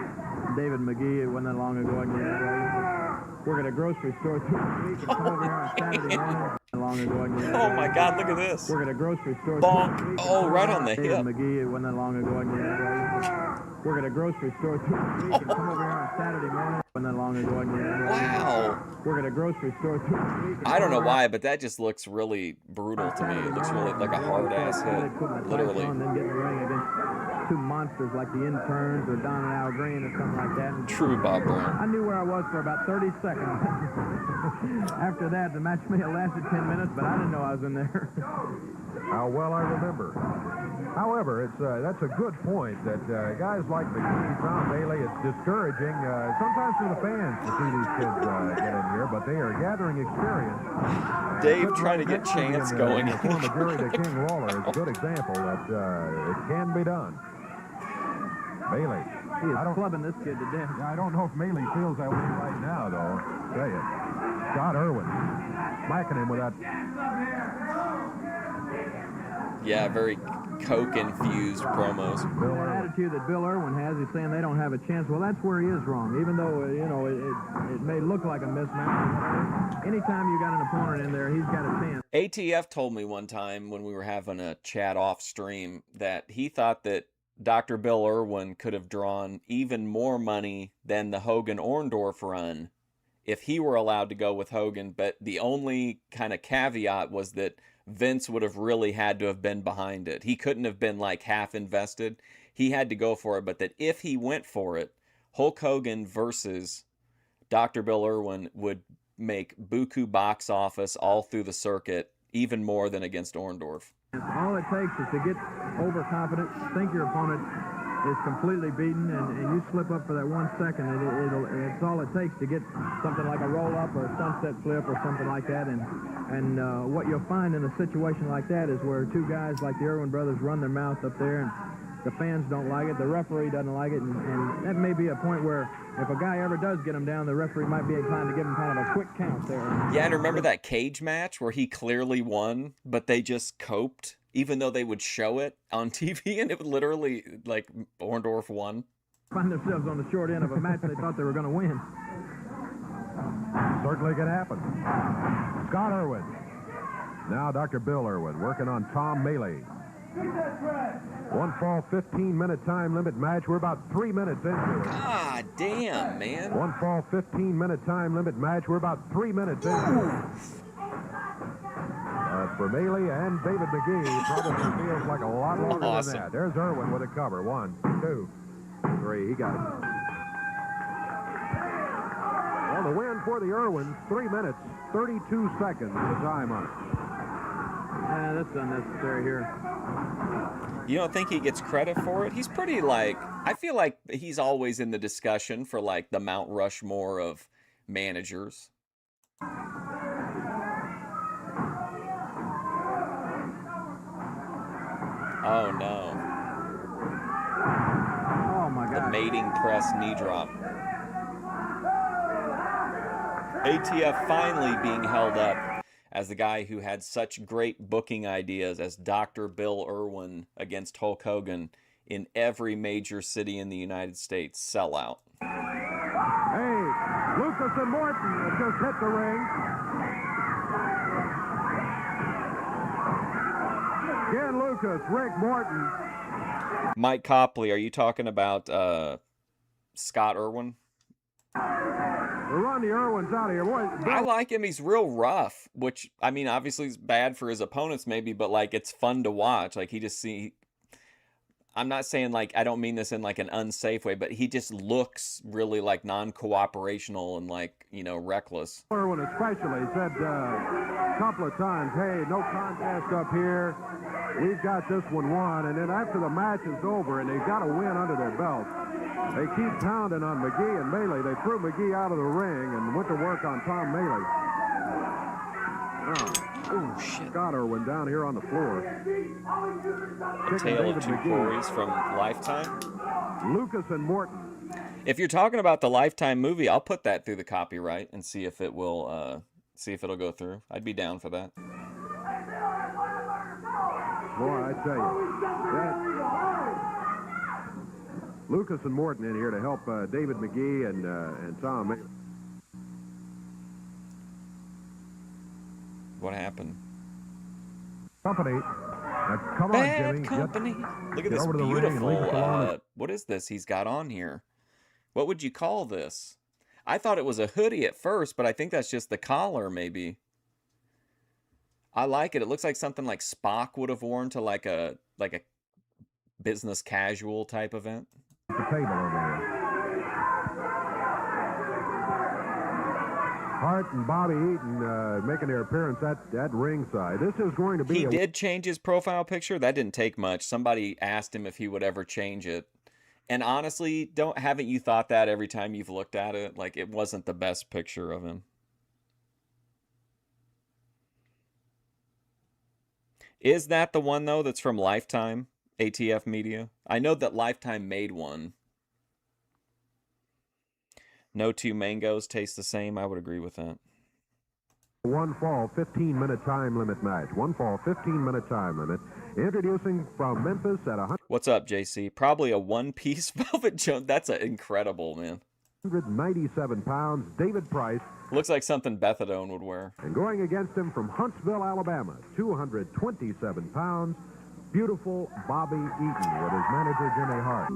David McGee. It wasn't that long ago. I can work at a grocery store through the week and come over here on Saturday morning. Long ago, oh my God, look at this. Work at a grocery store. Bonk. Oh, right on the David hip. McGee. It wasn't that long ago. I can work at a grocery store through the week and come over here on Saturday morning. Wasn't that long ago. I can wow. Work at a grocery store through the week. I don't know why, but that just looks really brutal to me. It looks really like a hard ass hit, literally. And then get in the ring against two monsters like the Interns or Don and Al Green or something like that. True, Bob Brown. I knew where I was for about 30 seconds. After that, the match may have lasted 10 minutes, but I didn't know I was in there. How well I remember. However, that's a good point that guys like McGee, Tom Bailey, it's discouraging sometimes for the fans to see these kids get in here, but they are gathering experience. Dave trying to get Chance going. From Missouri to King Lawler is a good example that it can be done. Bailey. He is clubbing this kid to death. Yeah, I don't know if Bailey feels that way right now, though. I'll tell you. Scott Irwin smacking him with that. Yeah, very Coke-infused promos. That attitude that Bill Irwin has, he's saying they don't have a chance. Well, that's where he is wrong. Even though, you know, it may look like a mismatch. Anytime you got an opponent in there, he's got a chance. ATF told me one time when we were having a chat off stream that he thought that Dr. Bill Irwin could have drawn even more money than the Hogan-Orndorff run if he were allowed to go with Hogan, but the only kind of caveat was that Vince would have really had to have been behind it. He couldn't have been like half invested. He had to go for it, but that if he went for it, Hulk Hogan versus Dr. Bill Irwin would make buku box office all through the circuit, even more than against Orndorff. All it takes is to get overconfident, think your opponent is completely beaten, and you slip up for that 1 second, and it's all it takes to get something like a roll-up or a sunset flip or something like that. And what you'll find in a situation like that is where two guys like the Irwin brothers run their mouth up there, and the fans don't like it, the referee doesn't like it, and that may be a point where if a guy ever does get him down, the referee might be inclined to give him kind of a quick count there. Yeah, and remember that cage match where he clearly won, but they just coped, even though they would show it on TV, and it would literally, like, Orndorff won. Find themselves on the short end of a match they thought they were going to win. Certainly can happen. Scott Irwin. Now Dr. Bill Irwin working on Tom Mealy. One fall, 15-minute time limit match. We're about 3 minutes into it. Ah, damn, man. One fall, 15-minute time limit match. We're about 3 minutes into it. For Mealy and David McGee, probably feels like a lot longer awesome. than that. There's Irwin with a cover. 1, 2, 3. He got it. Well, the win for the Irwins, 3 minutes, 32 seconds, the time on it. That's unnecessary here. You don't think he gets credit for it? He's pretty, like, I feel like he's always in the discussion for, like, the Mount Rushmore of managers. Oh, no. Oh, my God. The mating press knee drop. ATF finally being held up as the guy who had such great booking ideas as Dr. Bill Irwin against Hulk Hogan in every major city in the United States. Sellout. Hey, Lucas and Morton have just hit the ring. Ken Lucas, Rick Morton. Mike Copley, are you talking about Scott Irwin? We'll run the Irwins out of here. Boy, I like him. He's real rough, which, I mean, obviously is bad for his opponents maybe, but, like, it's fun to watch. Like, I'm not saying like, I don't mean this in like an unsafe way, but he just looks really like non-cooperational and like, you know, reckless. Irwin especially said a couple of times, hey, no contest up here. We've got this one won. And then after the match is over and they've got a win under their belt, they keep pounding on McGee and Melee. They threw McGee out of the ring and went to work on Tom Melee. Oh, shit. Scott Irwin down here on the floor. Tale of Two Quarries from Lifetime. Lucas and Morton. If you're talking about the Lifetime movie, I'll put that through the copyright and see if it will, see if it'll go through. I'd be down for that. Boy, I tell you, Lucas and Morton in here to help David McGee and Tom Melee. What happened? Company. Come on, Bad Jimmy. Company. Look at this beautiful, what is this he's got on here? What would you call this? I thought it was a hoodie at first, but I think that's just the collar, maybe. I like it. It looks like something like Spock would have worn to like a business casual type event. The table over here. Hart and Bobby Eaton making their appearance at ringside. This is going to be. He did change his profile picture. That didn't take much. Somebody asked him if he would ever change it. And honestly, haven't you thought that every time you've looked at it? Like, it wasn't the best picture of him. Is that the one, though, that's from Lifetime, ATF Media? I know that Lifetime made one. No two mangoes taste the same. I would agree with that. One fall, 15-minute time limit match. One fall, 15-minute time limit. Introducing from Memphis at 100. What's up, JC? Probably a one-piece Velvet Jones. That's incredible, man. 197 pounds, David Price. Looks like something Bethadone would wear. And going against him from Huntsville, Alabama, 227 pounds, beautiful Bobby Eaton with his manager, Jimmy Hart.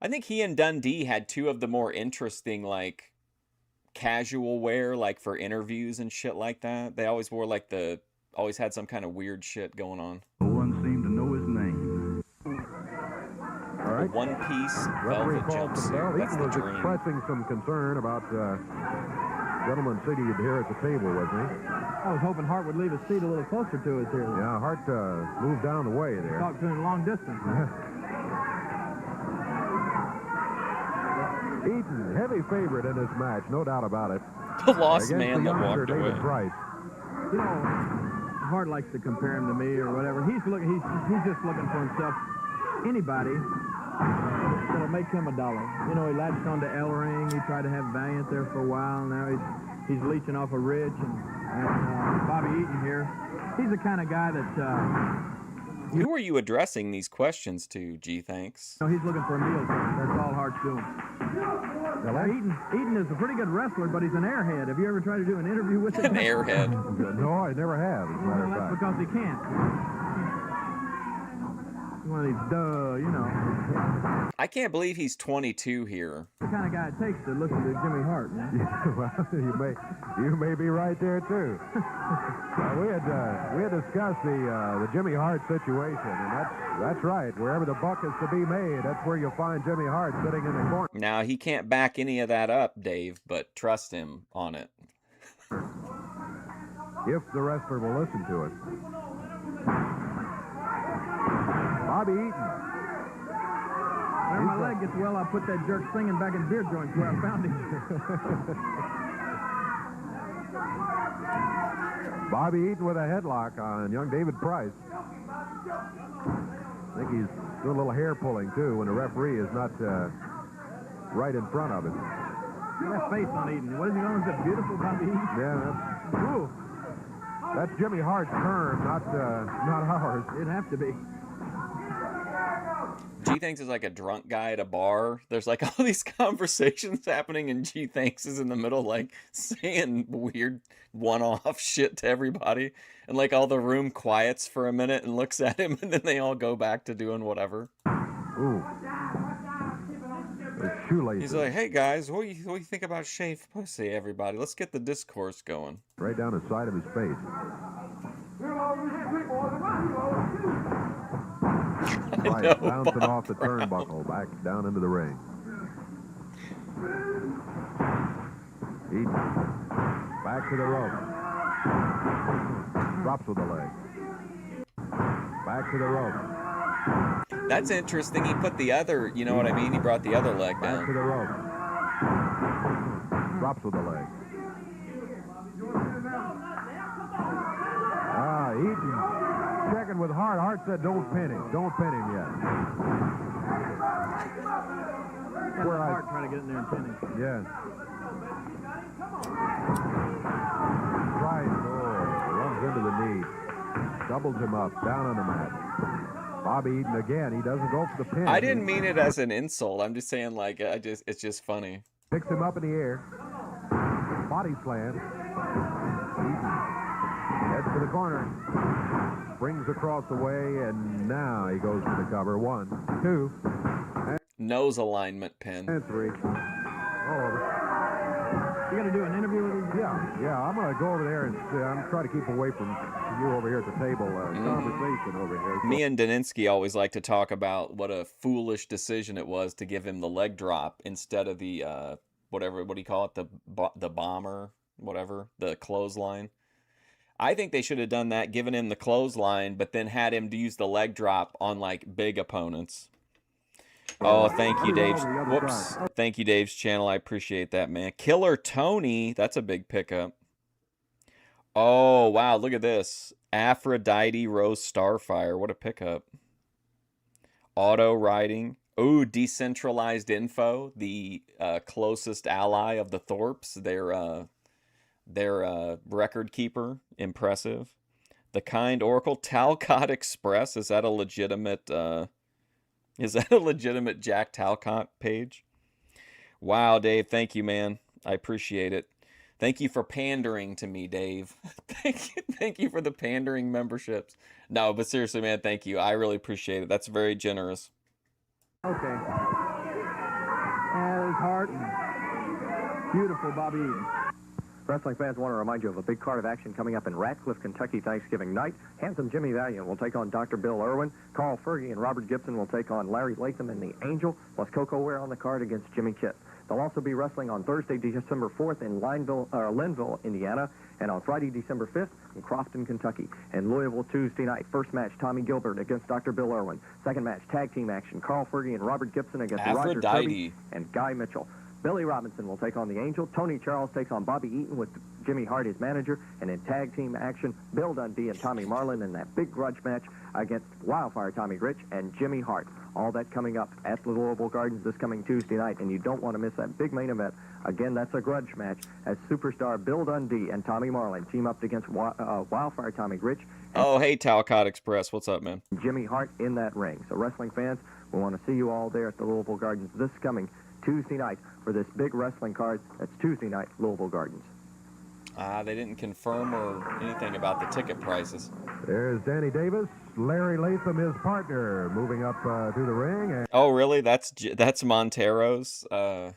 I think he and Dundee had two of the more interesting, like, casual wear, like, for interviews and shit like that. They always wore, like, always had some kind of weird shit going on. No one seemed to know his name. All right. A one-piece velvet jumpsuit. That's Eaton the was dream. expressing some concern about gentleman seated here at the table, wasn't he? I was hoping Hart would leave his seat a little closer to us here. Yeah, Hart moved down the way there. Talked to him long distance. Eaton, heavy favorite in this match, no doubt about it. The lost Against man the that walked youngster, away. David Price. You know, Hart likes to compare him to me or whatever. He's just looking for himself. Anybody that'll make him $1. You know, he latched onto Ellering. He tried to have Valiant there for a while. Now he's leeching off of Rich and Bobby Eaton here. He's the kind of guy that. Who are you addressing these questions to, G? Thanks. No, he's looking for a meal. That's all Hart's doing. Now, Eaton is a pretty good wrestler, but he's an airhead. Have you ever tried to do an interview with him? An airhead. No, I never have, as a matter of Well, that's fact. because he can't. One of these, you know. I can't believe he's 22 here. The kind of guy it takes to listen to Jimmy Hart, man. Well, you may be right there too. We had discussed the Jimmy Hart situation, and that's right. Wherever the buck is to be made, that's where you'll find Jimmy Hart sitting in the corner. Now, he can't back any of that up, Dave, but trust him on it. If the wrestler will listen to it. Bobby Eaton. When my leg gets well, I'll put that jerk singing back in beer joints where I found him. Bobby Eaton with a headlock on young David Price. I think he's doing a little hair pulling, too, when the referee is not right in front of him. Look at that face on Eaton. What is he on? Is that beautiful, Bobby Eaton? Yeah, that's Jimmy Hart's term, not ours. It'd have to be. G Thanks is like a drunk guy at a bar. There's like all these conversations happening, and G Thanks is in the middle, like saying weird one-off shit to everybody. And like all the room quiets for a minute and looks at him, and then they all go back to doing whatever. Ooh. Those shoelaces. He's like, hey guys, what do you think about shaved pussy, everybody? Let's get the discourse going. Right down the side of his face. Price bouncing off the turnbuckle, back down into the ring. Eaton, back to the rope. Drops with the leg. Back to the rope. That's interesting. He put the other, you know what I mean? He brought the other leg down. Back to the rope. Drops with the leg. Eaton checking with Hart. Hart said, "Don't pin him. Don't pin him yet." Where Hart trying to get in there and pin him. Yes. Price, runs into the knee. Doubles him up, down on the mat. Bobby Eaton again. He doesn't go for the pin. I didn't mean it as an insult. I'm just saying, like, it's just funny. Picks him up in the air. Body slam. Eaton heads to the corner. Springs across the way, and now he goes for the cover. 1, 2. Nose alignment pin. And 3. All over. You got to do an interview with him? Yeah. I'm going to go over there and I'm trying to keep away from you over here at the table. Conversation over here. Me and Daninsky always like to talk about what a foolish decision it was to give him the leg drop instead of the what do you call it? The bomber, whatever, the clothesline. I think they should have done that, given him the clothesline, but then had him use the leg drop on like big opponents. Oh, thank you, Dave. Whoops. Thank you, Dave's channel. I appreciate that, man. Killer Tony. That's a big pickup. Oh, wow. Look at this. Aphrodite Rose Starfire. What a pickup. Auto riding. Ooh, Decentralized Info. The closest ally of the Thorpes. Their record keeper. Impressive. The Kind Oracle. Talcott Express. Is that a legitimate Jack Talcott page? Wow, Dave. Thank you, man. I appreciate it. Thank you for pandering to me, Dave. Thank you for the pandering memberships. No, but seriously, man, thank you. I really appreciate it. That's very generous. Okay. As Hart and beautiful Bobby Eaton. Wrestling fans want to remind you of a big card of action coming up in Ratcliffe, Kentucky, Thanksgiving night. Handsome Jimmy Valiant will take on Dr. Bill Irwin. Carl Fergie and Robert Gibson will take on Larry Latham and the Angel, plus Coco Ware on the card against Jimmy Kitt. They'll also be wrestling on Thursday, December 4th in Linville, Indiana, and on Friday, December 5th in Crofton, Kentucky. And Louisville Tuesday night, first match, Tommy Gilbert against Dr. Bill Irwin. Second match, tag team action, Carl Fergie and Robert Gibson against Roger Kirby and Guy Mitchell. Billy Robinson will take on the Angel. Tony Charles takes on Bobby Eaton with Jimmy Hart, his manager. And in tag team action, Bill Dundee and Tommy Marlin in that big grudge match against Wildfire Tommy Rich and Jimmy Hart. All that coming up at the Louisville Gardens this coming Tuesday night, and you don't want to miss that big main event. Again, that's a grudge match as superstar Bill Dundee and Tommy Marlin team up against Wildfire Tommy Rich. Oh, hey, Talcott Express. What's up, man? Jimmy Hart in that ring. So wrestling fans, we want to see you all there at the Louisville Gardens this coming Tuesday night for this big wrestling card. That's Tuesday night, Louisville Gardens. They didn't confirm or anything about the ticket prices. There's Danny Davis. Larry Latham, his partner, moving up to the ring. And oh, really? That's Montero's? Oh,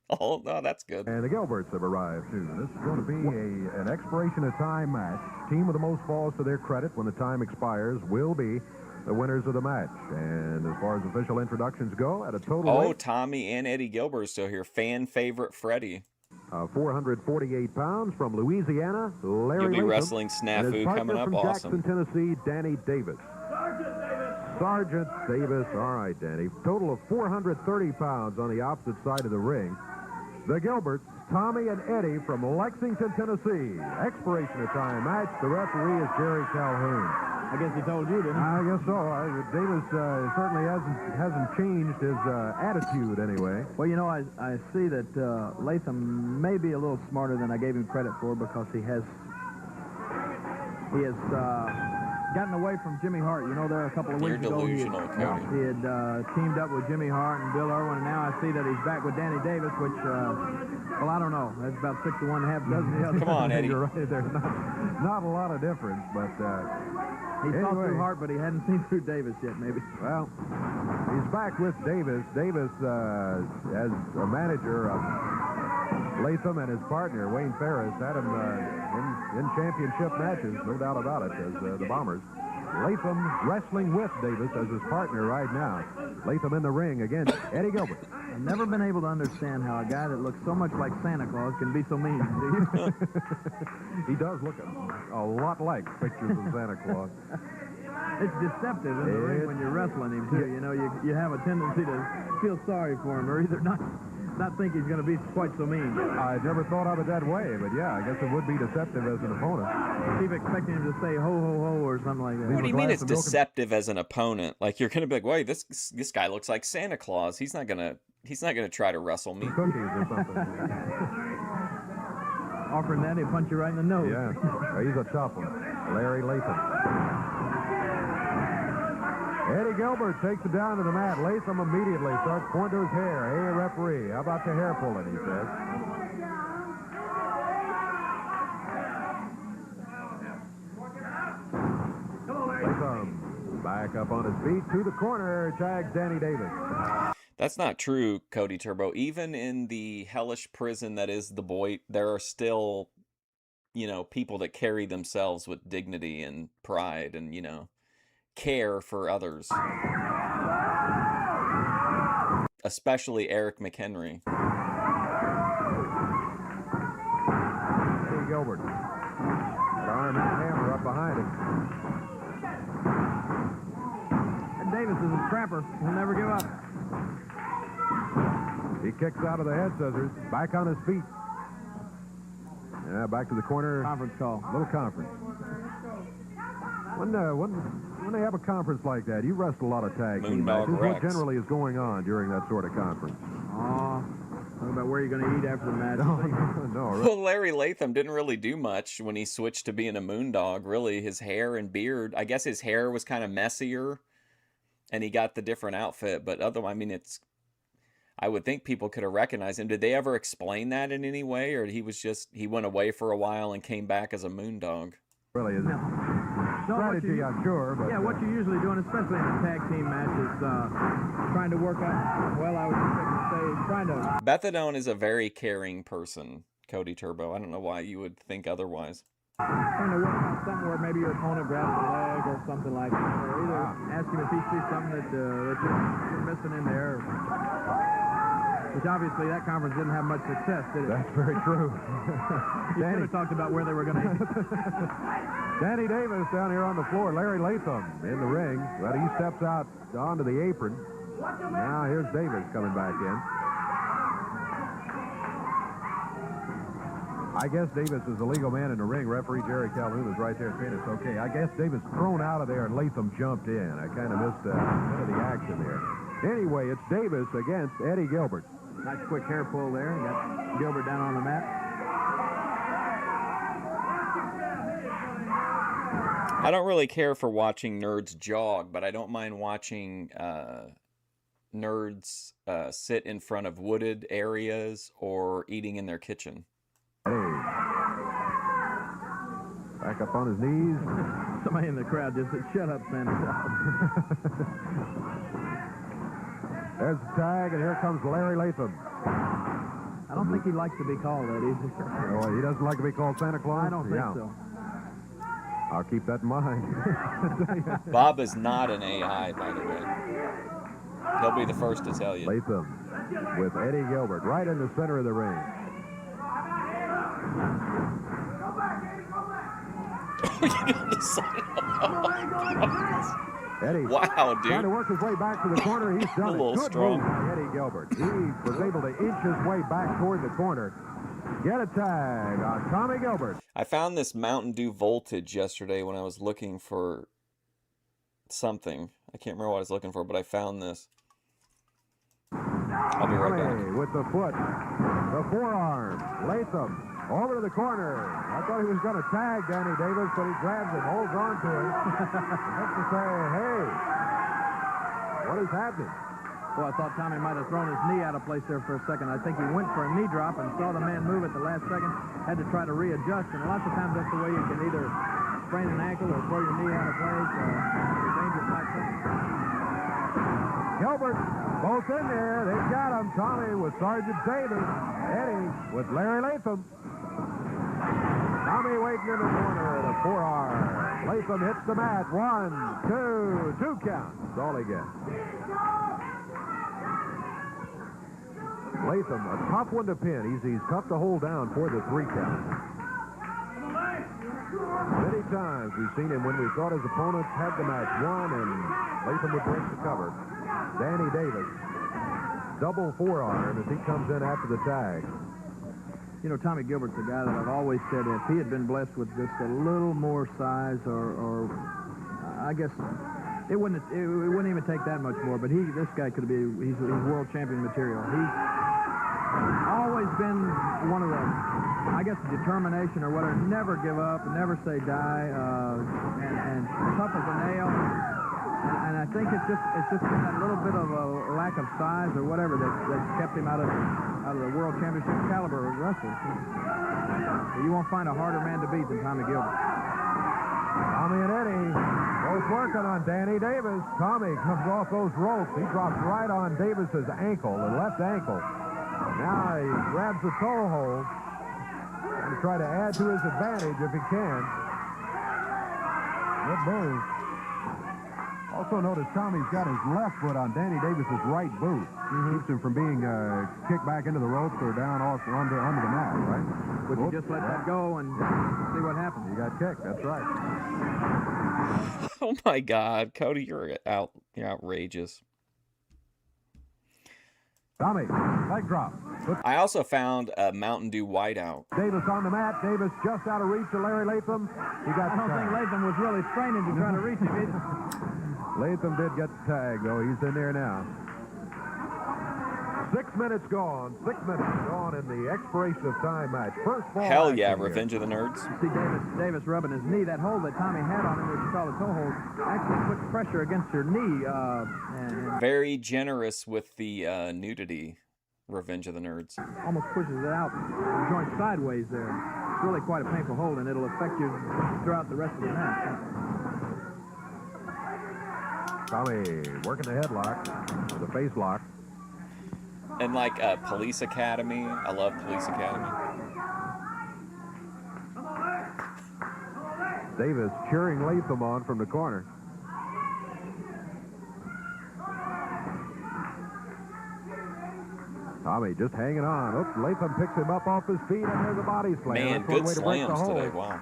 no, that's good. And the Gilberts have arrived, too. This is going to be an expiration of time match. Team with the most falls to their credit when the time expires will be the winners of the match. And as far as official introductions go, at a total weight, Tommy and Eddie Gilbert are still here. Fan favorite Freddie. 448 pounds from Louisiana, Larry You'll be Latham, wrestling snafu coming up. From awesome. Jackson, Tennessee, Danny Davis. Sergeant Davis. All right, Danny. Total of 430 pounds on the opposite side of the ring. The Gilberts, Tommy and Eddie from Lexington, Tennessee. Expiration of time match. The referee is Jerry Calhoun. I guess he told you, didn't he? I guess so. Davis certainly hasn't changed his attitude anyway. Well, you know, I see that Latham may be a little smarter than I gave him credit for, because he has gotten away from Jimmy Hart. You know, there are a couple of weeks ago he had teamed up with Jimmy Hart and Bill Irwin, and now I see that he's back with Danny Davis, which, well, I don't know. That's about 6 to 1, half dozen the other. Come on, Eddie. You're right. There's not a lot of difference, but he saw through Hart, but he hadn't seen through Davis yet, maybe. Well, he's back with Davis. Davis, as a manager of Latham and his partner, Wayne Ferris, had him in championship matches, no doubt about it, as the Bombers. Latham wrestling with Davis as his partner right now. Latham in the ring against Eddie Gilbert. I've never been able to understand how a guy that looks so much like Santa Claus can be so mean. He does look a lot like pictures of Santa Claus. It's deceptive in the ring when you're wrestling him, too. You know, you have a tendency to feel sorry for him or either not think he's going to be quite so mean. I never thought of it that way, but yeah, I guess it would be deceptive as an opponent. Keep expecting him to say ho, ho, ho, or something like that. What do you mean it's deceptive as an opponent? Like, you're going to be like, wait, this guy looks like Santa Claus. He's not gonna try to wrestle me. Cookies or something. Offering that, he'll punch you right in the nose. Yeah, he's a tough one. Larry Latham. Eddie Gilbert takes it down to the mat. Latham immediately starts pointing to his hair. Hey, referee, how about the hair pulling, he says. Latham back up on his feet to the corner, tags Danny Davis. That's not true, Cody Turbo. Even in the hellish prison that is the Boyd, there are still, people that carry themselves with dignity and pride and, care for others. Especially Eric McHenry. Eddie Gilbert. Arm and hammer up behind him. And Davis is a scrapper. He'll never give up. He kicks out of the head scissors. Back on his feet. Yeah, back to the corner. Conference call. Little conference. When they have a conference like that, you wrestle a lot of tag team matches. What generally is going on during that sort of conference? Talk about where you're going to eat after the match. No. Well, Larry Latham didn't really do much when he switched to being a moondog. Really, his hair and beard. I guess his hair was kind of messier, and he got the different outfit. But otherwise, I would think people could have recognized him. Did they ever explain that in any way, or he went away for a while and came back as a moondog? Really isn't. Strategy, I'm sure. But, what you're usually doing, especially in a tag team match, is trying to work out, I would say, trying to... Bethadone is a very caring person, Cody Turbo. I don't know why you would think otherwise. Trying to work out something where maybe your opponent grabs the leg or something like that, or either ask him if he sees something that you're missing in there. Which obviously that conference didn't have much success, did it? That's very true. You should have talked about where they were going to eat. Danny Davis down here on the floor. Larry Latham in the ring. But he steps out onto the apron. Now here's Davis coming back in. I guess Davis is the legal man in the ring. Referee Jerry Calhoun is right there saying it's okay. I guess Davis thrown out of there and Latham jumped in. I kind of missed a bit of the action there. Anyway, it's Davis against Eddie Gilbert. Nice quick hair pull there. Got Gilbert down on the mat. I don't really care for watching nerds jog, but I don't mind watching nerds sit in front of wooded areas or eating in their kitchen. Hey. Back up on his knees. Somebody in the crowd just said, shut up, Santa Claus. There's the tag, and here comes Larry Latham. I don't think he likes to be called that either. Oh, he doesn't like to be called Santa Claus? I don't think so. I'll keep that in mind. Bob is not an AI, by the way. He'll be the first to tell you. Latham with Eddie Gilbert right in the center of the ring. Eddie, wow, dude. Trying to work his way back to the corner. He's done a little Good strong. Move by Eddie Gilbert. He was able to inch his way back toward the corner. Get a tag on Tommy Gilbert. I found this Mountain Dew Voltage yesterday when I was looking for something. I can't remember what I was looking for, but I found this. I'll be right back. With the foot, the forearm, Latham over to the corner. I thought he was going to tag Danny Davis, but he grabs him, holds on to him. Has to say, hey, what is happening? Well, I thought Tommy might have thrown his knee out of place there for a second. I think he went for a knee drop and saw the man move at the last second, had to try to readjust, and lots of times that's the way you can either sprain an ankle or throw your knee out of place. Dangerous type thing. Gilbert, both in there. They've got him. Tommy with Sergeant Davis. Eddie with Larry Latham. Tommy waiting in the corner, the forearm. Latham hits the mat. 1, 2 count. That's all he gets. Latham, a tough one to pin. He's tough to hold down for the 3 count. Many times we've seen him when we thought his opponents had the match won, and Latham would break the cover. Danny Davis, double forearm as he comes in after the tag. You know, Tommy Gilbert's a guy that I've always said if he had been blessed with just a little more size, or I guess it wouldn't even take that much more. But this guy could be he's world champion material. He's always been one of the, I guess, determination or whatever. Never give up, never say die, and tough as a nail. And I think it's just been that little bit of a lack of size or whatever that's kept him out of the world championship caliber of wrestling. You won't find a harder man to beat than Tommy Gilbert. Tommy and Eddie both working on Danny Davis. Tommy comes off those ropes. He drops right on Davis's ankle, the left ankle. Now he grabs the toe hold and try to add to his advantage if he can. Good move. Also notice Tommy's got his left foot on Danny Davis's right boot. Keeps him from being kicked back into the ropes or down off under the mat, right? Would you just let that go and see what happens? He got kicked, that's right. Oh my God, Cody, you're outrageous. Tommy, leg drop. I also found a Mountain Dew whiteout. Davis on the mat. Davis just out of reach of Larry Latham. I don't think Latham was really straining to try to reach him either. Latham did get the tag, though. He's in there now. 6 minutes gone. 6 minutes gone in the expiration of time match. First ball. Hell yeah, Revenge of the Nerds. See Davis rubbing his knee. That hold that Tommy had on him, which you call the toe hold, actually puts pressure against your knee. Very generous with the nudity. Revenge of the Nerds. Almost pushes it out, the joint sideways there. It's really quite a painful hold, and it'll affect you throughout the rest of the match. Tommy working the headlock with a face lock. And like Police Academy. I love Police Academy. Davis cheering Latham on from the corner. Tommy just hanging on. Oops, Latham picks him up off his feet, and there's a body slam. Man, good slams today. Wow.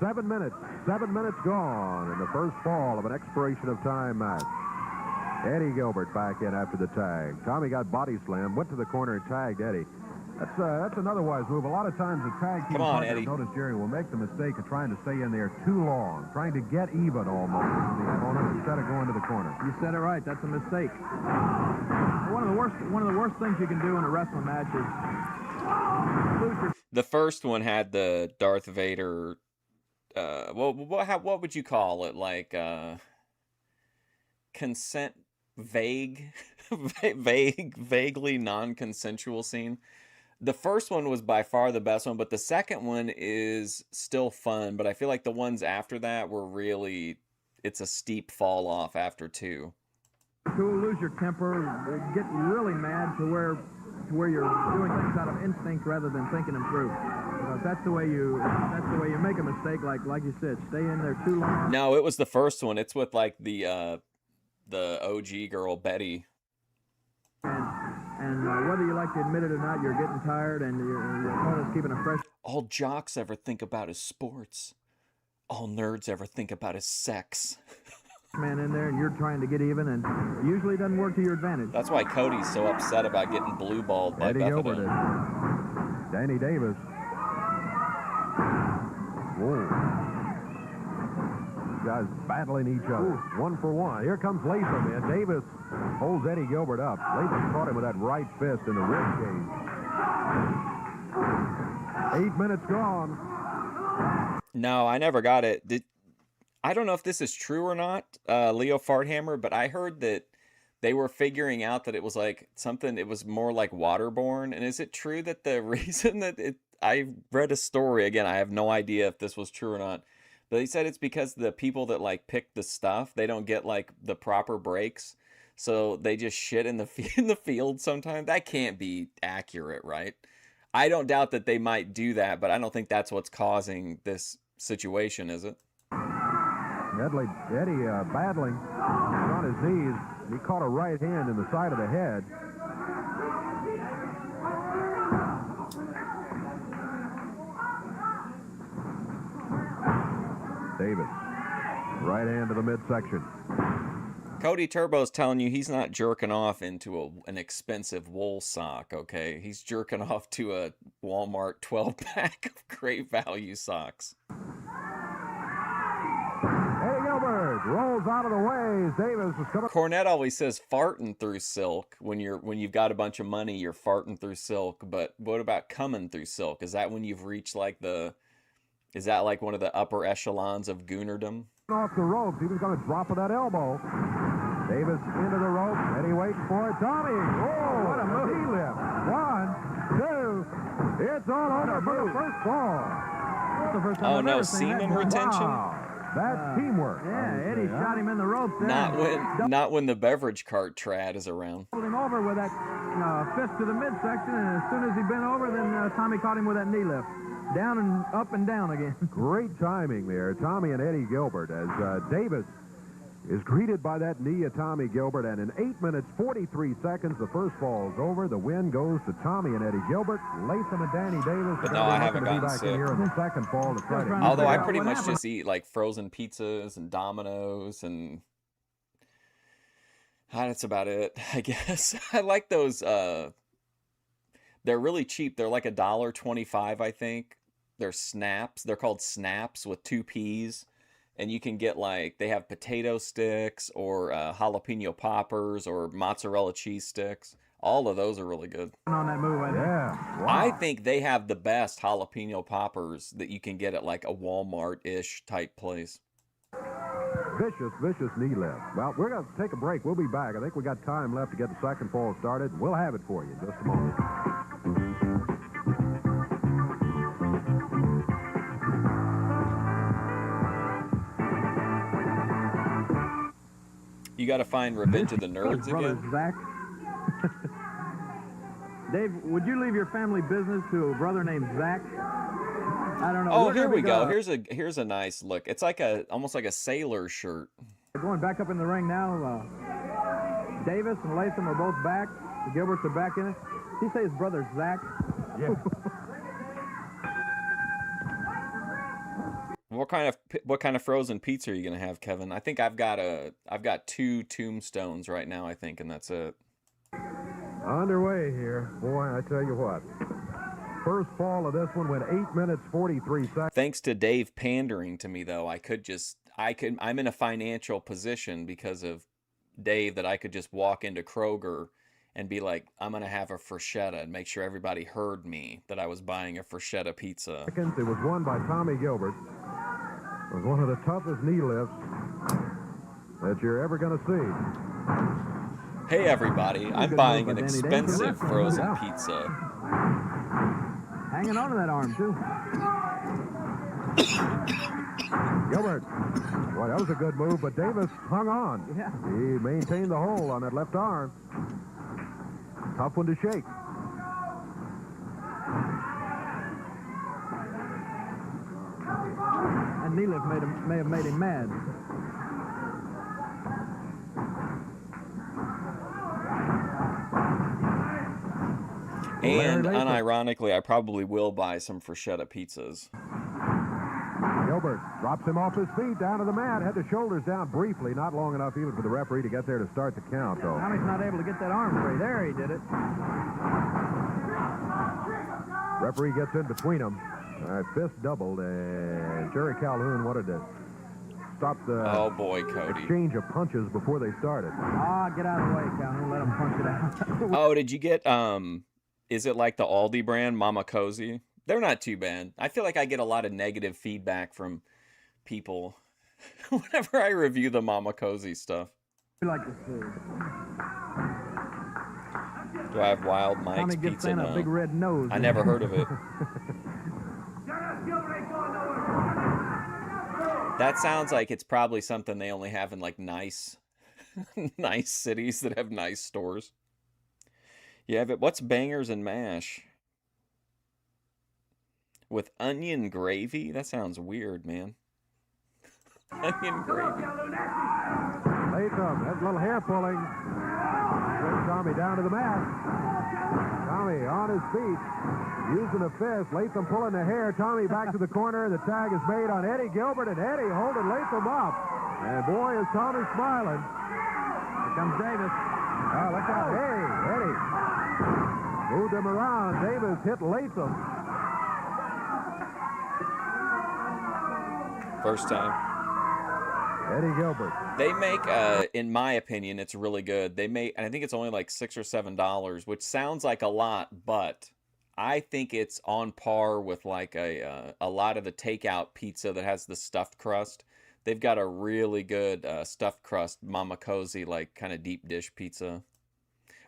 7 minutes. 7 minutes gone in the first fall of an expiration of time match. Eddie Gilbert back in after the tag. Tommy got body slammed, went to the corner and tagged Eddie. That's another wise move. A lot of times the tag team partners, notice Jerry, will make the mistake of trying to stay in there too long, trying to get even almost with the opponent instead of going to the corner. You said it right. That's a mistake. One of the worst things you can do in a wrestling match is lose your. The first one had the Darth Vader. What would you call it? Like consent, vaguely non-consensual scene. The first one was by far the best one, but the second one is still fun. But I feel like the ones after that were really, it's a steep fall off after 2. To lose your temper, get really mad to where you're doing things out of instinct rather than thinking them through. Because that's the way you make a mistake. Like you said, stay in there too long. No, it was the first one. It's with like the OG girl Betty. And whether you like to admit it or not, you're getting tired, and your opponent's keeping a fresh. All jocks ever think about is sports. All nerds ever think about is sex. Man in there, and you're trying to get even, and usually it doesn't work to your advantage. That's why Cody's so upset about getting blue balled by Eddie Gilbert. Danny Davis. Whoa. Guys battling each other. Ooh. 1 for 1. Here comes Latham, and Davis holds Eddie Gilbert up. Latham caught him with that right fist in the rib cage. 8 minutes gone. No, I never got it. I don't know if this is true or not, Leo Farthammer, but I heard that they were figuring out that it was like something, it was more like waterborne. And is it true that the reason that I read a story, again, I have no idea if this was true or not, but they said it's because the people that like pick the stuff, they don't get like the proper breaks. So they just shit in the field sometimes. That can't be accurate, right? I don't doubt that they might do that, but I don't think that's what's causing this situation, is it? Eddie battling on his knees. He caught a right hand in the side of the head. Davis, right hand to the midsection. Cody Turbo's telling you he's not jerking off into an expensive wool sock, okay? He's jerking off to a Walmart 12-pack of great value socks. Eddie Gilbert rolls out of the way. Davis is coming. Cornette always says farting through silk. When you've got a bunch of money, you're farting through silk. But what about coming through silk? Is that when you've reached like is that like one of the upper echelons of goonerdom? Off the ropes. He was going to drop with that elbow. Davis into the rope. Eddie waits for it. Tommy. Oh, what a move. Knee lift. 1, 2. It's all over for the first fall. That's the first time Oh I've no, ever seen semen that. retention? Wow. That's teamwork. Yeah, Eddie shot him in the ropes there. Not when the beverage cart trad is around. Pulled him over with that fist to the midsection, and as soon as he bent over, then Tommy caught him with that knee lift. Down and up and down again. Great timing there, Tommy and Eddie Gilbert, as Davis is greeted by that knee of Tommy Gilbert, and in 8 minutes, 43 seconds, the first fall is over. The win goes to Tommy and Eddie Gilbert. Latham and Danny Davis. But no, I haven't gotten back in sick. here in the second fall to try to Although I pretty much just eat like frozen pizzas and Domino's, and that's about it, I guess. I like those. They're really cheap. They're like $1.25, I think. They're snaps. They're called snaps with 2 P's. And you can get they have potato sticks or jalapeno poppers or mozzarella cheese sticks. All of those are really good. On that move, I think. Yeah. Wow. I think they have the best jalapeno poppers that you can get at like a Walmart-ish type place. Vicious knee lift. Well, we're going to take a break. We'll be back. I think we got time left to get the second fall started. We'll have it for you in just a moment. You got to find Revenge of the Nerds Brother again? Zach. Dave, would you leave your family business to a brother named Zach? I don't know. Oh, here we go. Here's a nice look. It's like almost like a sailor shirt. We're going back up in the ring now. Davis and Latham are both back. The Gilberts are back in it. Did he say his brother Zach? Yeah. What kind of frozen pizza are you gonna have, Kevin? I think I've got 2 tombstones right now, I think, and that's it. Underway here. Boy, I tell you what. First fall of this one went 8 minutes, 43 seconds. Thanks to Dave pandering to me, though, I'm in a financial position because of Dave that I could just walk into Kroger and be like, I'm going to have a Freshetta, and make sure everybody heard me that I was buying a Freshetta pizza. It was won by Tommy Gilbert. It was one of the toughest knee lifts that you're ever going to see. Hey, everybody, I'm buying an expensive frozen pizza. Hanging on to that arm, too. Gilbert. Boy, that was a good move, but Davis hung on. Yeah. He maintained the hold on that left arm. Tough one to shake. And knee lift may have made him mad. And unironically, I probably will buy some Freshetta pizzas. Gilbert drops him off his feet down to the mat, had the shoulders down briefly, not long enough even for the referee to get there to start the count, though. Tommy's not able to get that arm free. There, he did it. Referee gets in between them. All right, fist doubled, and Jerry Calhoun wanted to stop the exchange of punches before they started. Get out of the way, Calhoun. Let him punch it out. Oh, did you get, is it like the Aldi brand, Mama Cozy? They're not too bad. I feel like I get a lot of negative feedback from people whenever I review the Mama Cozy stuff. We like to see. Do I have Wild Mike's Tommy gets Pizza in now? a big red nose. I never heard of it. That sounds like it's probably something they only have in like nice cities that have nice stores. Yeah, but what's Bangers and Mash? With onion gravy? That sounds weird, man. Onion gravy. Latham has a little hair pulling. Brings Tommy down to the mat. Tommy on his feet, using a fist. Latham pulling the hair. Tommy back to the corner. The tag is made on Eddie Gilbert, and Eddie holding Latham up. And boy, is Tommy smiling. Here comes Davis. Oh, look out. Hey, Eddie. Moved him around. Davis hit Latham. First time. Eddie Gilbert. They make, in my opinion, it's really good. They make, and I think it's only like $6 or $7, which sounds like a lot, but I think it's on par with like a lot of the takeout pizza that has the stuffed crust. They've got a really good stuffed crust, Mama Cozy, like kind of deep dish pizza.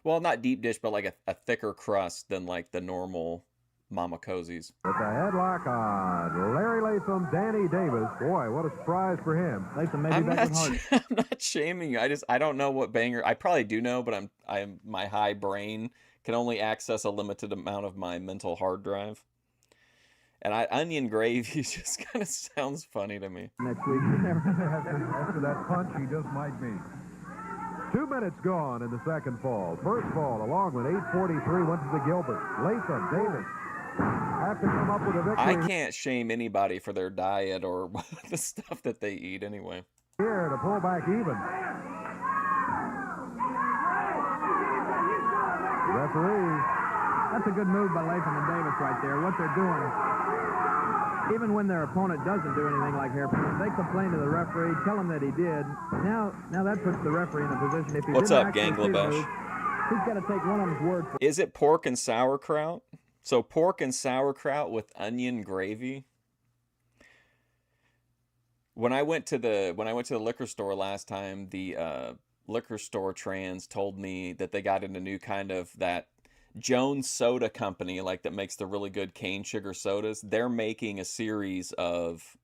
Well, not deep dish, but like a thicker crust than like the normal Mama Cozy's. With the headlock on Larry Latham, Danny Davis. Boy, what a surprise for him. Latham may be back with Hart. I'm not shaming you. I don't know what banger. I probably do know, but my high brain can only access a limited amount of my mental hard drive. And onion gravy just kind of sounds funny to me. Next week, after that punch, he just might be. 2 minutes gone in the second fall. First fall, along with 8:43, went to the Gilbert. Latham, Davis have to come up with a victory. I can't shame anybody for their diet or the stuff that they eat anyway. Here to pull back even. Referee. That's a good move by Latham and Davis right there. What they're doing, even when their opponent doesn't do anything like hair pulling, they complain to the referee, tell him that he did. Now that puts the referee in a position. If he What's didn't up, actually see the Ganglabash? move, he's got to take one of them's word for it. Is it pork and sauerkraut? So pork and sauerkraut with onion gravy. When I went to the liquor store last time, the liquor store trans told me that they got into new kind of that Jones Soda Company, like that makes the really good cane sugar sodas. They're making a series of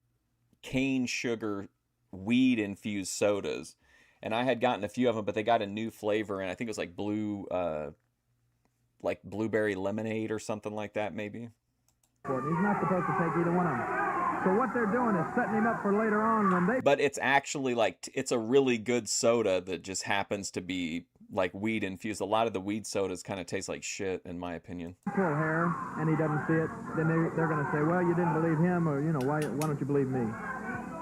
cane sugar weed infused sodas, and I had gotten a few of them, but they got a new flavor, and I think it was like like blueberry lemonade or something like that, maybe. He's not supposed to take either one of them. So what they're doing is setting him up for later on when they... But it's actually like, it's a really good soda that just happens to be like weed infused. A lot of the weed sodas kind of taste like shit, in my opinion. Pull hair and he doesn't see it, then they're going to say, well, you didn't believe him, or, you know, why don't you believe me?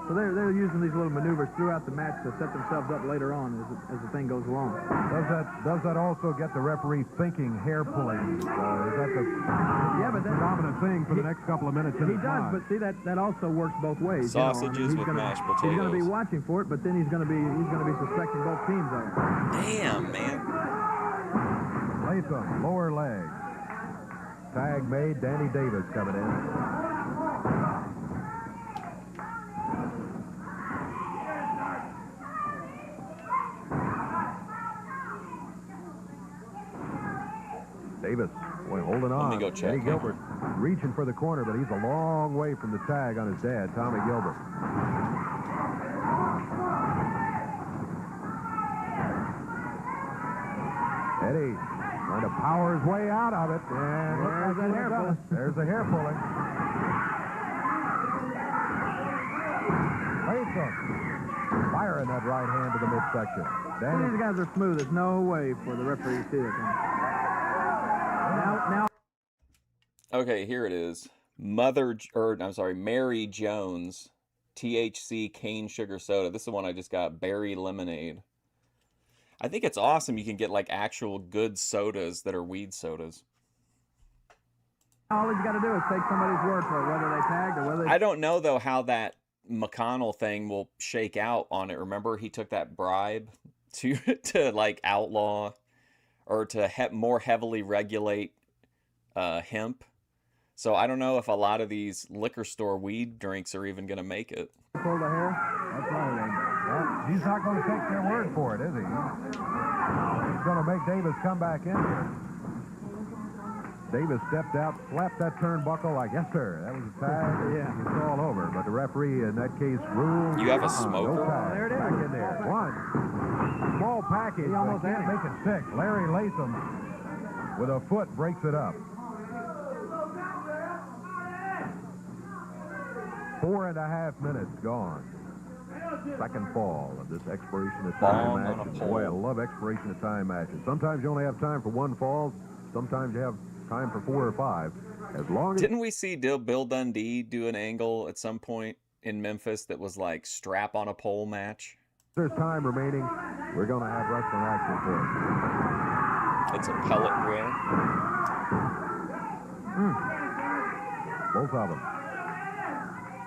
So they're using these little maneuvers throughout the match to set themselves up later on as the thing goes along. Does that also get the referee thinking hair pulling? Is that the predominant thing for the next couple of minutes? He does, but see that also works both ways. Sausages with mashed potatoes. He's going to be watching for it, but then he's going to be suspecting both teams of it. Damn, man. Latham, lower leg. Tag made. Danny Davis coming in. Davis, boy, holding on. Let me go check. Eddie Gilbert reaching for the corner, but he's a long way from the tag on his dad, Tommy Gilbert. Eddie trying to power his way out of it. And there's the hair pulling. Latham firing that right hand to the midsection. These guys are smooth. There's no way for the referee to see it. Now. Okay, here it is. Mary Jones THC cane sugar soda. This is the one I just got. Berry lemonade. I think it's awesome. You can get like actual good sodas that are weed sodas. All he's got to do is take somebody's word for it, whether they tagged or whether. I don't know though how that McConnell thing will shake out on it. Remember, he took that bribe to like outlaw or to more heavily regulate hemp. So I don't know if a lot of these liquor store weed drinks are even going to make it. Pull the hair. That's right. He's not going to take their word for it, is he? He's going to make Davis come back in here. Davis stepped out, slapped that turnbuckle like, yes, sir. That was a tag. Yeah. It's all over. But the referee in that case ruled. You have a smoker? No tag. There it is. Back in there. One. Small package. He almost can't make it 6. Larry Latham with a foot breaks it up. 4.5 minutes gone. Second fall of this expiration of Bong time on match. a And pole. boy, I love expiration of time matches. Sometimes you only have time for one fall. Sometimes you have time for 4 or 5. As long as Didn't we see Bill Dundee do an angle at some point in Memphis that was like strap on a pole match? there's time remaining, we're going to have wrestling action for you. It's a pellet grill. Both of them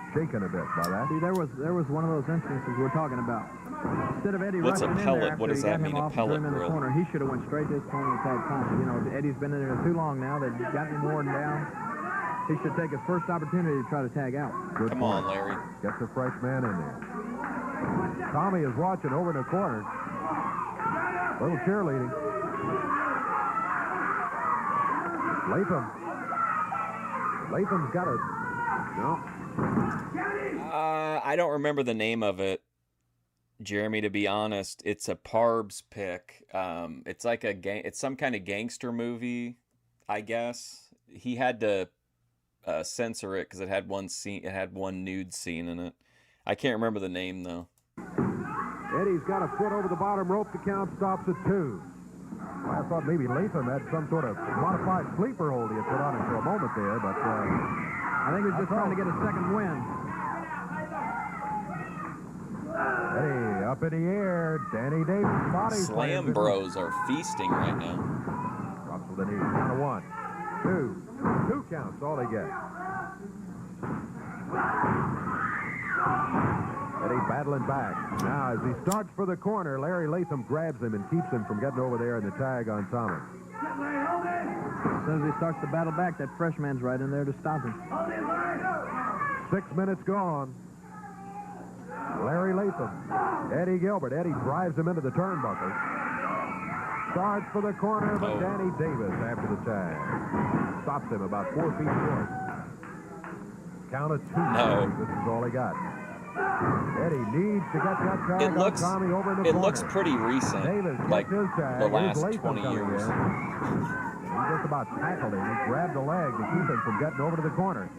shaken a bit by that. See, there was one of those instances we're talking about. Instead of Eddie What's a rushing pellet? in there What after does he got that him mean, a off and threw pellet him in the grill? corner, he should have went straight to his corner and tag Thomas. You know, Eddie's been in there too long now. They've gotten him worn down. He should take his first opportunity to try to tag out. Good Come on, point. Larry. Gets a fresh man in there. Tommy is watching over in the corner. Little cheerleading. Latham's got it. No. I don't remember the name of it, Jeremy, to be honest. It's a Parbs pick. It's like it's some kind of gangster movie, I guess. He had to censor it because it had one scene. It had one nude scene in it. I can't remember the name though. Eddie's got a foot over the bottom rope. The count stops at 2. I thought maybe Latham had some sort of modified sleeper hold he had put on him for a moment there, but I think he was just trying to get a second win. Eddie up in the air. Danny Davis body Slam Bros are feasting right now. Drops with the knee. Count of 1, 2. 2 counts, all they get. Eddie battling back. Now, as he starts for the corner, Larry Latham grabs him and keeps him from getting over there in the tag on Tommy. As soon as he starts to battle back, that fresh man's right in there to stop him. 6 minutes gone. Larry Latham. Eddie Gilbert. Eddie drives him into the turnbuckle. Starts for the corner, but Danny Davis after the tag. Stops him about 4 feet short. Count of 2. No. This is all he got. Eddie needs to get that tag on Tommy over in the It corner. looks pretty recent, Davis like gets his tag. the Here's last Latham 20 coming years. in. He just about tackled him. He grabbed the leg to keep him from getting over to the corner.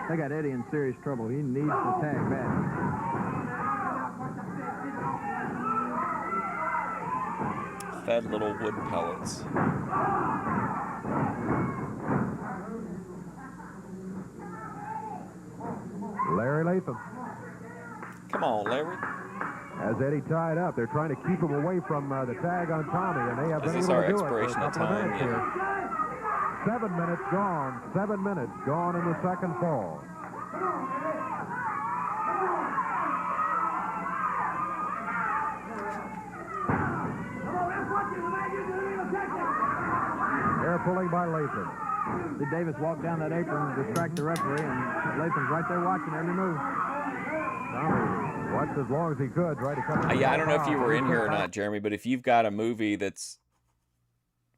They got Eddie in serious trouble. He needs to tag back. Fed little wood pellets. Larry Latham. Come on, Larry. As Eddie tied up, they're trying to keep him away from the tag on Tommy, and they have been Is this able our to do it for a expiration of couple of time? minutes here. 7 minutes gone. 7 minutes gone in the second fall. Air pulling by Latham. See Davis walk down that apron to distract the referee, and Latham's right there watching every move. Tommy watched as long as he could, try to come in. Yeah, I don't know if you were in here or not, Jeremy, but if you've got a movie that's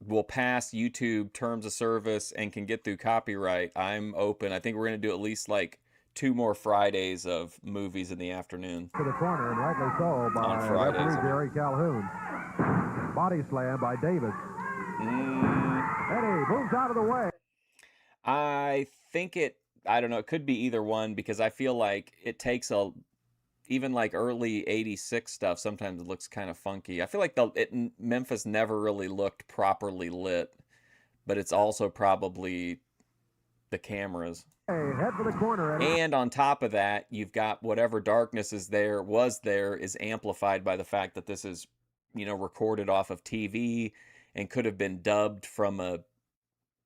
will pass YouTube terms of service and can get through copyright, I'm open. I think we're going to do at least like 2 more Fridays of movies in the afternoon. To the corner, and rightly so, by On Fridays. referee Jerry Calhoun. Body slam by Davis. Eddie moves out of the way. I think I don't know, it could be either one because I feel like it takes even like early 86 stuff, sometimes it looks kind of funky. I feel like Memphis never really looked properly lit, but it's also probably the cameras. Hey, head for the corner, Eddie. And on top of that, you've got whatever darkness is amplified by the fact that this is, recorded off of TV and could have been dubbed from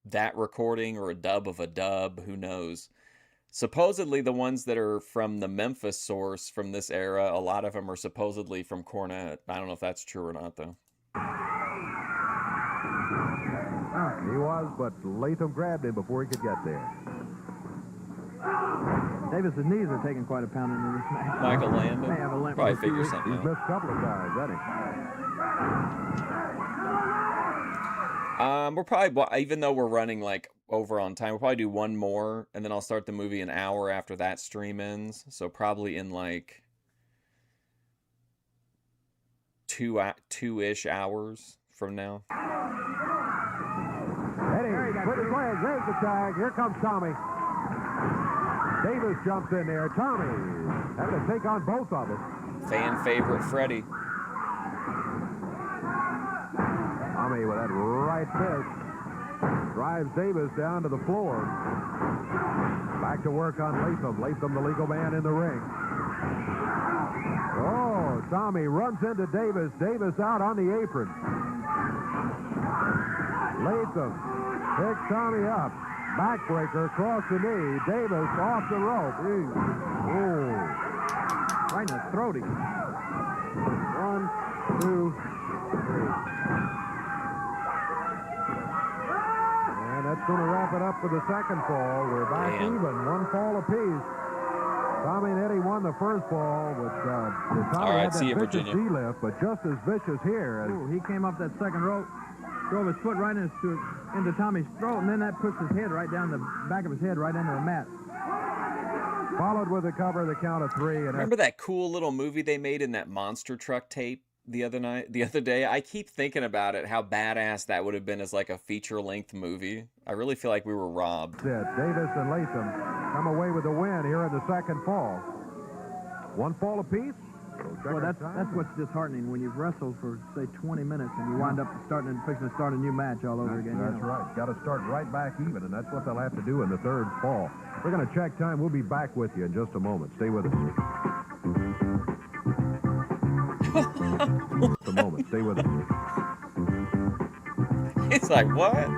that recording or a dub of a dub, who knows. Supposedly the ones that are from the Memphis source from this era, a lot of them are supposedly from Cornette. I don't know if that's true or not, though. He was, but Latham grabbed him before he could get there. Davis's knees are taking quite a pounding in this match. Michael Landon? May have a limp Probably for a few figure weeks. something He's out. missed a couple of times, hasn't he? We're probably, even though we're running like over on time, we'll probably do one more, and then I'll start the movie an hour after that stream ends. So probably in like 2-ish hours from now. Eddie, put his leg. There's the tag. Here comes Tommy. Davis jumps in there. Tommy having to take on both of them. Fan favorite Freddie. Tommy with that right fist drives Davis down to the floor. Back to work on Latham. Latham, the legal man in the ring. Oh, Tommy runs into Davis. Davis out on the apron. Latham picks Tommy up. Backbreaker across the knee. Davis off the rope. Oh. Right in the throat. 1, 2, 3. And that's going to wrap it up for the second fall. We're back even. 1 fall apiece. Tommy and Eddie won the first fall, but Tommy All right, had that see you, vicious Virginia. D-lift, but just as vicious here. Ooh, he came up that second rope, drove his foot right into Tommy's throat, and then that puts his head right down the back of his head right into the mat. Followed with a cover, the count of 3. And Remember that cool little movie they made in that monster truck tape the other day? I keep thinking about it, how badass that would have been as like a feature-length movie. I really feel like we were robbed. Davis and Latham come away with the win here in the second fall. 1 fall apiece. Well, that's what's disheartening when you've wrestled for, say, 20 minutes and you wind up fixing to start a new match all over again. That's right. Got to start right back even, and that's what they'll have to do in the third fall. We're going to check time. We'll be back with you in just a moment. Stay with us. Just a moment. Stay with us. It's like, what?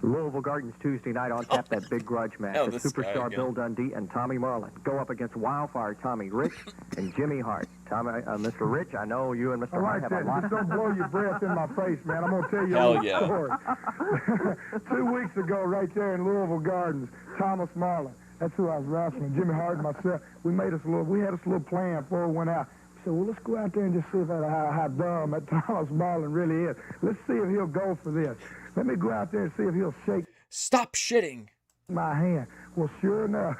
Louisville Gardens Tuesday night on tap, that big grudge match. Oh, The this guy Superstar again. Bill Dundee and Tommy Marlin go up against Wildfire Tommy Rich and Jimmy Hart. Tommy, Mr. Rich, I know you and Mr. All Hart right, have a then. lot. Just don't blow your breath in my face, man. I'm going to tell you Hell a yeah. story. 2 weeks ago, right there in Louisville Gardens, Thomas Marlin, that's who I was wrestling, Jimmy Hart and myself, we had us a little plan before we went out. We said, well, let's go out there and just see how dumb that Thomas Marlin really is. Let's see if he'll go for this. Let me go out there and see if he'll shake Stop shitting. my hand. Well, sure enough,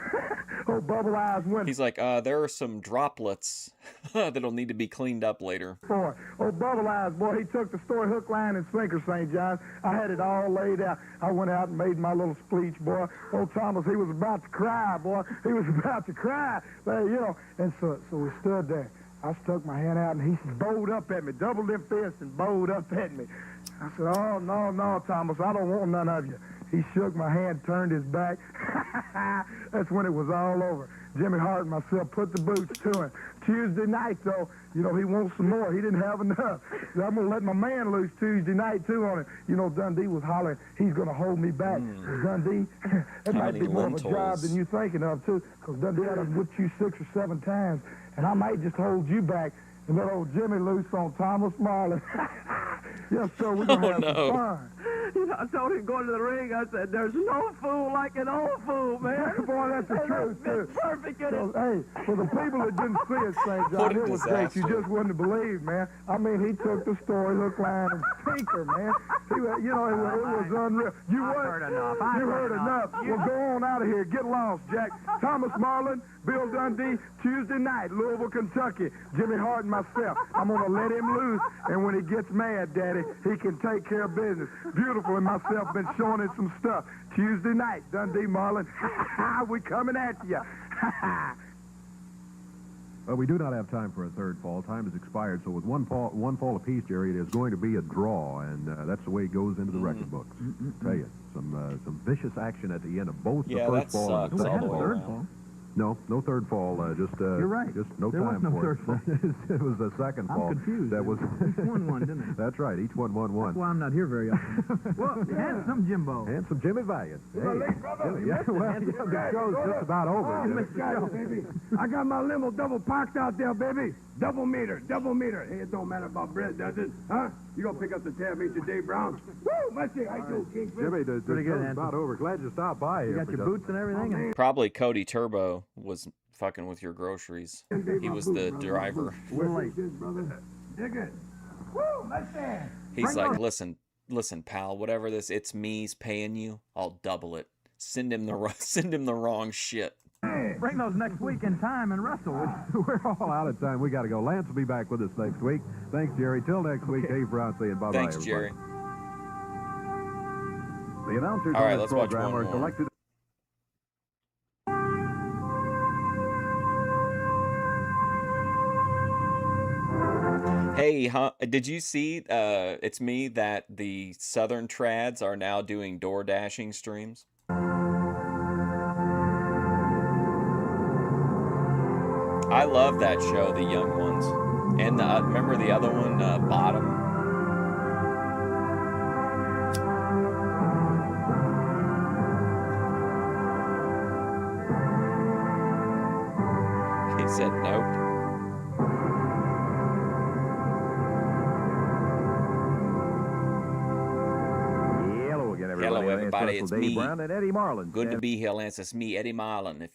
old Bubble Eyes went He's like, there are some droplets that'll need to be cleaned up later. for it. Old Bubble Eyes, boy, he took the story hook, line, and sinker, St. John's. I had it all laid out. I went out and made my little speech, boy. Old Thomas, he was about to cry, boy. He was about to cry. But, and so we stood there. I stuck my hand out, and he bowed up at me, doubled them fists and bowed up at me. I said, oh, no, Thomas, I don't want none of you. He shook my hand, turned his back. That's when it was all over. Jimmy Hart and myself put the boots to him. Tuesday night, though, he wants some more. He didn't have enough. So I'm going to let my man loose Tuesday night, too, on it. Dundee was hollering, he's going to hold me back. Dundee, that might be more of a job than you're thinking of, too, because Dundee had to whip you 6 or 7 times, and I might just hold you back and let old Jimmy loose on Thomas Marlin. Yes, sir, we're going to have some fun. I told him going to the ring, I said, there's no fool like an old fool, man. Boy, that's the truth, too. Perfect. So, hey, for the people that didn't see it, St. John, it was great. You just wouldn't believe, man. I mean, he took the story, hook, line, and sinker, man. It was unreal. You heard enough. You heard enough. Well, go on out of here. Get lost, Jack. Thomas Marlin, Bill Dundee, Tuesday night, Louisville, Kentucky. Jimmy Hart and myself. I'm going to let him loose, and when he gets mad, Daddy, he can take care of business. Beautiful and myself been showing him some stuff. Tuesday night, Dundee, Marlin. We coming at you. Well, we do not have time for a third fall. Time has expired. So with one fall apiece, Jerry, it is going to be a draw, and that's the way it goes into the record books. Tell you, some vicious action at the end of both the first fall and the second fall. No third fall. You're right. Just no there time was no for third fall. it was the second fall. I'm confused. That was each won, didn't it? That's right. Each one won one. That's why I'm not here very often. Well, handsome Jimbo. Handsome Jimmy Valiant. Hey. The show's just about over. Baby. I got my limo double parked out there, baby. Double meter. Hey, it don't matter about bread, does it? Huh? You gonna pick up the tab, ain't you, Dave Brown? Woo! Let's see. I do, King. Jimmy, the Pretty good, show's about over. Glad you stopped by here. You got your boots and everything? Probably Cody Turbo was fucking with your groceries. He was the driver. We're late. Dig it. Woo! Let's see. He's like, listen, pal, whatever it's me's paying you, I'll double it. Send him the wrong shit. Bring those next week in time and wrestle. We're all out of time. We got to go. Lance will be back with us next week. Thanks, Jerry. Till next week, Dave Brown saying bye-bye, Thanks, everybody. Jerry. The announcers All right, on this let's watch program one are more. selected. Hey, did you see, it's me, that the Southern Trads are now doing door dashing streams? I love that show, The Young Ones. And remember the other one, Bottom? He said nope. Hello, everybody. It's Dave me. Brown and Eddie Marlin. Good to be here, Lance. It's me, Eddie Marlin.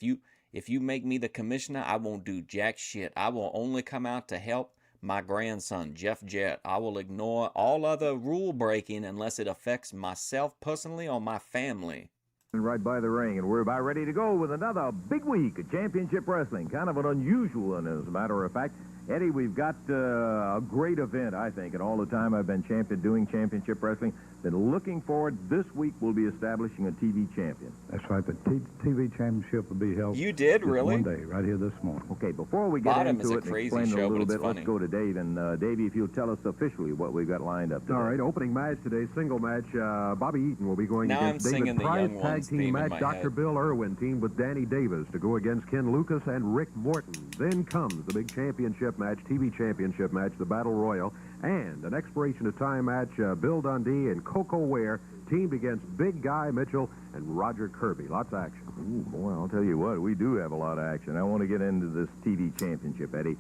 If you make me the commissioner, I won't do jack shit. I will only come out to help my grandson, Jeff Jett. I will ignore all other rule breaking unless it affects myself personally or my family. Right by the ring, and we're about ready to go with another big week of championship wrestling. Kind of an unusual one, as a matter of fact. Eddie, we've got a great event, I think, and all the time I've been doing championship wrestling. Been looking forward. This week we'll be establishing a TV champion. That's right. The TV championship will be held. You did, this really? Monday, right here this morning. Okay, before we get Bottom is into a it and crazy explain it a show, but little it's bit, funny. let's go to Dave. And Davey, if you'll tell us officially what we've got lined up today. All right, opening match today, single match. Bobby Eaton will be going Now I'm against singing David the Price. Young Tag Ones team theme in match, my Dr. head. Bill Irwin teamed with Danny Davis to go against Ken Lucas and Rick Morton. Then comes the big championship match, TV championship match, the Battle Royal, and an expiration of time match, Bill Dundee and Coco Ware teamed against Big Guy Mitchell and Roger Kirby. Lots of action. Ooh, boy, I'll tell you what, we do have a lot of action. I want to get into this TV championship, Eddie.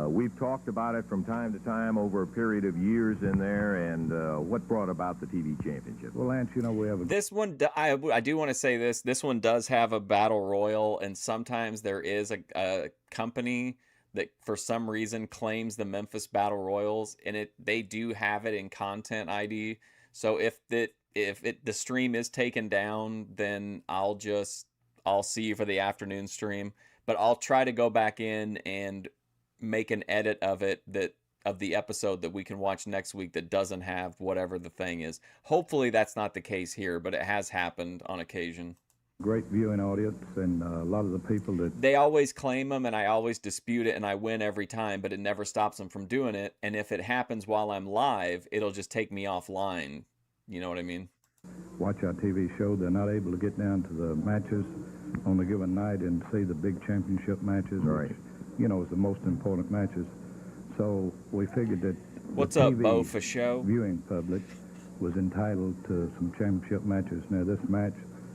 We've talked about it from time to time over a period of years in there, and what brought about the TV championship? Well, Lance, you know we have a... This one, I do want to say this. This one does have a battle royal, and sometimes there is a company that for some reason claims the Memphis Battle Royals, and they do have it in Content ID. So if the stream is taken down, then I'll see you for the afternoon stream. But I'll try to go back in and make an edit of it of the episode that we can watch next week that doesn't have whatever the thing is. Hopefully that's not the case here, but it has happened on occasion. great viewing audience, and a lot of the people that... They always claim them, and I always dispute it, and I win every time, but it never stops them from doing it. And if it happens while I'm live, it'll just take me offline. You know what I mean? Watch our TV show. They're not able to get down to the matches on a given night and see the big championship matches, right? Which, you know, is the most important matches. So we figured that What's the up, TV Bo for show? viewing public was entitled to some championship matches. Now this match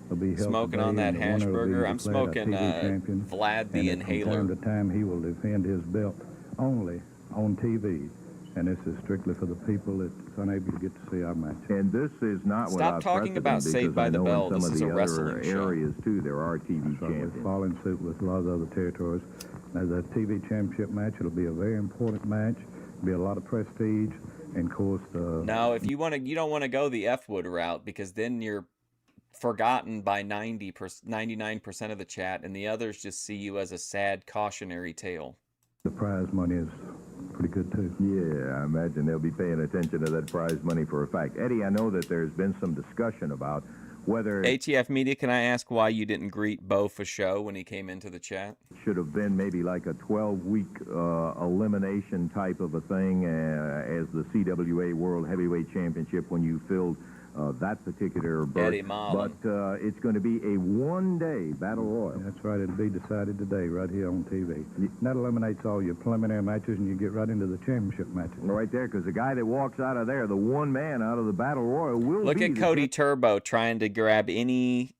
will be held Smoking today, on that and the winner hash will be burger. I'm declared our smoking TV champion. Vlad the and Inhaler. From time to time, he will defend his belt only on TV. And this is strictly for the people that's unable to get to see our match. And this is not Stop without talking about precedent, Saved by because the I know Bell. in some This is of a the wrestling other show. areas too, there are TV So champions. we follow in suit with a lot of other territories. Now, the TV championship match, it'll be a very important match. Be a lot of prestige, and of course, No, if you don't want to go the F Wood route, because then you're forgotten by 99% of the chat, and the others just see you as a sad cautionary tale. the prize money is pretty good too. Yeah, I imagine they'll be paying attention to that prize money for a fact. Eddie, I know that there's been some discussion about whether it ATF Media, can I ask why you didn't greet Bo for show when he came into the chat? should have been maybe like a 12-week elimination type of a thing as the CWA World Heavyweight Championship when you filled that particular berth. Eddie Marlin. But it's going to be a one-day battle royal. That's right. It'll be decided today right here on TV. And that eliminates all your preliminary matches, and you get right into the championship matches. Right there, because the guy that walks out of there, the one man out of the battle royal, will Look be at the Cody Turbo trying to grab any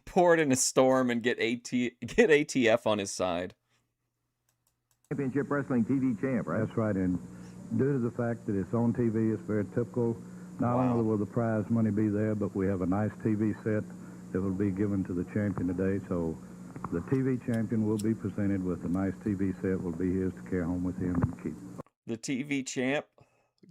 port in a storm and get ATF on his side. championship wrestling TV champ, right? That's right. And due to the fact that it's on TV, it's very typical. Not only will the prize money be there, but we have a nice TV set that will be given to the champion today. So the TV champion will be presented with a nice TV set. Will be his to carry home with him and keep. The TV champ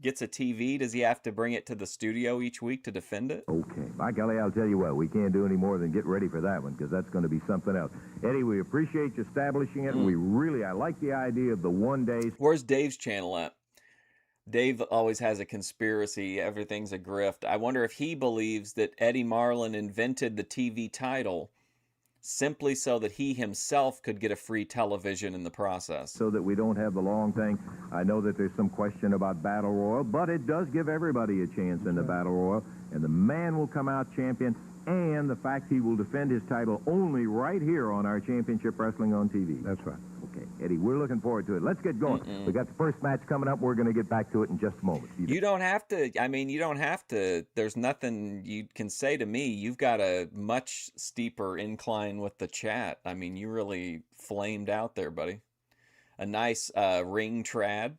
gets a TV. Does he have to bring it to the studio each week to defend it? Okay. By golly, I'll tell you what, we can't do any more than get ready for that one, because that's going to be something else. Eddie, we appreciate you establishing it. I like the idea of the one day. Where's Dave's channel at? Dave always has a conspiracy. Everything's a grift. I wonder if he believes that Eddie Marlin invented the TV title simply so that he himself could get a free television in the process. So that we don't have the long thing. I know that there's some question about Battle Royal, but it does give everybody a chance in the Battle Royal, and the man will come out champion, and the fact he will defend his title only right here on our Championship Wrestling on TV. That's right. Okay, Eddie, we're looking forward to it. Let's get going. We got the first match coming up. We're going to get back to it in just a moment. You don't have to. I mean, you don't have to. There's nothing you can say to me. You've got a much steeper incline with the chat. I mean, you really flamed out there, buddy. A nice ring trad.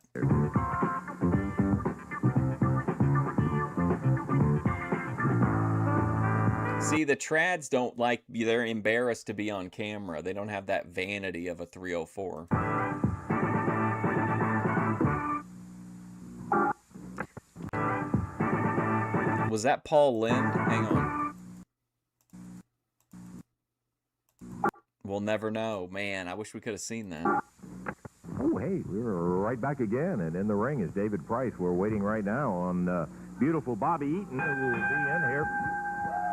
See, the trads don't like, they're embarrassed to be on camera. They don't have that vanity of a 304. Was that Paul Lynde? Hang on. We'll never know. Man, I wish we could have seen that. Oh, hey, we're right back again, and in the ring is David Price. We're waiting right now on beautiful Bobby Eaton, who will be in here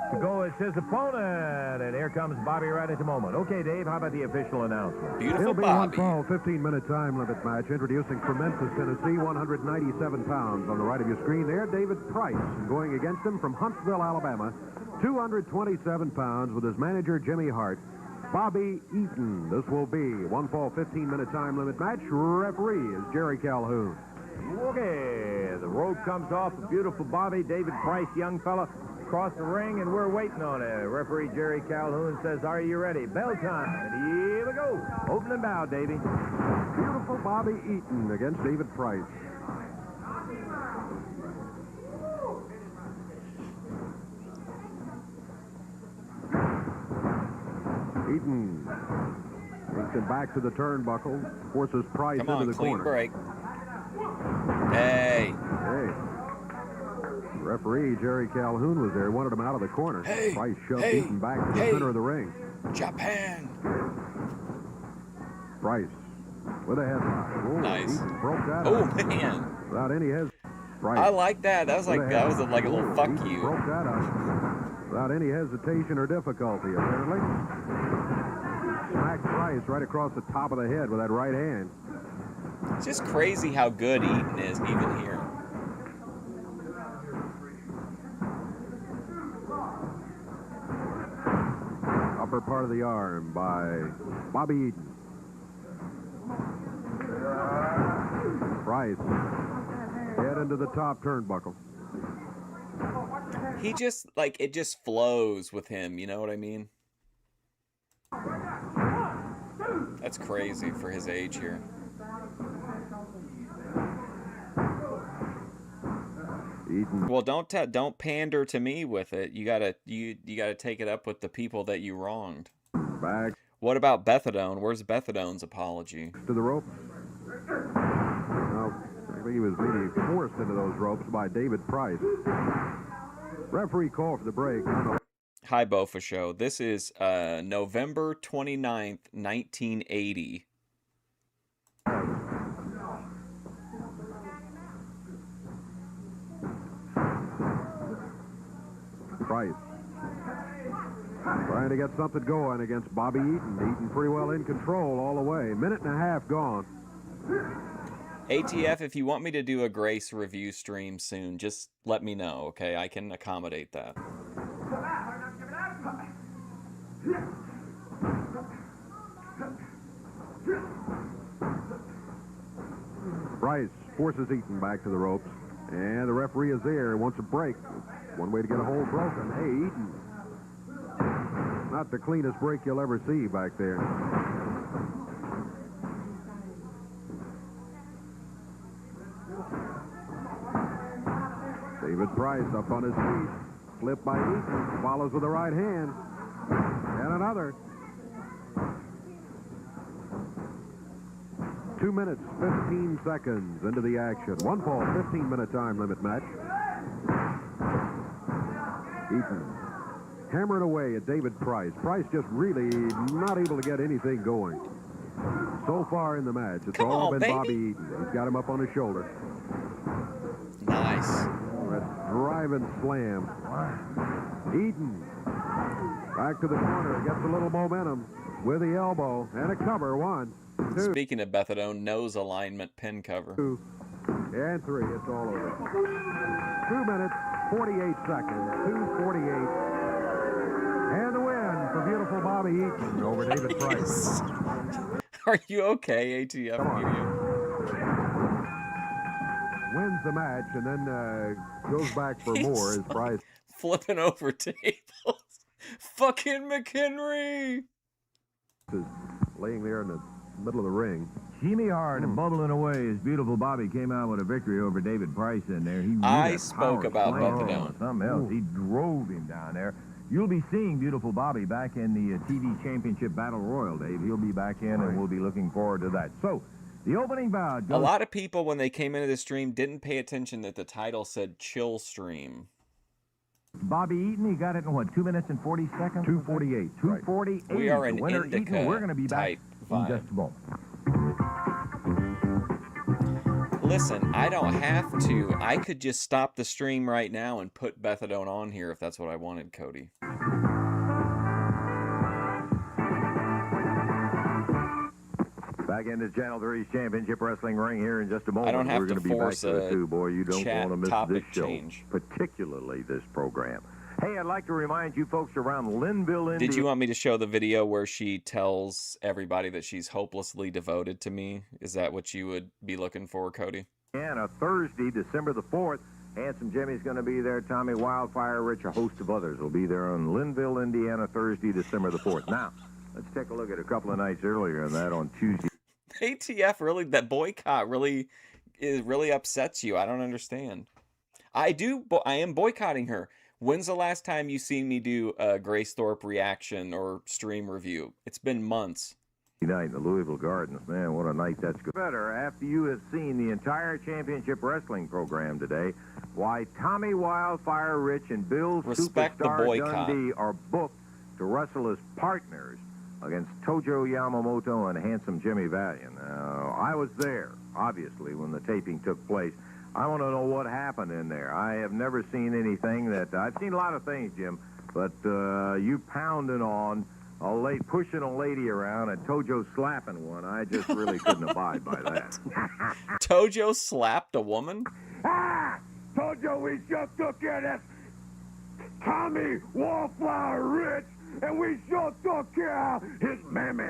to go as his opponent, and here comes Bobby right at the moment. Okay, Dave, how about the official announcement? Beautiful It'll be Bobby. one fall, 15-minute time limit match. Introducing from Memphis, Tennessee, 197 pounds. On the right of your screen there, David Price. And going against him from Huntsville, Alabama, 227 pounds with his manager, Jimmy Hart, Bobby Eaton. This will be one fall, 15-minute time limit match. Referee is Jerry Calhoun. Okay, the rope comes off. A beautiful Bobby, David Price, young fella, across the ring, and we're waiting on it. Referee Jerry Calhoun says, are you ready? Bell time. And here we go. Open and bow, Davey. Beautiful Bobby Eaton against David Price. Eaton takes it back to the turnbuckle, forces Price Come on, into the clean corner. break. Hey. Hey. Referee Jerry Calhoun was there, wanted him out of the corner. Hey. Price shoved Hey. Eaton back to the Hey. center of the ring. Japan. Price with a headlock. Oh, Nice. Eaton broke that Oh, up man. without any hesitation. Price. I like that. That was like, with that was like a little Oh, fuck Eaton you. broke that up without any hesitation or difficulty, apparently. Smacked Price right across the top of the head with that right hand. It's just crazy how good Eaton is even here. Upper part of the arm by Bobby Eaton. Price. Head into the top turnbuckle. He just, like, it just flows with him, you know what I mean? That's crazy for his age here. Eaton. Well, don't pander to me with it. You gotta take it up with the people that you wronged. Back What about Bethadone? Where's Bethadone's apology? to the rope. Well, I think he was maybe forced into those ropes by David Price. Referee call for the break. Hi, Bofa Show. This is November 29th, 1980. Price trying to get something going against Bobby Eaton. Eaton pretty well in control all the way. Minute and a half gone. ATF, if you want me to do a Grace review stream soon, just let me know, okay? I can accommodate that. Price forces Eaton back to the ropes. And the referee is there, wants a break. One way to get a hold broken. Hey, Eaton. Not the cleanest break you'll ever see back there. David Price up on his feet. Flip by Eaton. Follows with the right hand. And another. 2 minutes, 15 seconds into the action. One fall, 15-minute time limit match. Eaton hammering away at David Price. Price just really not able to get anything going. So far in the match, it's all been Bobby Eaton. He's got him up on his shoulder. Nice. That driving slam. Eaton back to the corner. Gets a little momentum with the elbow and a cover. 1, 2. Speaking of methadone, nose alignment pin cover. 2 and 3. It's all over. 2 minutes, 48 seconds. 2:48. And the win for beautiful Bobby Eaton over David Price. Are you okay, ATF Media? Wins the match and then goes back for more as Price. Flipping over tables. Fucking McHenry. Is laying there in the middle of the ring. Jimmy Hart bubbling away as beautiful Bobby came out with a victory over David Price in there. I spoke about methadone. Something else. He drove him down there. You'll be seeing beautiful Bobby back in the TV Championship Battle Royal, Dave. He'll be back in, and we'll be looking forward to that. So, the opening bout goes... A lot of people, when they came into the stream, didn't pay attention that the title said Chill Stream. Bobby Eaton, he got it in, what, 2 minutes and 40 seconds? 2:48. 2:48. We are in winner indica Eaton. We're going to be back in just a moment. Listen, I don't have to. I could just stop the stream right now and put methadone on here if that's what I wanted, Cody. Back into Channel 3's Championship Wrestling ring here in just a moment. I don't have We're to going to be back force to the a two, boy. You don't chat want to miss topic this show, change. particularly this program. Hey, I'd like to remind you folks around Linville, Indiana. Did you want me to show the video where she tells everybody that she's hopelessly devoted to me? Is that what you would be looking for, Cody? And a Thursday, December the 4th, Handsome Jimmy's going to be there. Tommy Wildfire Rich, a host of others will be there on Linville, Indiana, Thursday, December the 4th. Now, let's take a look at a couple of nights earlier than that on Tuesday. ATF really, that boycott really upsets you. I don't understand. I am boycotting her. When's the last time you seen me do a Grace Thorpe reaction or stream review? It's been months. Night in the Louisville Gardens. Man, what a night that's good. Better, after you have seen the entire championship wrestling program today, why Tommy Wildfire Rich and Bill Respect the Superstar boycott. Dundee are booked to wrestle as partners against Tojo Yamamoto and Handsome Jimmy Valiant. Now, I was there, obviously, when the taping took place. I want to know what happened in there. I have never seen anything that... I've seen a lot of things, Jim, but you pounding on pushing a lady around and Tojo slapping one, I just really couldn't abide by that. Tojo slapped a woman? Ah! Tojo, we just took care of this Tommy Wallflower Rich, and we sure took care of his mammy.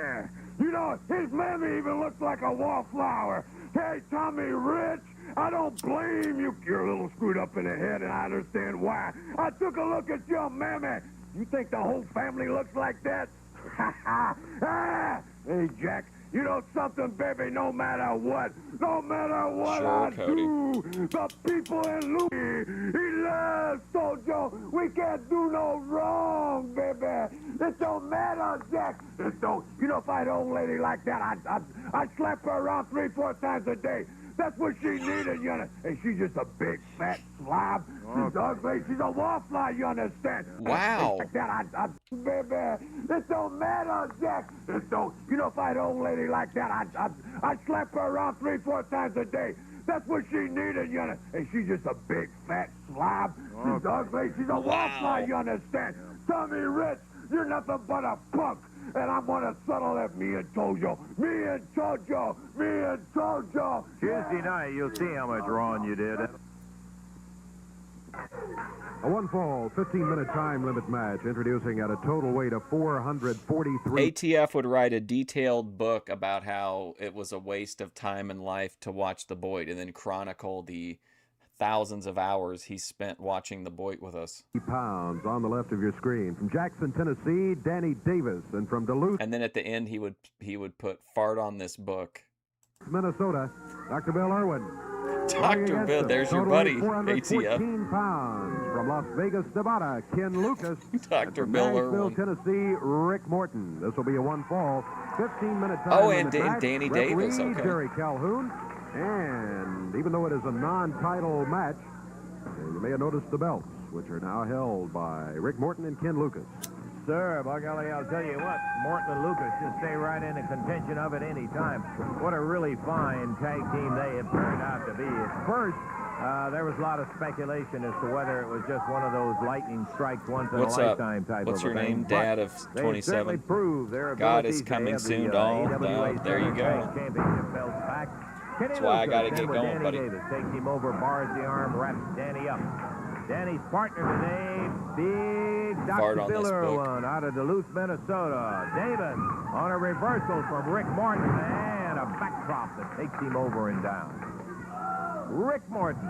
You know, his mammy even looks like a wallflower. Hey, Tommy Rich, I don't blame you. You're a little screwed up in the head, and I understand why. I took a look at your mammy. You think the whole family looks like that? Hey, Jack, you know something, baby? No matter what Sure, I Cody. do, the people in Louis, he loves Tojo. We can't do no wrong, baby. It don't matter, Jack. It don't. You know, if I had an old lady like that, I'd slap her around 3-4 times a day. That's what she needed, you know. And she's just a big, fat slob. She's ugly. She's a wallflower, you understand? Wow. Like that, baby, it don't matter, Jack. It don't. You know, if I had an old lady like that, I'd slap her around 3-4 times a day. That's what she needed, you know. And she's just a big, fat slob. She's ugly. She's a wallflower, you understand? Tommy Rich, you're nothing but a punk. And I'm going to settle that, me and Tojo. Tuesday night, you'll see how much wrong you did. A one-fall, 15-minute time limit match, introducing at a total weight of 443. ATF would write a detailed book about how it was a waste of time and life to watch the Boyd, and then chronicle the thousands of hours he spent watching the Boyd with us. Pounds on the left of your screen. From Jackson, Tennessee, Danny Davis. And from Duluth, And then at the end, he would put fart on this book. Minnesota, Dr. Bill Irwin. Dr. Bill, there's your buddy, ATF. 14 pounds. From Las Vegas, Nevada, Ken Lucas. Dr. From Bill Nashville, Irwin. Tennessee, Rick Morton. This will be a one-fall, 15-minute time Oh, and limit match. Danny Davis, Referee, okay. Jerry Calhoun. And even though it is a non-title match, you may have noticed the belts, which are now held by Rick Morton and Ken Lucas. Sir, by golly, I'll tell you what, Morton and Lucas just stay right in the contention of it any time. What a really fine tag team they have turned out to be. At first, There was a lot of speculation as to whether it was just one of those lightning strikes once in What's a up? lifetime type What's of your a thing. name? Dad of They 27. certainly proved their God abilities. is coming They have soon, the, doll. AWA There you go. Championship belts back. That's why I got to Lucas get in with going, Danny buddy. Davis takes him over, bars the arm, wraps Danny up. Danny's partner today, big Fart Dr. on Bill this book. Irwin out of Duluth, Minnesota. Davis on a reversal from Rick Morton and a backdrop that takes him over and down. Rick Morton.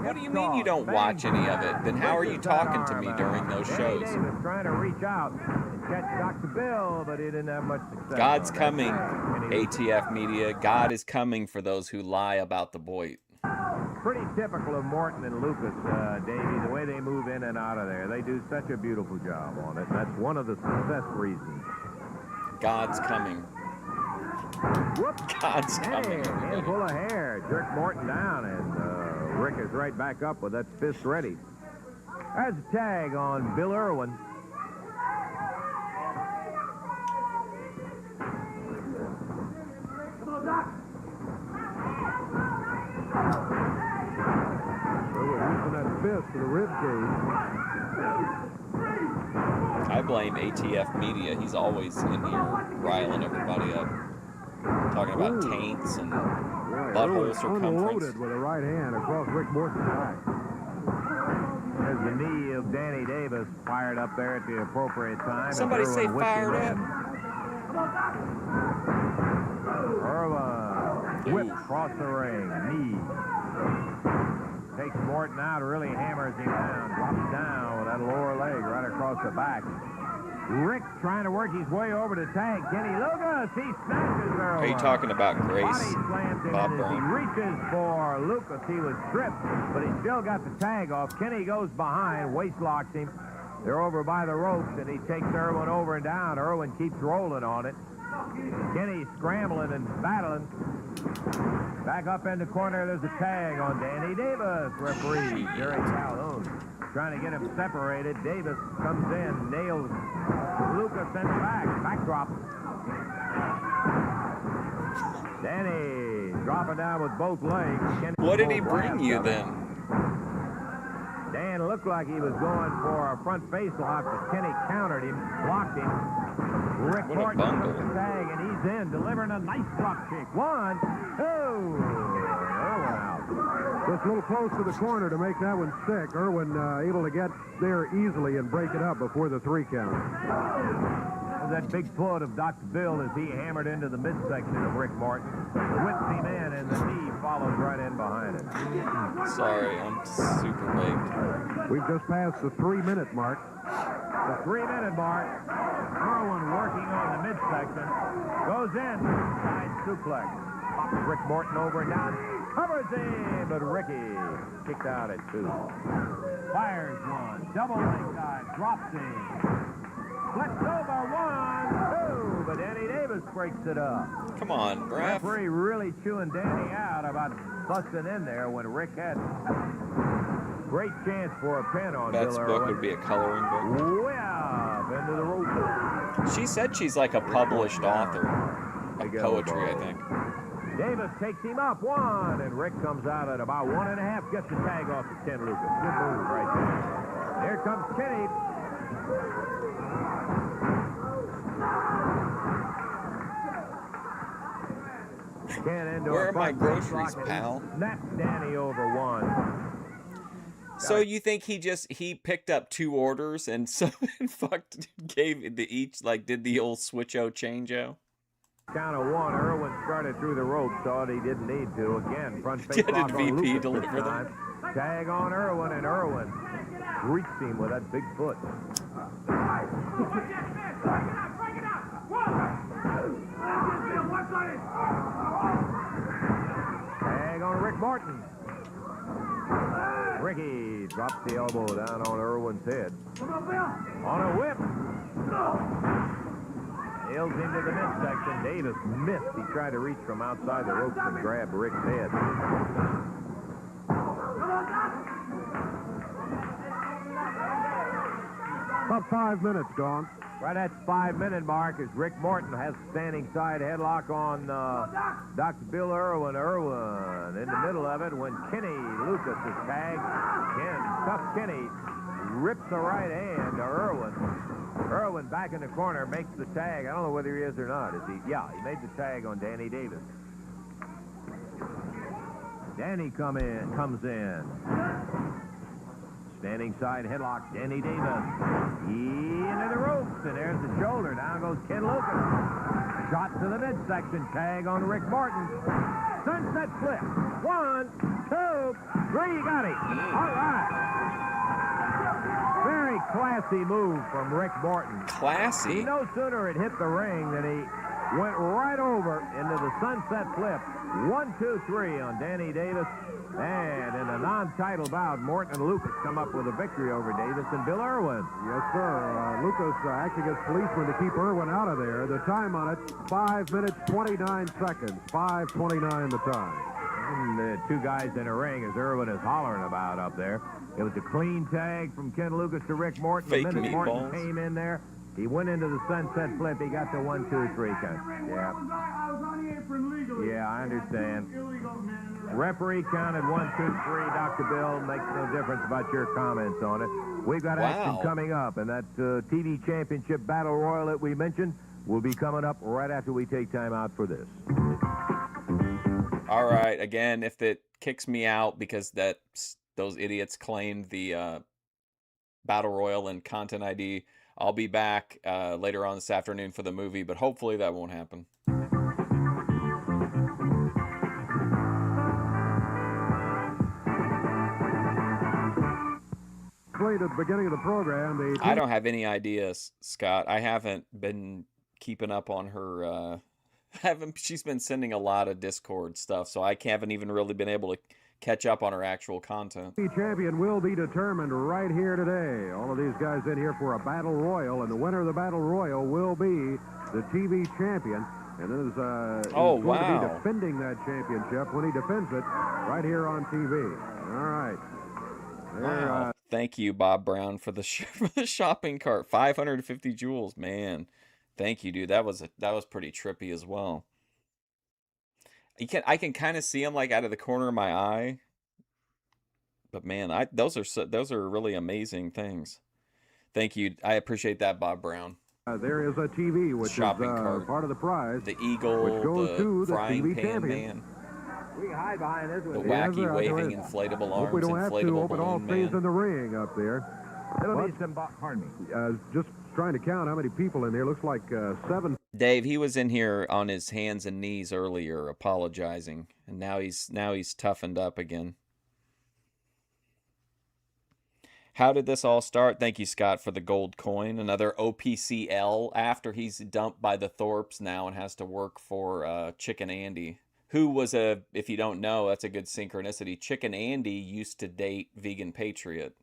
What do you mean you don't watch any of it? Then how are you talking to me during those shows? Danny Davis trying to reach out and catch Dr. Bill, but he didn't have much success. God's on that. coming, Kenny ATF media. God is coming for those who lie about the Boyd. Pretty typical of Morton and Lucas, Davey, the way they move in and out of there. They do such a beautiful job on it. That's one of the success reasons. God's coming. Whoop. God's coming. Handful of hair. Jerk Morton down, and Rick is right back up with that fist ready. There's a tag on Bill Irwin. Come on, Doc. Using that fist to the rib cage. I blame ATF media. He's always in here riling everybody up. Talking about taints and butthole circumference. Unloaded with a right hand across Rick Morton's back. There's the knee of Danny Davis fired up there at the appropriate time. Somebody say Irwin whipped fired him up. in. Irwin whip across the ring. Knee. Takes Morton out, really hammers him down. Drops down with that lower leg right across the back. Rick trying to work his way over to tag Kenny Lucas. He snatches Irwin. Are you talking about Grace? Body slams him, Bob and as he Brown? reaches for Lucas, he was tripped, but he still got the tag off. Kenny goes behind, waist locks him. They're over by the ropes, and he takes Irwin over and down. Irwin keeps rolling on it. Kenny scrambling and battling. Back up in the corner, there's a tag on Danny Davis. Referee Jerry Calhoun trying to get him separated. Davis comes in, nails Lucas in the back. Backdrop. Danny dropping down with both legs. Kenny What did he full bring blast you of it. then? Dan looked like he was going for a front face lock, but Kenny countered him, blocked him. Rick What a Morton bungle. took the tag, and he's in, delivering a nice drop kick. 1, 2. Irwin out. Just a little close to the corner to make that one stick. Irwin able to get there easily and break it up before the 3 count. That big foot of Dr. Bill as he hammered into the midsection of Rick Morton. Whips him in, and the knee follows right in behind it. Sorry, I'm super baked. We've just passed the 3-minute mark. The 3-minute mark. Irwin working on the midsection. Goes in. Side suplex. Pops Rick Morton over and down. Covers him, but Ricky kicked out at 2. Fires one. Double leg dive. Drops him. Flips over. 1, 2. But Danny Davis breaks it up. Come on, Brad. Referee really chewing Danny out about busting in there when Rick had great chance for a pin on Beth's Bill book Irwin. would be a coloring book. Way up into the rope. She said she's like a published author of poetry, I think. Davis takes him up 1, and Rick comes out at about 1.5, gets the tag off to Ken Lucas. Good move right there. Here comes Kenny. Ken into Where a are my front groceries, lock, and he pal? snaps Danny over 1. So you think he picked up 2 orders and so gave the each, like, did the old switch-o change-o? Count of 1, Irwin started through the ropes, thought he didn't need to. Again, front face Did lock on VP Lucas deliver this them? time. Tag on Irwin, and Irwin reached him with that big foot. Tag on Rick Morton. Ricky drops the elbow down on Irwin's head. On a whip. Nails him to the midsection. Davis missed. He tried to reach from outside the ropes and grab Rick's head. About 5 minutes, Don. Right at the 5-minute mark as Rick Morton has standing side headlock on Dr. Bill Irwin. Irwin in the middle of it when Kenny Lucas is tagged. Tough Kenny rips the right hand to Irwin. Irwin back in the corner makes the tag. I don't know whether he is or not. Is he? Yeah, he made the tag on Danny Davis. Danny comes in. Standing side headlock, Danny Davis. Into the ropes, and there's the shoulder. Down goes Ken Lucas. Shot to the midsection. Tag on Rick Morton. Sunset flip. 1, 2, 3. Got it. All right. Very classy move from Rick Morton. Classy? No sooner it hit the ring than he went right over into the sunset flip. 1, 2, 3 on Danny Davis. And in a non-title bout, Morton and Lucas come up with a victory over Davis and Bill Irwin. Yes, sir. Lucas actually gets policemen to keep Irwin out of there. The time on it, 5 minutes, 29 seconds. 5:29 the time. And the two guys in a ring as Irwin is hollering about up there. It was a clean tag from Ken Lucas to Rick Morton. Fake the minute Morton meatballs. came in there, he went into the sunset flip. He got the 1, 2, 3 count. Yeah. I was on the apron legally. Yeah, I understand. Illegal, man. Referee counted 1, 2, 3. Dr. Bill, makes no difference about your comments on it. We've got action coming up, and that TV Championship Battle Royal that we mentioned will be coming up right after we take time out for this. All right. Again, if it kicks me out because those idiots claimed the Battle Royal and Content ID, I'll be back later on this afternoon for the movie, but hopefully that won't happen. At the beginning of the program, I don't have any ideas, Scott. I haven't been keeping up on her. She's been sending a lot of Discord stuff, so I haven't even really been able to catch up on her actual content. The champion will be determined right here today. All of these guys in here for a battle royal, and the winner of the battle royal will be the TV champion. And is going to be defending that championship when he defends it right here on TV. All right. Wow. Thank you, Bob Brown, for the shopping cart. 550 jewels, man. Thank you, dude. That was pretty trippy as well. I can kind of see him like out of the corner of my eye. But man, those are really amazing things. Thank you. I appreciate that, Bob Brown. There is a TV, which shopping is cart. part of the prize. The eagle, which goes to the frying TV pan champion. man. We can hide behind this The one. wacky waving inflatable arms, Hope we don't have to inflatable open all balloon things man. in the ring up there. It'll be some, pardon me. Just trying to count how many people in there. Looks like 7. Dave, he was in here on his hands and knees earlier, apologizing, and now he's toughened up again. How did this all start? Thank you, Scott, for the gold coin. Another OPCL after he's dumped by the Thorpes now and has to work for Chicken Andy, who was if you don't know, that's a good synchronicity. Chicken Andy used to date Vegan Patriot.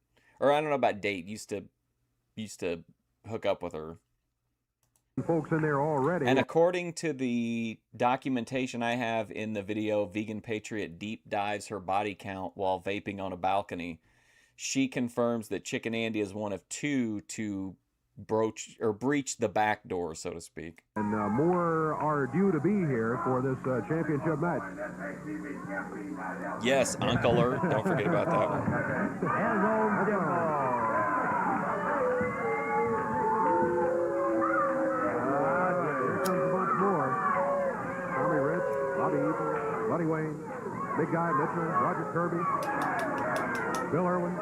Or I don't know about date, used to hook up with her. Folks in there already. And according to the documentation I have in the video, Vegan Patriot deep dives her body count while vaping on a balcony. She confirms that Chicken Andy is one of 2 to breach the back door, so to speak. And more are due to be here for this championship match. Yes, Uncle Earth. Don't forget about that one. Here comes a bunch more. Tommy Rich, Bobby Eaton, Buddy Wayne, Big Guy Mitchell, Roger Kirby, Bill Irwin.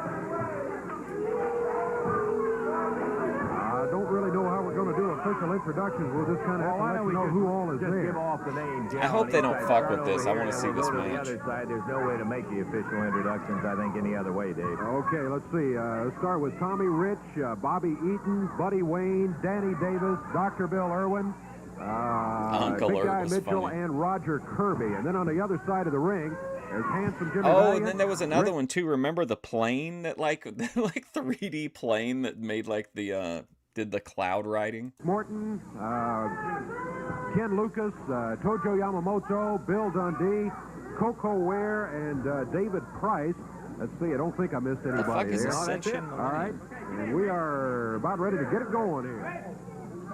I don't really know how we're going to do official introductions. We'll just kind of have to let you know who all is there. Give off the names. I hope they don't fuck with this. I want to see this On the match. other side, there's no way to make the official introductions, I think, any other way, Dave. Okay, let's see. Let's start with Tommy Rich, Bobby Eaton, Buddy Wayne, Danny Davis, Dr. Bill Irwin, Uncle Big Earth Guy was Mitchell, funny. and Roger Kirby. And then on the other side of the ring, there's handsome Jimmy Oh, Valiant. and then there was another one too. Remember the plane that like 3D plane that made like the did the cloud riding? Morton, Ken Lucas, Tojo Yamamoto, Bill Dundee, Coco Ware, and David Price. Let's see. I don't think I missed The fuck anybody is there. Ascension? All right. And we are about ready to get it going here.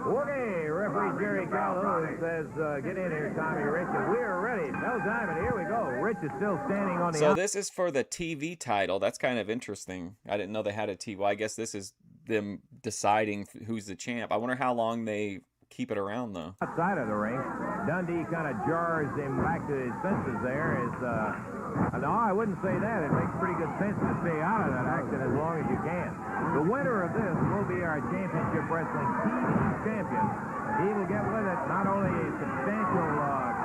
Okay, referee Jerry Calhoun says, get in here, Tommy Rich, and we're ready. No time, and here we go. Rich is still standing on the So this is for the TV title. That's kind of interesting. I didn't know they had a TV. Well, I guess this is them deciding who's the champ. I wonder how long they keep it around, though. outside of the ring. Dundee kind of jars him back to his senses there. No, I wouldn't say that. It makes pretty good sense to stay out of that action as long as you can. The winner of this will be our Championship Wrestling TV champion. He will get with it not only a substantial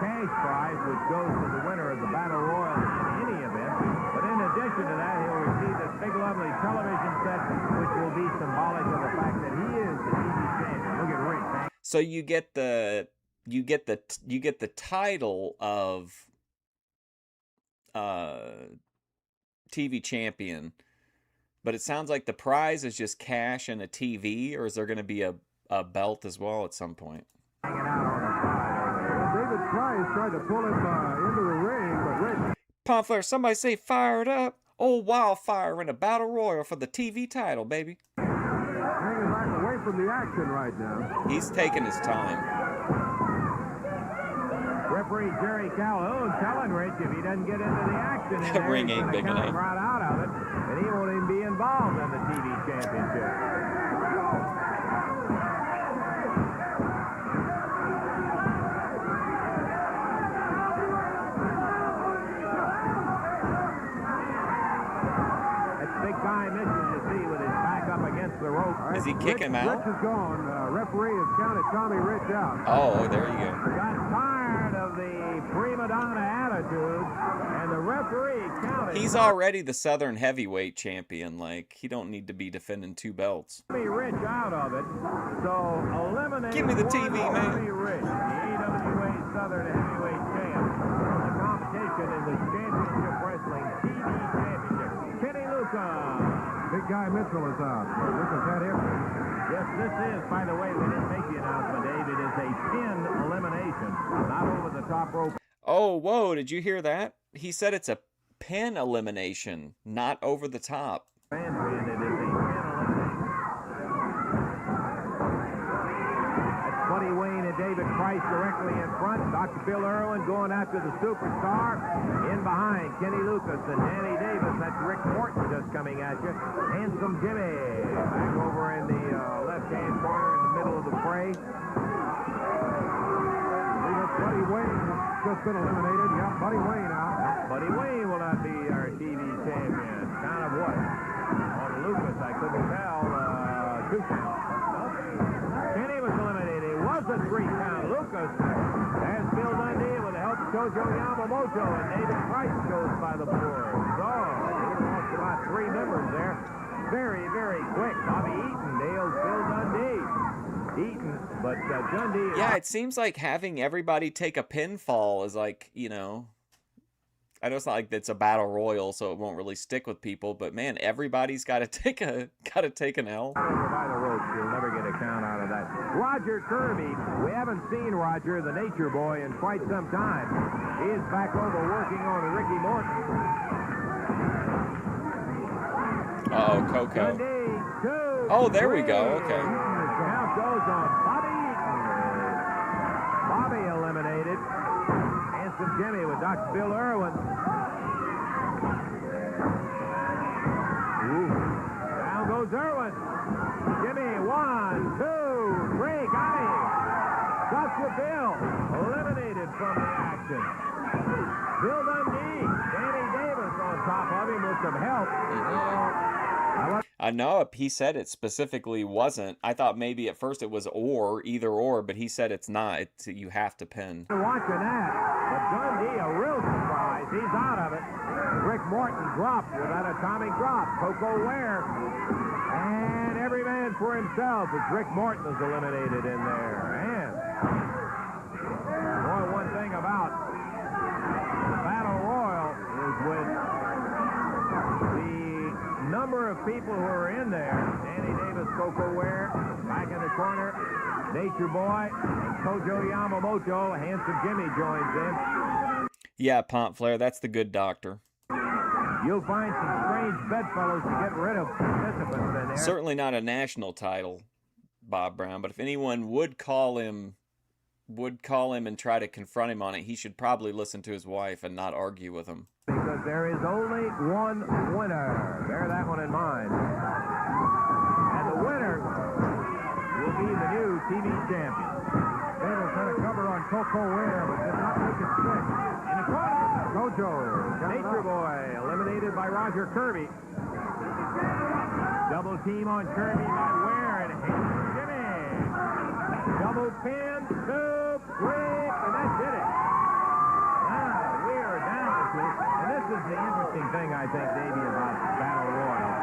cash prize, which goes to the winner of the Battle Royal in any event, but in addition to that, he'll receive this big, lovely television set, which will be symbolic of the fact that he is the TV champion. Look at Rick. So you get the title of TV champion, but it sounds like the prize is just cash and a TV, or is there going to be a belt as well at some point? Hanging out on the side. David Price tried to pull him into the ring, but Rich... Pamphlet, somebody say fire it up. Old Wildfire in a battle royal for the TV title, baby. Hanging back away from the action right now. He's taking his time. Referee Jerry Calhoun telling Rich if he doesn't get into the action in The there, ring he's ain't gonna big count enough. him right out of it, and he won't even be involved in the TV championship. That's big time mission you see with his back up against the rope. Is he kicking him out? Rich is gone. Referee has counted Tommy Rich out. Oh, there you go. Got tired of the prima donna attitude, and the referee counted. He's already the Southern Heavyweight champion. Like, he don't need to be defending 2 belts. Tommy Rich out of it, so eliminate. Give me the TV, man. Tommy Rich, the AWA Southern Heavyweight champ, from the competition in the Championship Wrestling TV Championship. Kenny Luca. Big Guy Mitchell is out. This is that him. Yes, this is, by the way, we didn't make the announcement, Dave. It is a pin elimination, not over the top rope. Oh, whoa, did you hear that? He said it's a pin elimination, not over the top. Fan pin, it is a pin elimination. That's Buddy Wayne and David Price directly in front. Dr. Bill Irwin going after the superstar. In behind, Kenny Lucas and Danny Davis. That's Rick Morton just coming at you. Handsome Jimmy back over in the left-hand corner in the middle of the fray. Buddy Wayne just been eliminated. You got Buddy Wayne out. Buddy Wayne will not be our TV champion. Count of what? On Lucas, I couldn't tell. 2 count. Kenny was eliminated. It was a 3 count. Lucas has Bill Dundee with the help of Tojo Yamamoto, and David Price goes by the board. So, he lost about 3 members there. Very, very quick. Bobby Eaton nails Bill Dundee. Eaton, but Dundee... Yeah, it seems like having everybody take a pinfall is like, you know... I know it's not like it's a battle royal, so it won't really stick with people, but man, everybody's got to take an L. Over by the ropes, you'll never get a count out of that. Roger Kirby, we haven't seen Roger, the Nature Boy, in quite some time. He is back over working on Ricky Morton. Oh, Coco. Dundee, 2, Oh, there we 3. go. Okay. Count goes on Bobby Eaton. Bobby eliminated. Handsome Jimmy with Dr. Bill Irwin. Ooh. Down goes Irwin. Jimmy, 1, 2, 3, got him. Dr. Bill eliminated from the action. Bill Dundee, Danny Davis on top of him with some help. I know he said it specifically wasn't. I thought maybe at first it was either or, but he said it's not. You have to pin. Watching that, but Dundee, a real surprise. He's out of it. Rick Morton dropped with that atomic drop. Coco Ware. And every man for himself as Rick Morton is eliminated in there. And, boy, one thing about the Battle Royal is with the number of people who are in there. Danny Davis, Coco Ware, back in the corner. Nature Boy, and Tojo Yamamoto. Handsome Jimmy joins in. Yeah, Pont Flair, that's the good doctor. You'll find some strange bedfellows to get rid of participants in there. Certainly not a national title, Bob Brown, but if anyone would call him and try to confront him on it, he should probably listen to his wife and not argue with him. Because there is only one winner. Bear that one in mind. And the winner will be the new TV champion. Taylor trying to cover on Coco Ware, but did not make it stick. In the corner, Gojo. Nature Boy eliminated by Roger Kirby. Double team on Kirby by Ware and Jimmy. Double pin, 2, 3, and that did it. Now we are down to, and this is the interesting thing I think, Davey, about Battle Royal.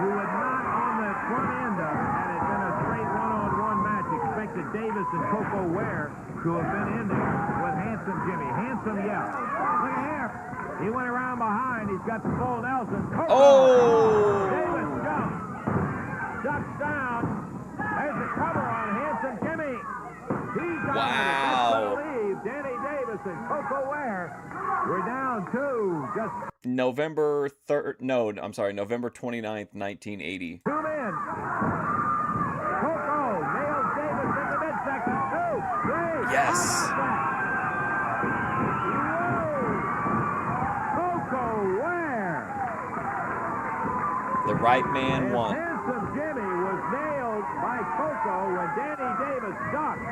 You would not on the front end of it, had it been a straight one-on-one match, expected Davis and Coco Ware to have been in there with Handsome Jimmy. Handsome, yeah. Look at here. He went around behind. He's got the full Nelson. Coco. Oh! Davis jumps. Ducks down. There's the cover on Handsome Jimmy. He's out Wow. of it. Danny Davis and Coco Ware. We're down to just November 29th, 1980. 2 men. Coco nails Davis in the midsection. 2, 3. Yes. Coco Ware. The right man won. Handsome Jimmy was nailed by Coco when Danny Davis ducked.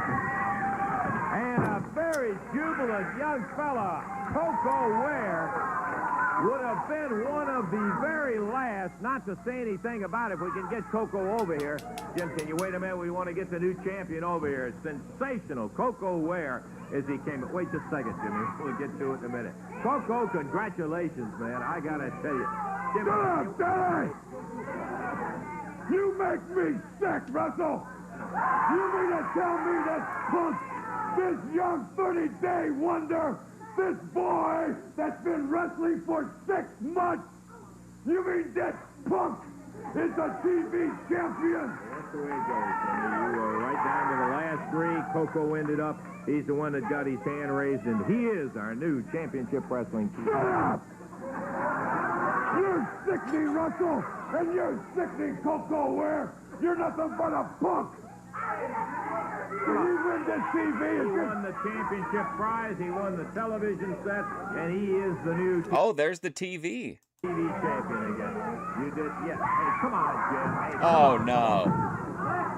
And a very jubilant young fella, Coco Ware, would have been one of the very last, not to say anything about it, if we can get Coco over here. Jim, can you wait a minute? We want to get the new champion over here. Sensational. Coco Ware as he came. Wait just a second, Jimmy. We'll get to it in a minute. Coco, congratulations, man. I got to tell you. Jimmy, Shut up, Danny! You make me sick, Russell! You mean to tell me this punk, this young 30-day wonder, this boy that's been wrestling for 6 months, you mean that punk is a TV champion? That's the way it goes, Jimmy. You were right down to the last 3. Coco ended up, he's the one that got his hand raised, and he is our new championship wrestling champion. Shut up! You're sickening, Russell, and you're sickening, Coco Ware. You're nothing but a punk. Did he win this TV? He won the championship prize, he won the television set, and he is the new Oh, there's the TV. TV champion again. You did, yes. Hey, come on, Jim. Hey, Oh, no.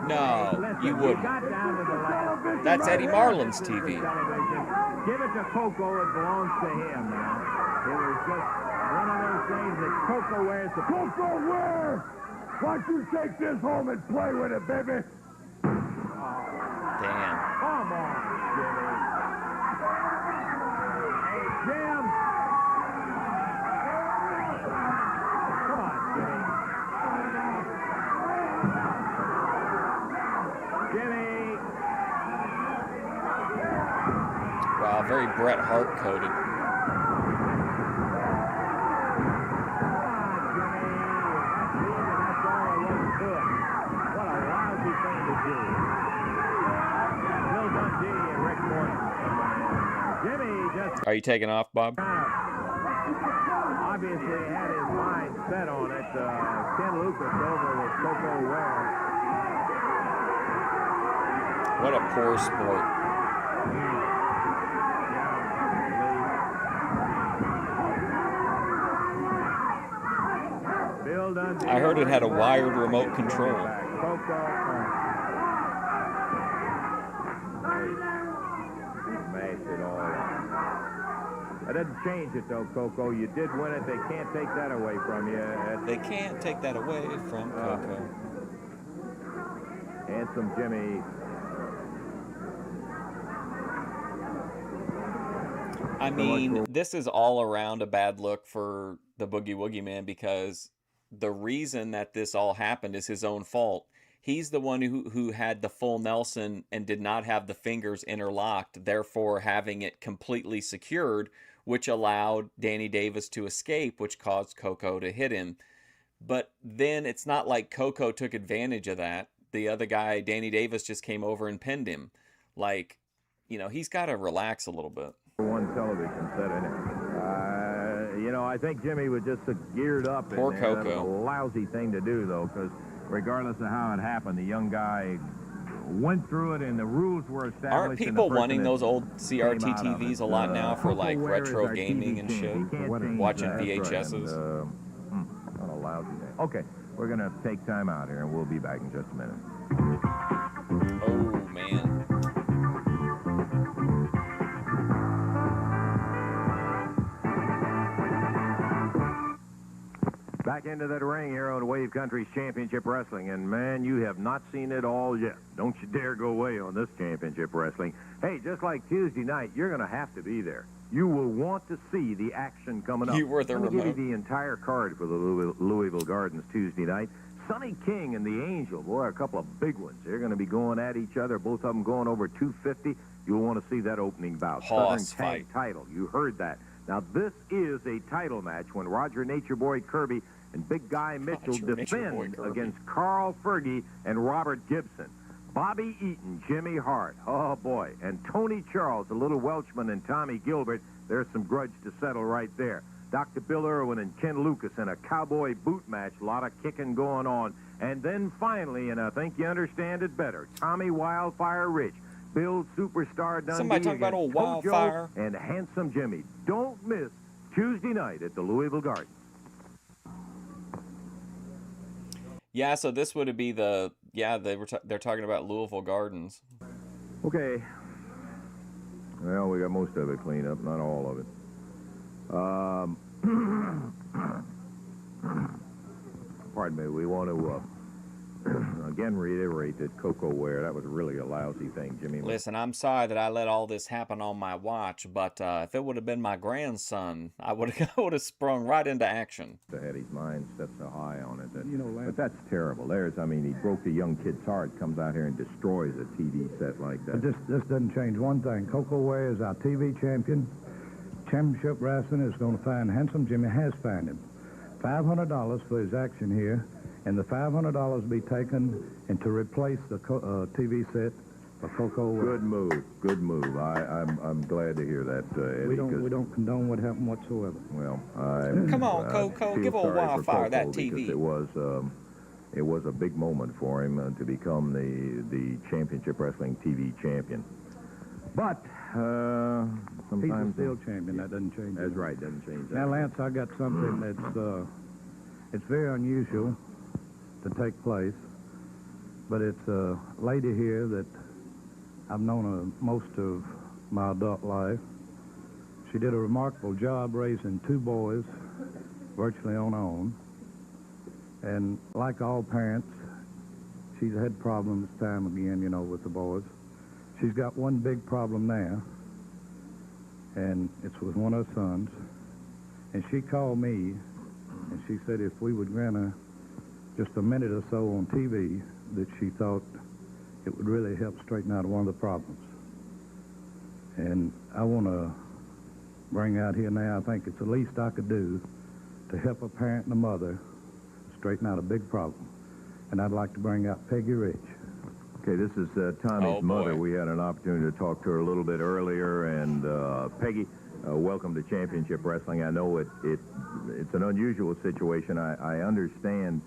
No, listen, you wouldn't. got down to the last. That's Eddie Marlin's This is TV. television. Give it to Coco. It belongs to him now. It was just one of those things that Coco wears. Coco Ware! Why don't you take this home and play with it, baby? Damn. Come on, Jimmy. Hey, Jim. Come on, Jimmy. Jimmy. Wow, very Bret Hart coded. Are you taking off, Bob? Obviously had his mind set on it. Ken Lucas over with Coco Ware. What a poor sport. Bill Dundee. I heard it had a wired remote control. Smashed it all up. That doesn't change it, though, Coco. You did win it. They can't take that away from you. They can't take that away from Coco. Handsome Jimmy. I mean, this is all around a bad look for the Boogie Woogie Man because the reason that this all happened is his own fault. He's the one who had the full Nelson and did not have the fingers interlocked, therefore having it completely secured, which allowed Danny Davis to escape, which caused Coco to hit him. But then it's not like Coco took advantage of that. The other guy, Danny Davis, just came over and pinned him. Like, you know, he's got to relax a little bit. One television set in it. You know, I think Jimmy was just geared up. Poor in there. Coco. That was a lousy thing to do, though, because regardless of how it happened, the young guy went through it, and the rules were established. Aren't people wanting those old CRT TVs a lot now for like Coco Ware is retro our gaming TV and champ. shit? He can't change Watching that. VHSs. What a lousy thing. Okay, we're going to take time out here, and we'll be back in just a minute. Oh, man. Back into that ring here on Wave Country's Championship Wrestling, and man, you have not seen it all yet. Don't you dare go away on this Championship Wrestling. Hey, just like Tuesday night, you're going to have to be there. You will want to see the action coming up. You were the Let me give remote. you the entire card for the Louisville Gardens Tuesday night. Sonny King and the Angel, boy, a couple of big ones. They're going to be going at each other, both of them going over 250. You'll want to see that opening bout. Hoss Southern Tag fight. title. You heard that. Now, this is a title match when Roger Nature Boy Kirby and Big Guy Mitchell Roger Nature Boy defend Kirby. against Carl Fergie and Robert Gibson. Bobby Eaton, Jimmy Hart, oh boy, and Tony Charles, the little Welchman, and Tommy Gilbert. There's some grudge to settle right there. Dr. Bill Irwin and Ken Lucas in a cowboy boot match, a lot of kicking going on. And then finally, and I think you understand it better, Tommy Wildfire Rich, Bill Superstar Dundee Somebody talk about against old Tojo Wildfire. and Handsome Jimmy. Don't miss Tuesday night at the Louisville Gardens. Yeah, so this would be the they're talking about Louisville Gardens. Okay. Well, we got most of it cleaned up, not all of it. Pardon me. We want to again reiterate that Coco Ware, that was really a lousy thing, Jimmy. Listen, I'm sorry that I let all this happen on my watch, but if it would have been my grandson, I would have sprung right into action. Had his mind set so high on it that, You know, Lance, but that's terrible. I mean, he broke a young kid's heart, comes out here and destroys a TV set like that. But this doesn't change one thing. Coco Ware is our TV champion. Championship Wrestling is going to find Handsome Jimmy, has found him. $500 for his action here, and the $500 will be taken and to replace the TV set for Coco Ware. Good move. Good move. I'm glad to hear that, Eddie. We don't condone what happened whatsoever. Well, Come on, Coco, feel give old sorry for Wildfire that Coco because TV. it was a big moment for him to become the Championship Wrestling TV champion. But sometimes He's still champion. That doesn't change. That's right. Doesn't change that. Now, Lance, I got something that's it's very unusual to take place, but it's a lady here that I've known her most of my adult life. She did a remarkable job raising two boys virtually on her own, and like all parents, she's had problems time again, you know, with the boys. She's got one big problem now, and it's with one of her sons. And she called me, and she said if we would grant her just a minute or so on TV, that she thought it would really help straighten out one of the problems. And I want to bring out here now, I think it's the least I could do to help a parent and a mother straighten out a big problem. And I'd like to bring out Peggy Rich. Okay, this is Tommy's Oh, mother. boy. We had an opportunity to talk to her a little bit earlier, and Peggy, welcome to Championship Wrestling. I know it's an unusual situation. I understand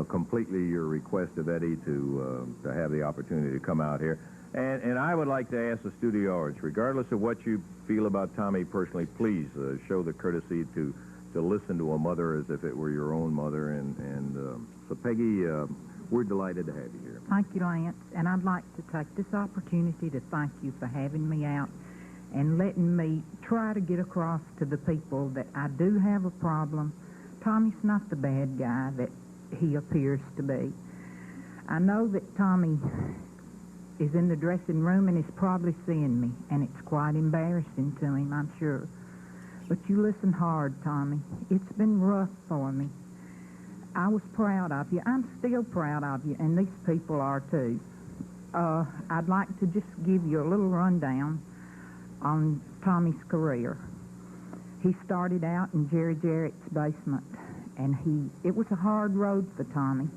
completely your request of Eddie to have the opportunity to come out here. And I would like to ask the studio audience, regardless of what you feel about Tommy personally, please show the courtesy to listen to a mother as if it were your own mother. And so, Peggy, we're delighted to have you here. Thank you, Lance, and I'd like to take this opportunity to thank you for having me out and letting me try to get across to the people that I do have a problem. Tommy's not the bad guy that he appears to be. I know that Tommy is in the dressing room and is probably seeing me, and it's quite embarrassing to him, I'm sure. But you listen hard, Tommy. It's been rough for me. I was proud of you. I'm still proud of you, and these people are too. I'd like to just give you a little rundown on Tommy's career. He started out in Jerry Jarrett's basement, and it was a hard road for Tommy,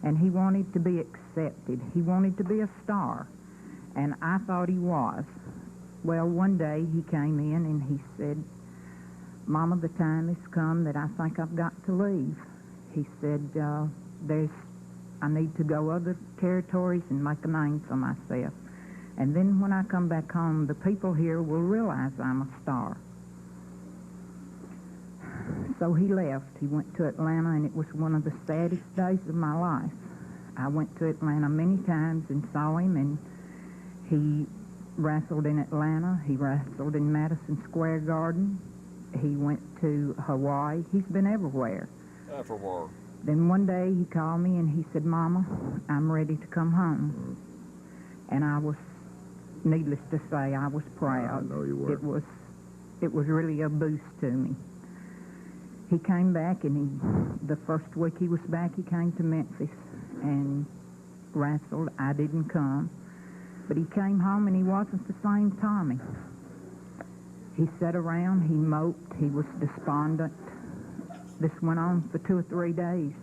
and he wanted to be accepted. He wanted to be a star, and I thought he was. Well, one day he came in and he said, Mama, the time has come that I think I've got to leave. He said, I need to go other territories and make a name for myself. And then when I come back home, the people here will realize I'm a star. So he left. He went to Atlanta, and it was one of the saddest days of my life. I went to Atlanta many times and saw him, and he wrestled in Atlanta. He wrestled in Madison Square Garden. He went to Hawaii. He's been everywhere. Everywhere. Then one day he called me and he said, Mama, I'm ready to come home. And I was, needless to say, I was proud. I know you were. It was really a boost to me. He came back, and the first week he was back, he came to Memphis and wrestled. I didn't come. But he came home, and he wasn't the same Tommy. He sat around, he moped, he was despondent. This went on for 2 or 3 days.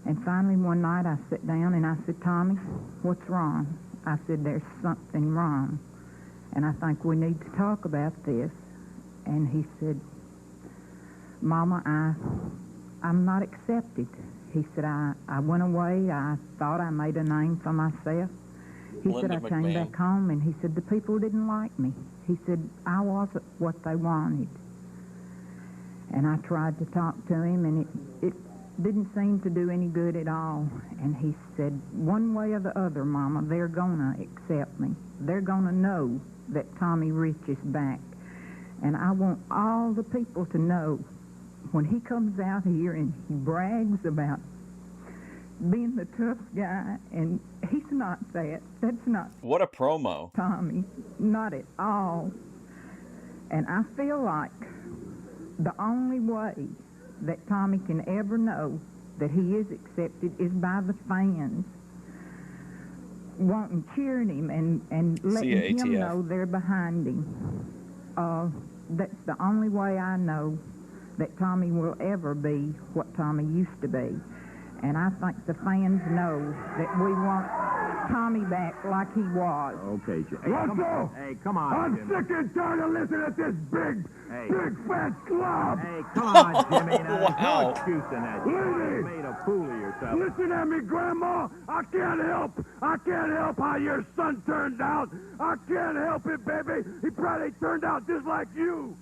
And finally one night I sat down and I said, Tommy, what's wrong? I said, there's something wrong, and I think we need to talk about this. And he said, Mama, I'm not accepted. He said, I went away, I thought I made a name for myself. He said, I came back home, and he said, the people didn't like me. He said, I wasn't what they wanted. And I tried to talk to him, and it didn't seem to do any good at all. And he said, one way or the other, Mama, they're going to accept me. They're going to know that Tommy Rich is back. And I want all the people to know when he comes out here and he brags about being the tough guy, and he's not that. That's not What a promo. Tommy, not at all. And I feel like the only way that Tommy can ever know that he is accepted is by the fans wanting, cheering him, and letting him know they're behind him. That's the only way I know that Tommy will ever be what Tommy used to be. And I think the fans know that we want Tommy back like he was. Okay, Jimmy. Hey, come on. I'm Jimmy. Sick and tired of listening to this big fat slob. Hey, come on, Jimmy. Now, there's Wow. no excuse in that. You made a fool of yourself. Listen at me, Grandma. I can't help how your son turned out. I can't help it, baby. He probably turned out just like you.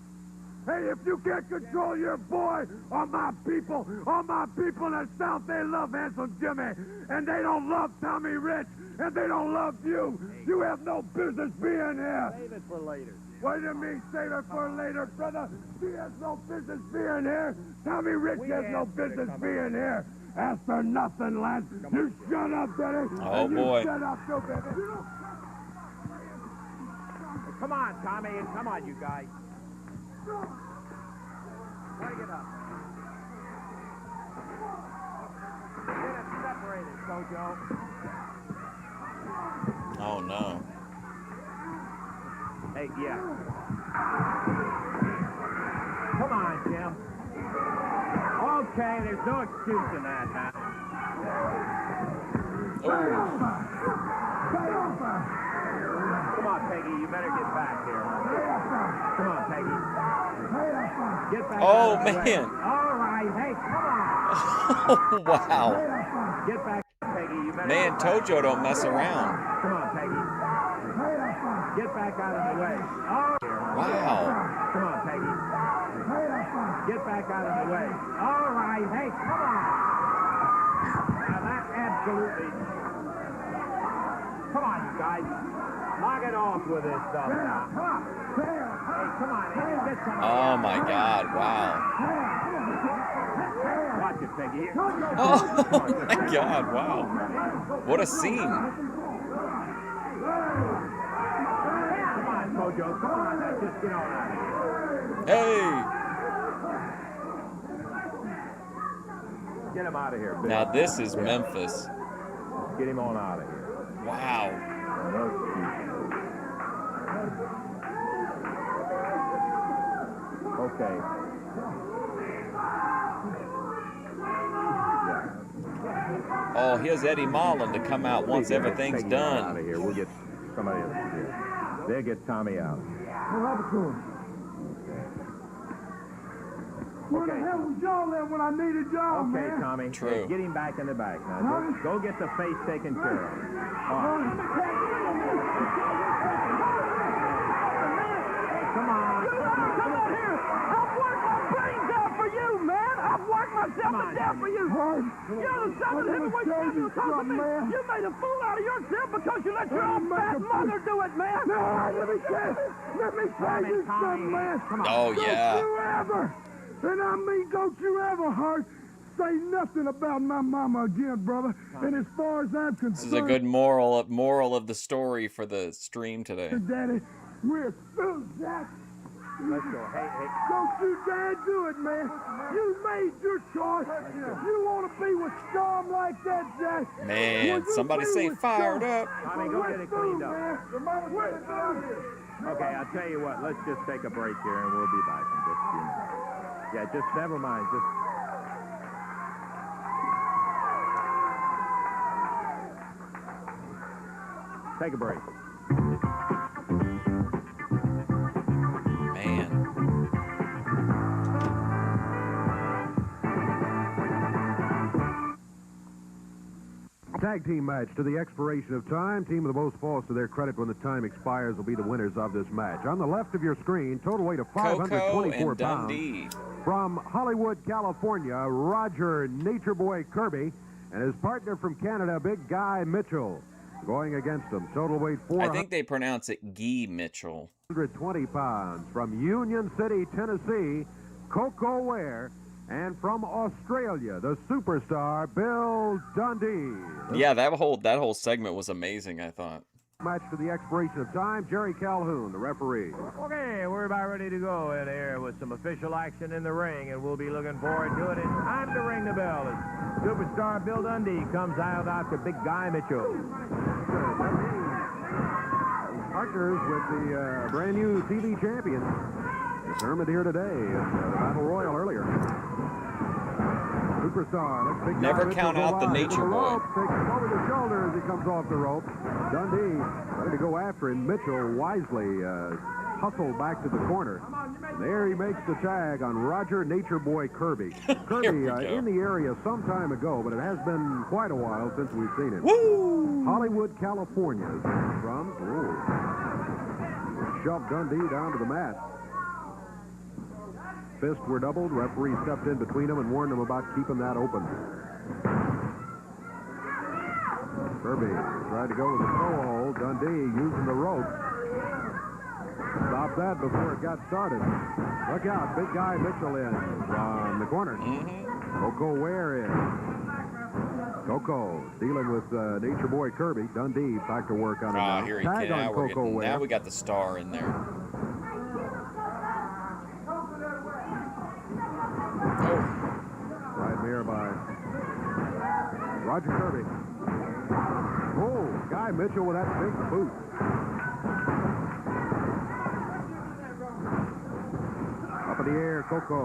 Hey, if you can't control your boy, all my people in the South, they love Handsome Jimmy, and they don't love Tommy Rich, and they don't love you. You have no business being here. Save it for later. What do you mean, save it for later, brother? He has no business being here. Tommy Rich has no business being here. As for nothing, lad, you shut up, Daddy. Oh, and boy. You shut up, too, baby. Come on, Tommy, and come on, you guys. Bring it up. Get it separated, Kojo. Oh, no. Hey, yeah. Come on, Jim. Okay, there's no excuse in that, huh? Come on, Peggy, you better get back here. Come on, Peggy. Get back. Oh, out of the way. man. All right, hey, come on. Wow. Get back, Peggy. You better Man, get back. Tojo don't mess around. Come on, Peggy. Get back out of the way. Oh. Wow. Come on, Peggy. Get back out of the way. All right, hey, come on. Now that absolutely. Come on, you guys. Knock it off with this stuff now. Come on. Hey, come on, Eddie. Get some. Oh, my God. Wow. Watch it, Peggy. Oh, my God. Wow. What a scene. Come on, Kojo. Come on. Let's just get on out of here. Hey. Get him out of here, Bill. Now, this is Memphis. Get him on out of here. Wow. Okay. Oh, here's Eddie Mullen to come out once Get everything's Peggy on out done. of here. We'll get somebody else here. They'll get Tommy out. We'll have it to him. Where the hell was y'all at when I needed y'all, Okay, man? Tommy. True. Get him back in the back now. Go get the face taken care of. All right. Come on. Come on here. I've worked my brains out for you, man. I've worked myself to death for you. You're the Southern heavyweight champion because of me. You made a fool out of yourself because you let your own fat mother do it, man. No, let me tell you something, man. Oh, yeah. Don't you ever, and I mean don't you ever, Hart, say nothing about my mama again, brother. And as far as I'm concerned... This is a good moral of the story for the stream today. Daddy, we're through, Jack. Let's go. Hey. Don't you dare do it, man. You made your choice. You want to be with Storm like that, Jack. Man, somebody say fired up. Tommy, go get it cleaned up. Okay, I'll tell you what. Let's just take a break here, and we'll be back in just a few minutes. Yeah, just never mind. Just... take a break. Man. Tag team match to the expiration of time. Team of the most falls to their credit when the time expires will be the winners of this match. On the left of your screen, total weight of 524 and pounds. Dundee. From Hollywood, California, Roger Nature Boy Kirby and his partner from Canada, Big Guy Mitchell, going against him. Total weight I think they pronounce it Guy Mitchell. 420 pounds. From Union City, Tennessee, Coco Ware. And from Australia, the superstar, Bill Dundee. Yeah, that whole segment was amazing, I thought. Match to the expiration of time, Jerry Calhoun, the referee. Okay, we're about ready to go in here with some official action in the ring, and we'll be looking forward to it. It's time to ring the bell as superstar Bill Dundee comes out after Big Guy Mitchell. Partners with the brand new TV champion. Determined here today at the Battle Royal earlier. Superstar. Let's Big Never Guy count Mitchell out the go Nature the Boy. rope, takes him over the shoulder as he comes off the rope. Dundee ready to go after him. Mitchell wisely hustled back to the corner. There he makes the tag on Roger Nature Boy Kirby. Kirby in the area some time ago, but it has been quite a while since we've seen him. Woo! Hollywood, California is where he's from. Shoved Dundee down to the mat. Fists were doubled. Referee stepped in between them and warned them about keeping that open. Kirby tried to go with the toe hold. Dundee using the rope. Stopped that before it got started. Look out. Big Guy Mitchell in from the corner. Coco Ware in. Coco dealing with Nature Boy Kirby. Dundee back to work on it now. Here he Tag on Coco Ware. Now we got the star in there. Right there by Roger Kirby. Oh, Guy Mitchell with that big boot. Up in the air, Coco.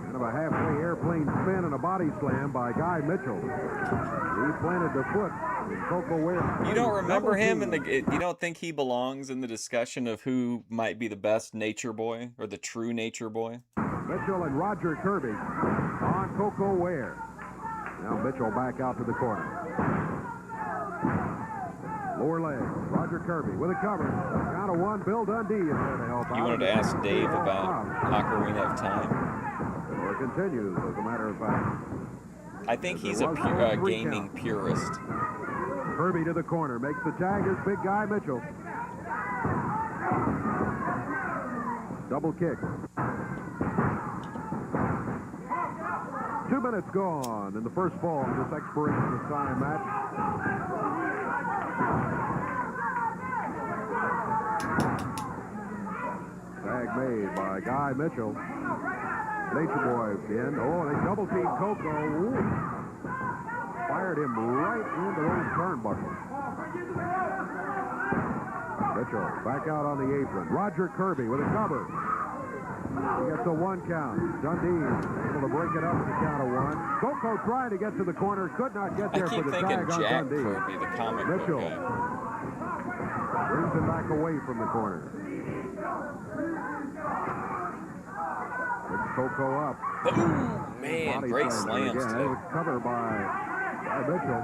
Kind of a halfway airplane spin and a body slam by Guy Mitchell. He planted the foot. Coco Ware. You don't remember him in the? You don't think he belongs in the discussion of who might be the best Nature Boy or the true Nature Boy? Mitchell and Roger Kirby on Coco Ware. Now Mitchell back out to the corner. Lower leg. Roger Kirby with a cover. Count of one. Bill Dundee is there to help out. You wanted to ask Dave about Ocarina of Time? Or it continues, as a matter of fact. I think he's a gaming purist. Kirby to the corner. Makes the tag as Big Guy Mitchell. Double kick. 2 minutes gone in the first fall of this expiration of time match. Tag made by Guy Mitchell. Nature Boy in. Oh, they double team Coco. Ooh. Fired him right into those turnbuckles. Mitchell back out on the apron. Roger Kirby with a cover. He gets a 1 count. Dundee able to break it up at the count of 1. Coco trying to get to the corner. Could not get there for the tag on Jack Dundee. Kirby, the comic book Mitchell guy. brings him back away from the corner. Puts Coco up. Boom! Man, Body great slams slams again. today. There's a cover by Mitchell.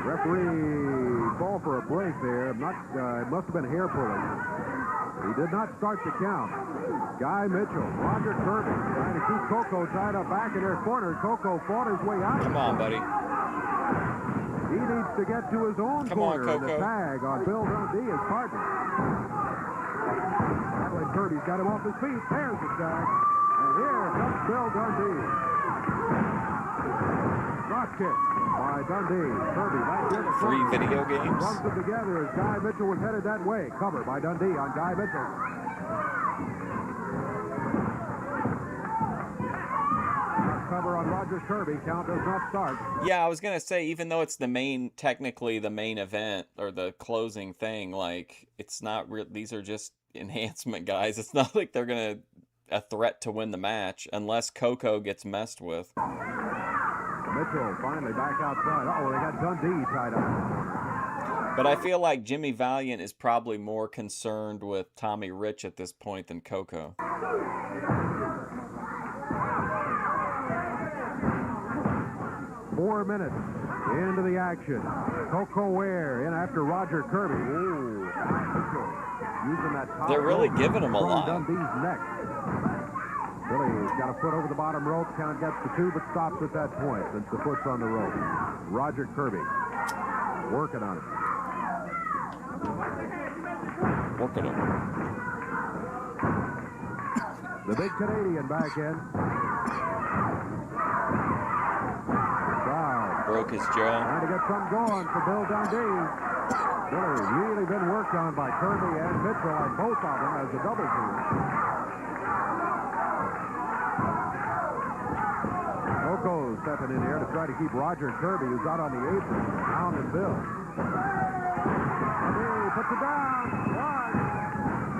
Referee called for a break there. It must have been hair pulling. He did not start the count. Guy Mitchell, Roger Kirby, trying to keep Coco tied up back in their corner. Coco fought his way out. Come on, buddy. He needs to get to his own corner. And the tag on Bill Dundee, his partner. When Kirby's got him off his feet, there's the tag. And here comes Bill Dundee. Drop kick by Dundee. Kirby back here. Free video games. Runs them together as Guy Mitchell was headed that way. Cover by Dundee on Guy Mitchell. Cover on Roger Kirby. Count does not start. Yeah, I was gonna say, even though it's technically the main event or the closing thing, like it's not real. These are just enhancement guys. It's not like they're gonna a threat to win the match unless Coco gets messed with. Mitchell finally back outside. Oh, they got Dundee tied up. But I feel like Jimmy Valiant is probably more concerned with Tommy Rich at this point than Coco. 4 minutes into the action. Coco Ware in after Roger Kirby. Ooh, using that top They're really rope giving him a from lot. Dundee's neck. Billy's got a foot over the bottom rope. Count gets the 2, but stops at that point since the foot's on the rope. Roger Kirby working on it. Working him. The big Canadian back in. Broke his jaw. Trying to get something going for Bill Dundee. Billy really been worked on by Kirby and Mitchell, and both of them as a double team. Coco stepping in here to try to keep Roger Kirby, who's out on the apron, down and Bill. Dundee puts it down. One.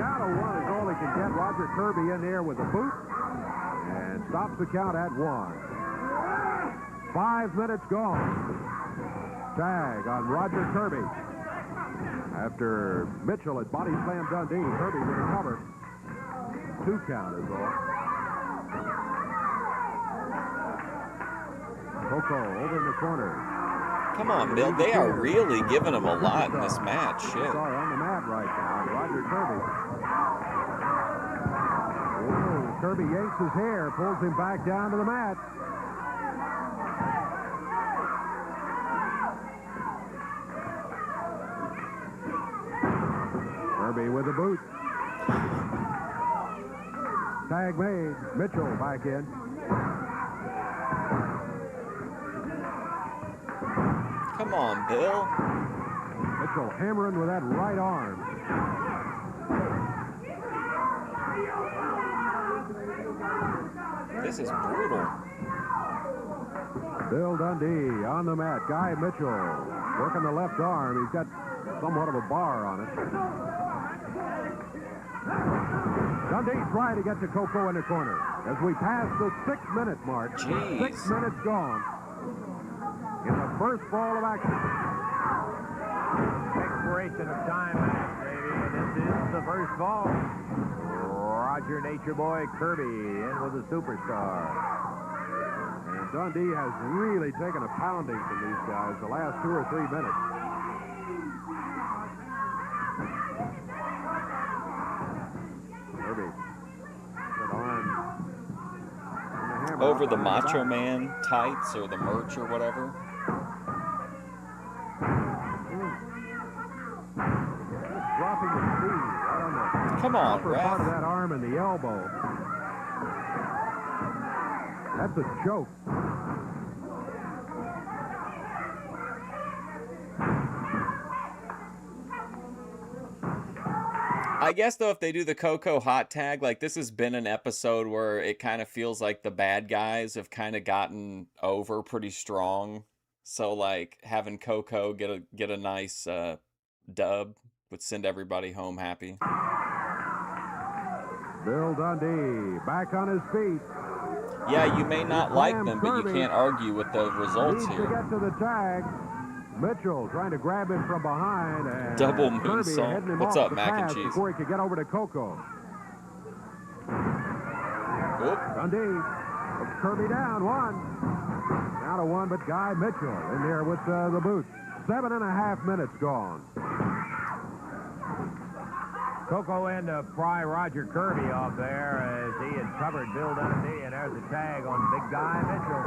Count of 1 is all he can get. Roger Kirby in there with a boot and stops the count at 1. 5 minutes gone. Tag on Roger Kirby. After Mitchell had body slammed Dundee, Kirby with a cover. 2 count is all. Coco over in the corner. Come on, Bill. They are really giving him a lot in this match. Shit. Sorry, on the mat right now. Roger Kirby. Whoa, Kirby yanks his hair, pulls him back down to the mat. Kirby with the boot. Tag made. Mitchell back in. Come on, Bill. Mitchell hammering with that right arm. This is brutal. Bill Dundee on the mat. Guy Mitchell working the left arm. He's got somewhat of a bar on it. Dundee trying to get to Coco in the corner. As we pass the 6-minute mark. Jeez. 6 minutes gone. In the first ball of action. Expiration of time, baby. And this is the first ball. Roger Nature Boy Kirby in with the superstar. And Dundee has really taken a pounding from these guys the last 2 or 3 minutes. Kirby. That arm. Over the Macho Man tights or the merch or whatever. Dropping the knee right on the Come on, upper ref. part of that arm and the elbow. That's a choke. I guess, though, if they do the Coco hot tag, like, this has been an episode where it kind of feels like the bad guys have kind of gotten over pretty strong. So, like, having Coco get a nice dub would send everybody home happy. Bill Dundee back on his feet. Yeah, you may not like them, but you can't argue with the results Needs here. to get to the tag. Mitchell trying to grab him from behind. And Double Kirby moonsault. heading him What's off up, the mac and pass cheese? Before he could get over to Coco. Whoop. Dundee puts Kirby down, 1. Down to 1, but Guy Mitchell in there with the boot. 7.5 minutes gone. Coco in to pry Roger Kirby off there as he had covered Bill Dundee, and there's a tag on big Guy Mitchell.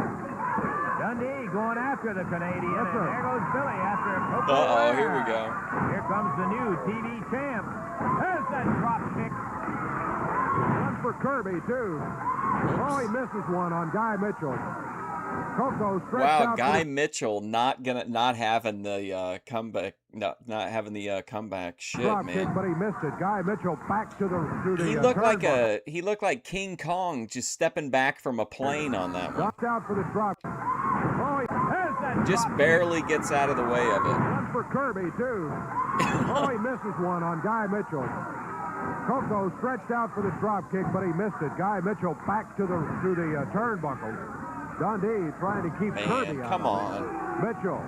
Dundee going after the Canadian, and there goes Billy after Coco. Uh-oh, here we go. Here comes the new TV champ. There's that drop kick. One for Kirby, too. Oh, he misses one on Guy Mitchell. Coco stretched out. Wow, Guy Mitchell not having the comeback, not having the comeback. Shit, drop man. kick, but he missed it. Guy Mitchell back to the. He looked like King Kong just stepping back from a plane on that one. Knocked out for the drop. Oh, Just barely gets out of the way of it. One for Kirby, too. Oh, he misses one on Guy Mitchell. Coco stretched out for the drop kick, but he missed it. Guy Mitchell back to the turnbuckle. Dundee trying to keep Kirby out. Come on. Mitchell.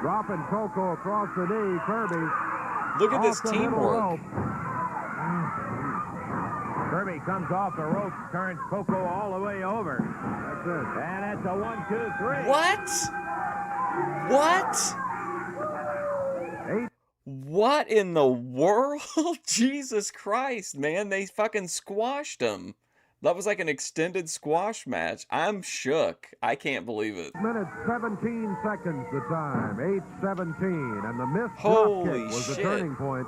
Dropping Coco across the knee. Kirby. Look at this teamwork. Kirby comes off the rope, turns Coco all the way over. That's it. And that's a 1, 2, 3. What? What in the world? Jesus Christ, man. They fucking squashed him. That was like an extended squash match. I'm shook. I can't believe it. Minute 17 seconds the time. 8:17. And the missed Holy drop kick was the shit. turning point.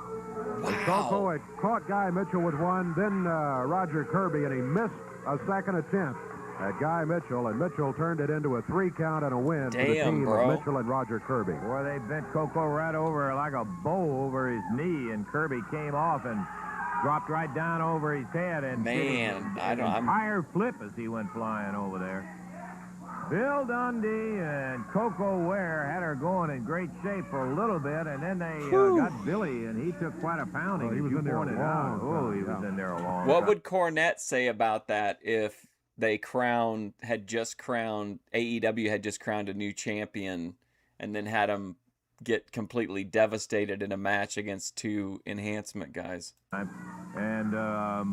Wow. Coco had caught Guy Mitchell with one, then Roger Kirby, and he missed a second attempt at Guy Mitchell, and Mitchell turned it into a 3 count and a win for the team of Mitchell and Roger Kirby. Boy, they bent Coco right over like a bow over his knee, and Kirby came off and dropped right down over his head and did an entire flip as he went flying over there. Bill Dundee and Coco Ware had her going in great shape for a little bit, and then they got Billy, and he took quite a pounding. He was in there a long time. Oh, he was in there a long time. What would Cornette say about that if they AEW had just crowned a new champion and then had him get completely devastated in a match against 2 enhancement guys? And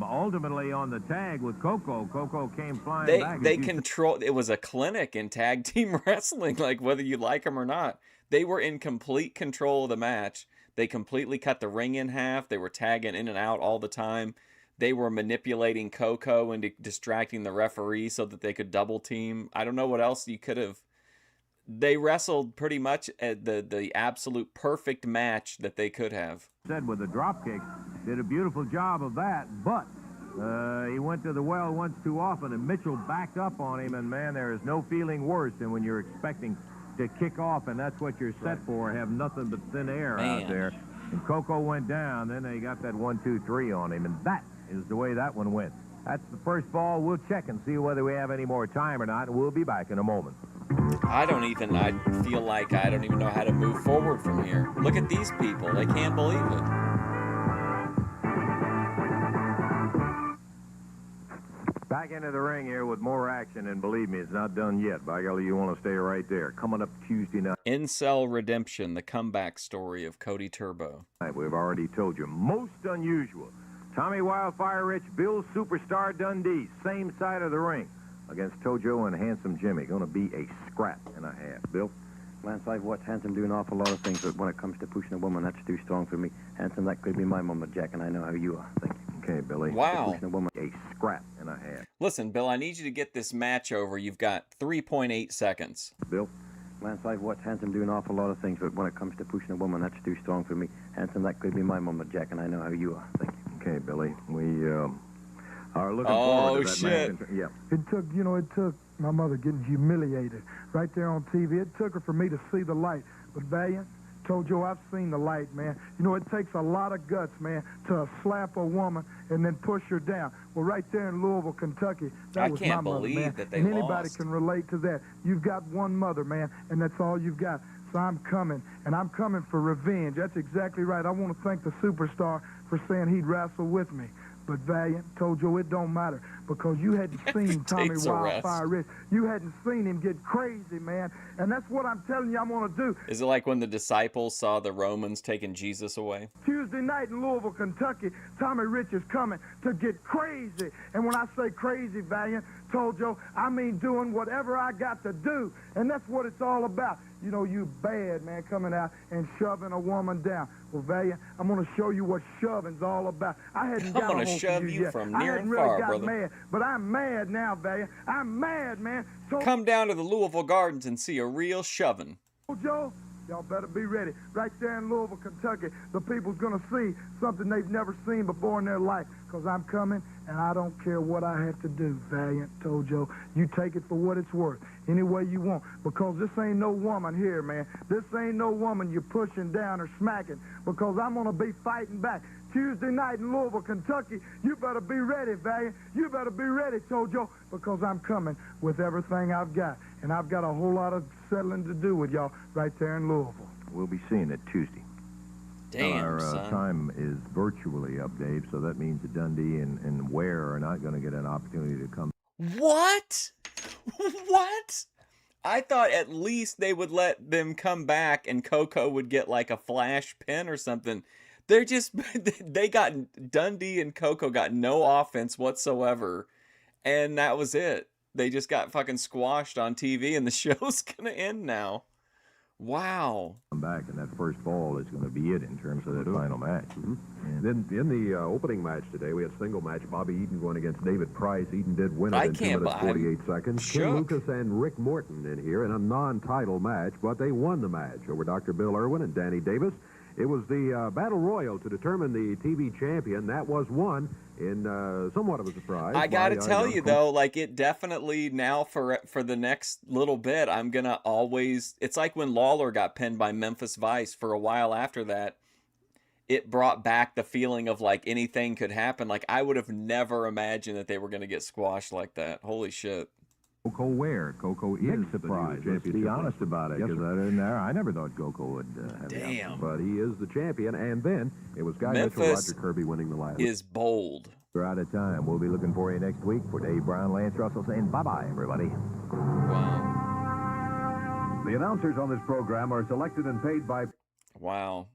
ultimately on the tag with Coco came flying back. They control. It was a clinic in tag team wrestling, like whether you like them or not. They were in complete control of the match. They completely cut the ring in half. They were tagging in and out all the time. They were manipulating Coco into distracting the referee so that they could double team. I don't know what else you could have. They wrestled pretty much at the absolute perfect match that they could have. Said with the drop kick, did a beautiful job of that, but he went to the well once too often, and Mitchell backed up on him, and man, there is no feeling worse than when you're expecting to kick off, and that's what you're set for, have nothing but thin air out there. And Coco went down, then they got that 1, 2, 3 on him, and that is the way that one went. That's the first ball. We'll check and see whether we have any more time or not, and we'll be back in a moment. I feel like I don't even know how to move forward from here. Look at these people. They can't believe it. Back into the ring here with more action, and believe me, it's not done yet. By golly, you want to stay right there. Coming up Tuesday night. Incel Redemption, the comeback story of Cody Turbo. We've already told you, most unusual. Tommy Wildfire Rich, Bill Superstar Dundee, same side of the ring against Tojo and Handsome Jimmy. Going to be a scrap and a half. Bill? Lance, I've watched Handsome do an awful lot of things, but when it comes to pushing a woman, that's too strong for me. Handsome, that could be my mama, Jack, and I know how you are. Thank you. Okay, Billy. Wow. Pushing a woman, a scrap and a half. Listen, Bill, I need you to get this match over. You've got 3.8 seconds. Bill? Lance, I've watched Handsome do an awful lot of things, but when it comes to pushing a woman, that's too strong for me. Handsome, that could be my mama, Jack, and I know how you are. Thank you. Okay, Billy. We are looking forward to that match. Yeah. It took my mother getting humiliated right there on TV. It took her for me to see the light. But Valiant, Tojo, I've seen the light, man. You know, it takes a lot of guts, man, to slap a woman and then push her down. Well, right there in Louisville, Kentucky, that was my mother, man. That they and anybody lost. can relate to that. You've got one mother, man, and that's all you've got. So I'm coming, and I'm coming for revenge. That's exactly right. I want to thank the Superstar for saying he'd wrestle with me. But Valiant, Tojo, it don't matter. because you hadn't seen Tommy Tate's arrest. Wildfire Rich. You hadn't seen him get crazy, man. And that's what I'm telling you I'm going to do. Is it like when the disciples saw the Romans taking Jesus away? Tuesday night in Louisville, Kentucky, Tommy Rich is coming to get crazy. And when I say crazy, Valiant, told you, I mean doing whatever I got to do. And that's what it's all about. You know, you bad, man, coming out and shoving a woman down. Well, Valiant, I'm going to show you what shoving's all about. I hadn't got I'm going to shove you yet. from I near hadn't and really far, got brother. mad, but I'm mad now, Valiant. I'm mad, man. So, Come down to the Louisville Gardens and see a real shoving. Joe, y'all better be ready. Right there in Louisville, Kentucky, the people's going to see something they've never seen before in their life, because I'm coming, and I don't care what I have to do, Valiant, told Joe. You take it for what it's worth, any way you want, because this ain't no woman here, man. This ain't no woman you're pushing down or smacking, because I'm going to be fighting back. Tuesday night in Louisville, Kentucky, you better be ready, Valiant. You better be ready, told Joe, because I'm coming with everything I've got, and I've got a whole lot of settling to do with y'all right there in Louisville. We'll be seeing it Tuesday. Damn, Our son. time is virtually up, Dave, so that means that Dundee and Ware are not going to get an opportunity to come. What? What? I thought at least they would let them come back and Coco would get like a flash pin or something. They're just, they got, Dundee and Coco got no offense whatsoever. And that was it. They just got fucking squashed on TV and the show's going to end now. Wow. Come back, and that first fall is going to be it in terms of that final match. And then in the opening match today, we had a single match. Bobby Eaton going against David Price. Eaton did win it I in 2 can't minutes, 48 seconds. shook. Ken Lucas and Rick Morton in here in a non-title match, but they won the match over Dr. Bill Irwin and Danny Davis. It was the Battle Royal to determine the TV champion. That was won in somewhat of a surprise. I gotta tell you though, like it definitely now for the next little bit, I'm gonna always. It's like when Lawler got pinned by Memphis Vice. For a while after that, it brought back the feeling of like anything could happen. Like I would have never imagined that they were gonna get squashed like that. Holy shit. Coco Ware. Coco is surprised. Let's be honest about it, because I never thought Coco would have Damn. But he is the champion, and then it was Guy Mitchell, Memphis Roger Kirby winning the last. is bold. We're out of time. We'll be looking for you next week. For Dave Brown, Lance Russell saying bye-bye, everybody. Wow. The announcers on this program are selected and paid by... Wow.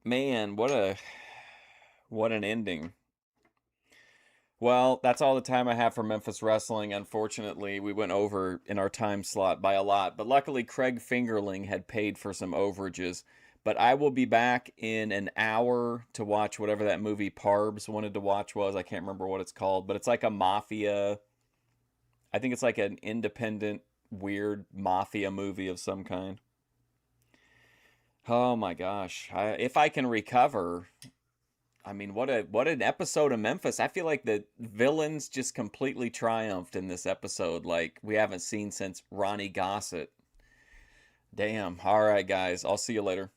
Man, what an ending. Well, that's all the time I have for Memphis Wrestling. Unfortunately, we went over in our time slot by a lot, but luckily Craig Fingerling had paid for some overages. But I will be back in an hour to watch whatever that movie Parbs wanted to watch was. I can't remember what it's called, but it's like a mafia. I think it's like an independent, weird mafia movie of some kind. Oh my gosh. If I can recover... I mean, what an episode of Memphis. I feel like the villains just completely triumphed in this episode like we haven't seen since Ronnie Gossett. Damn. All right, guys. I'll see you later.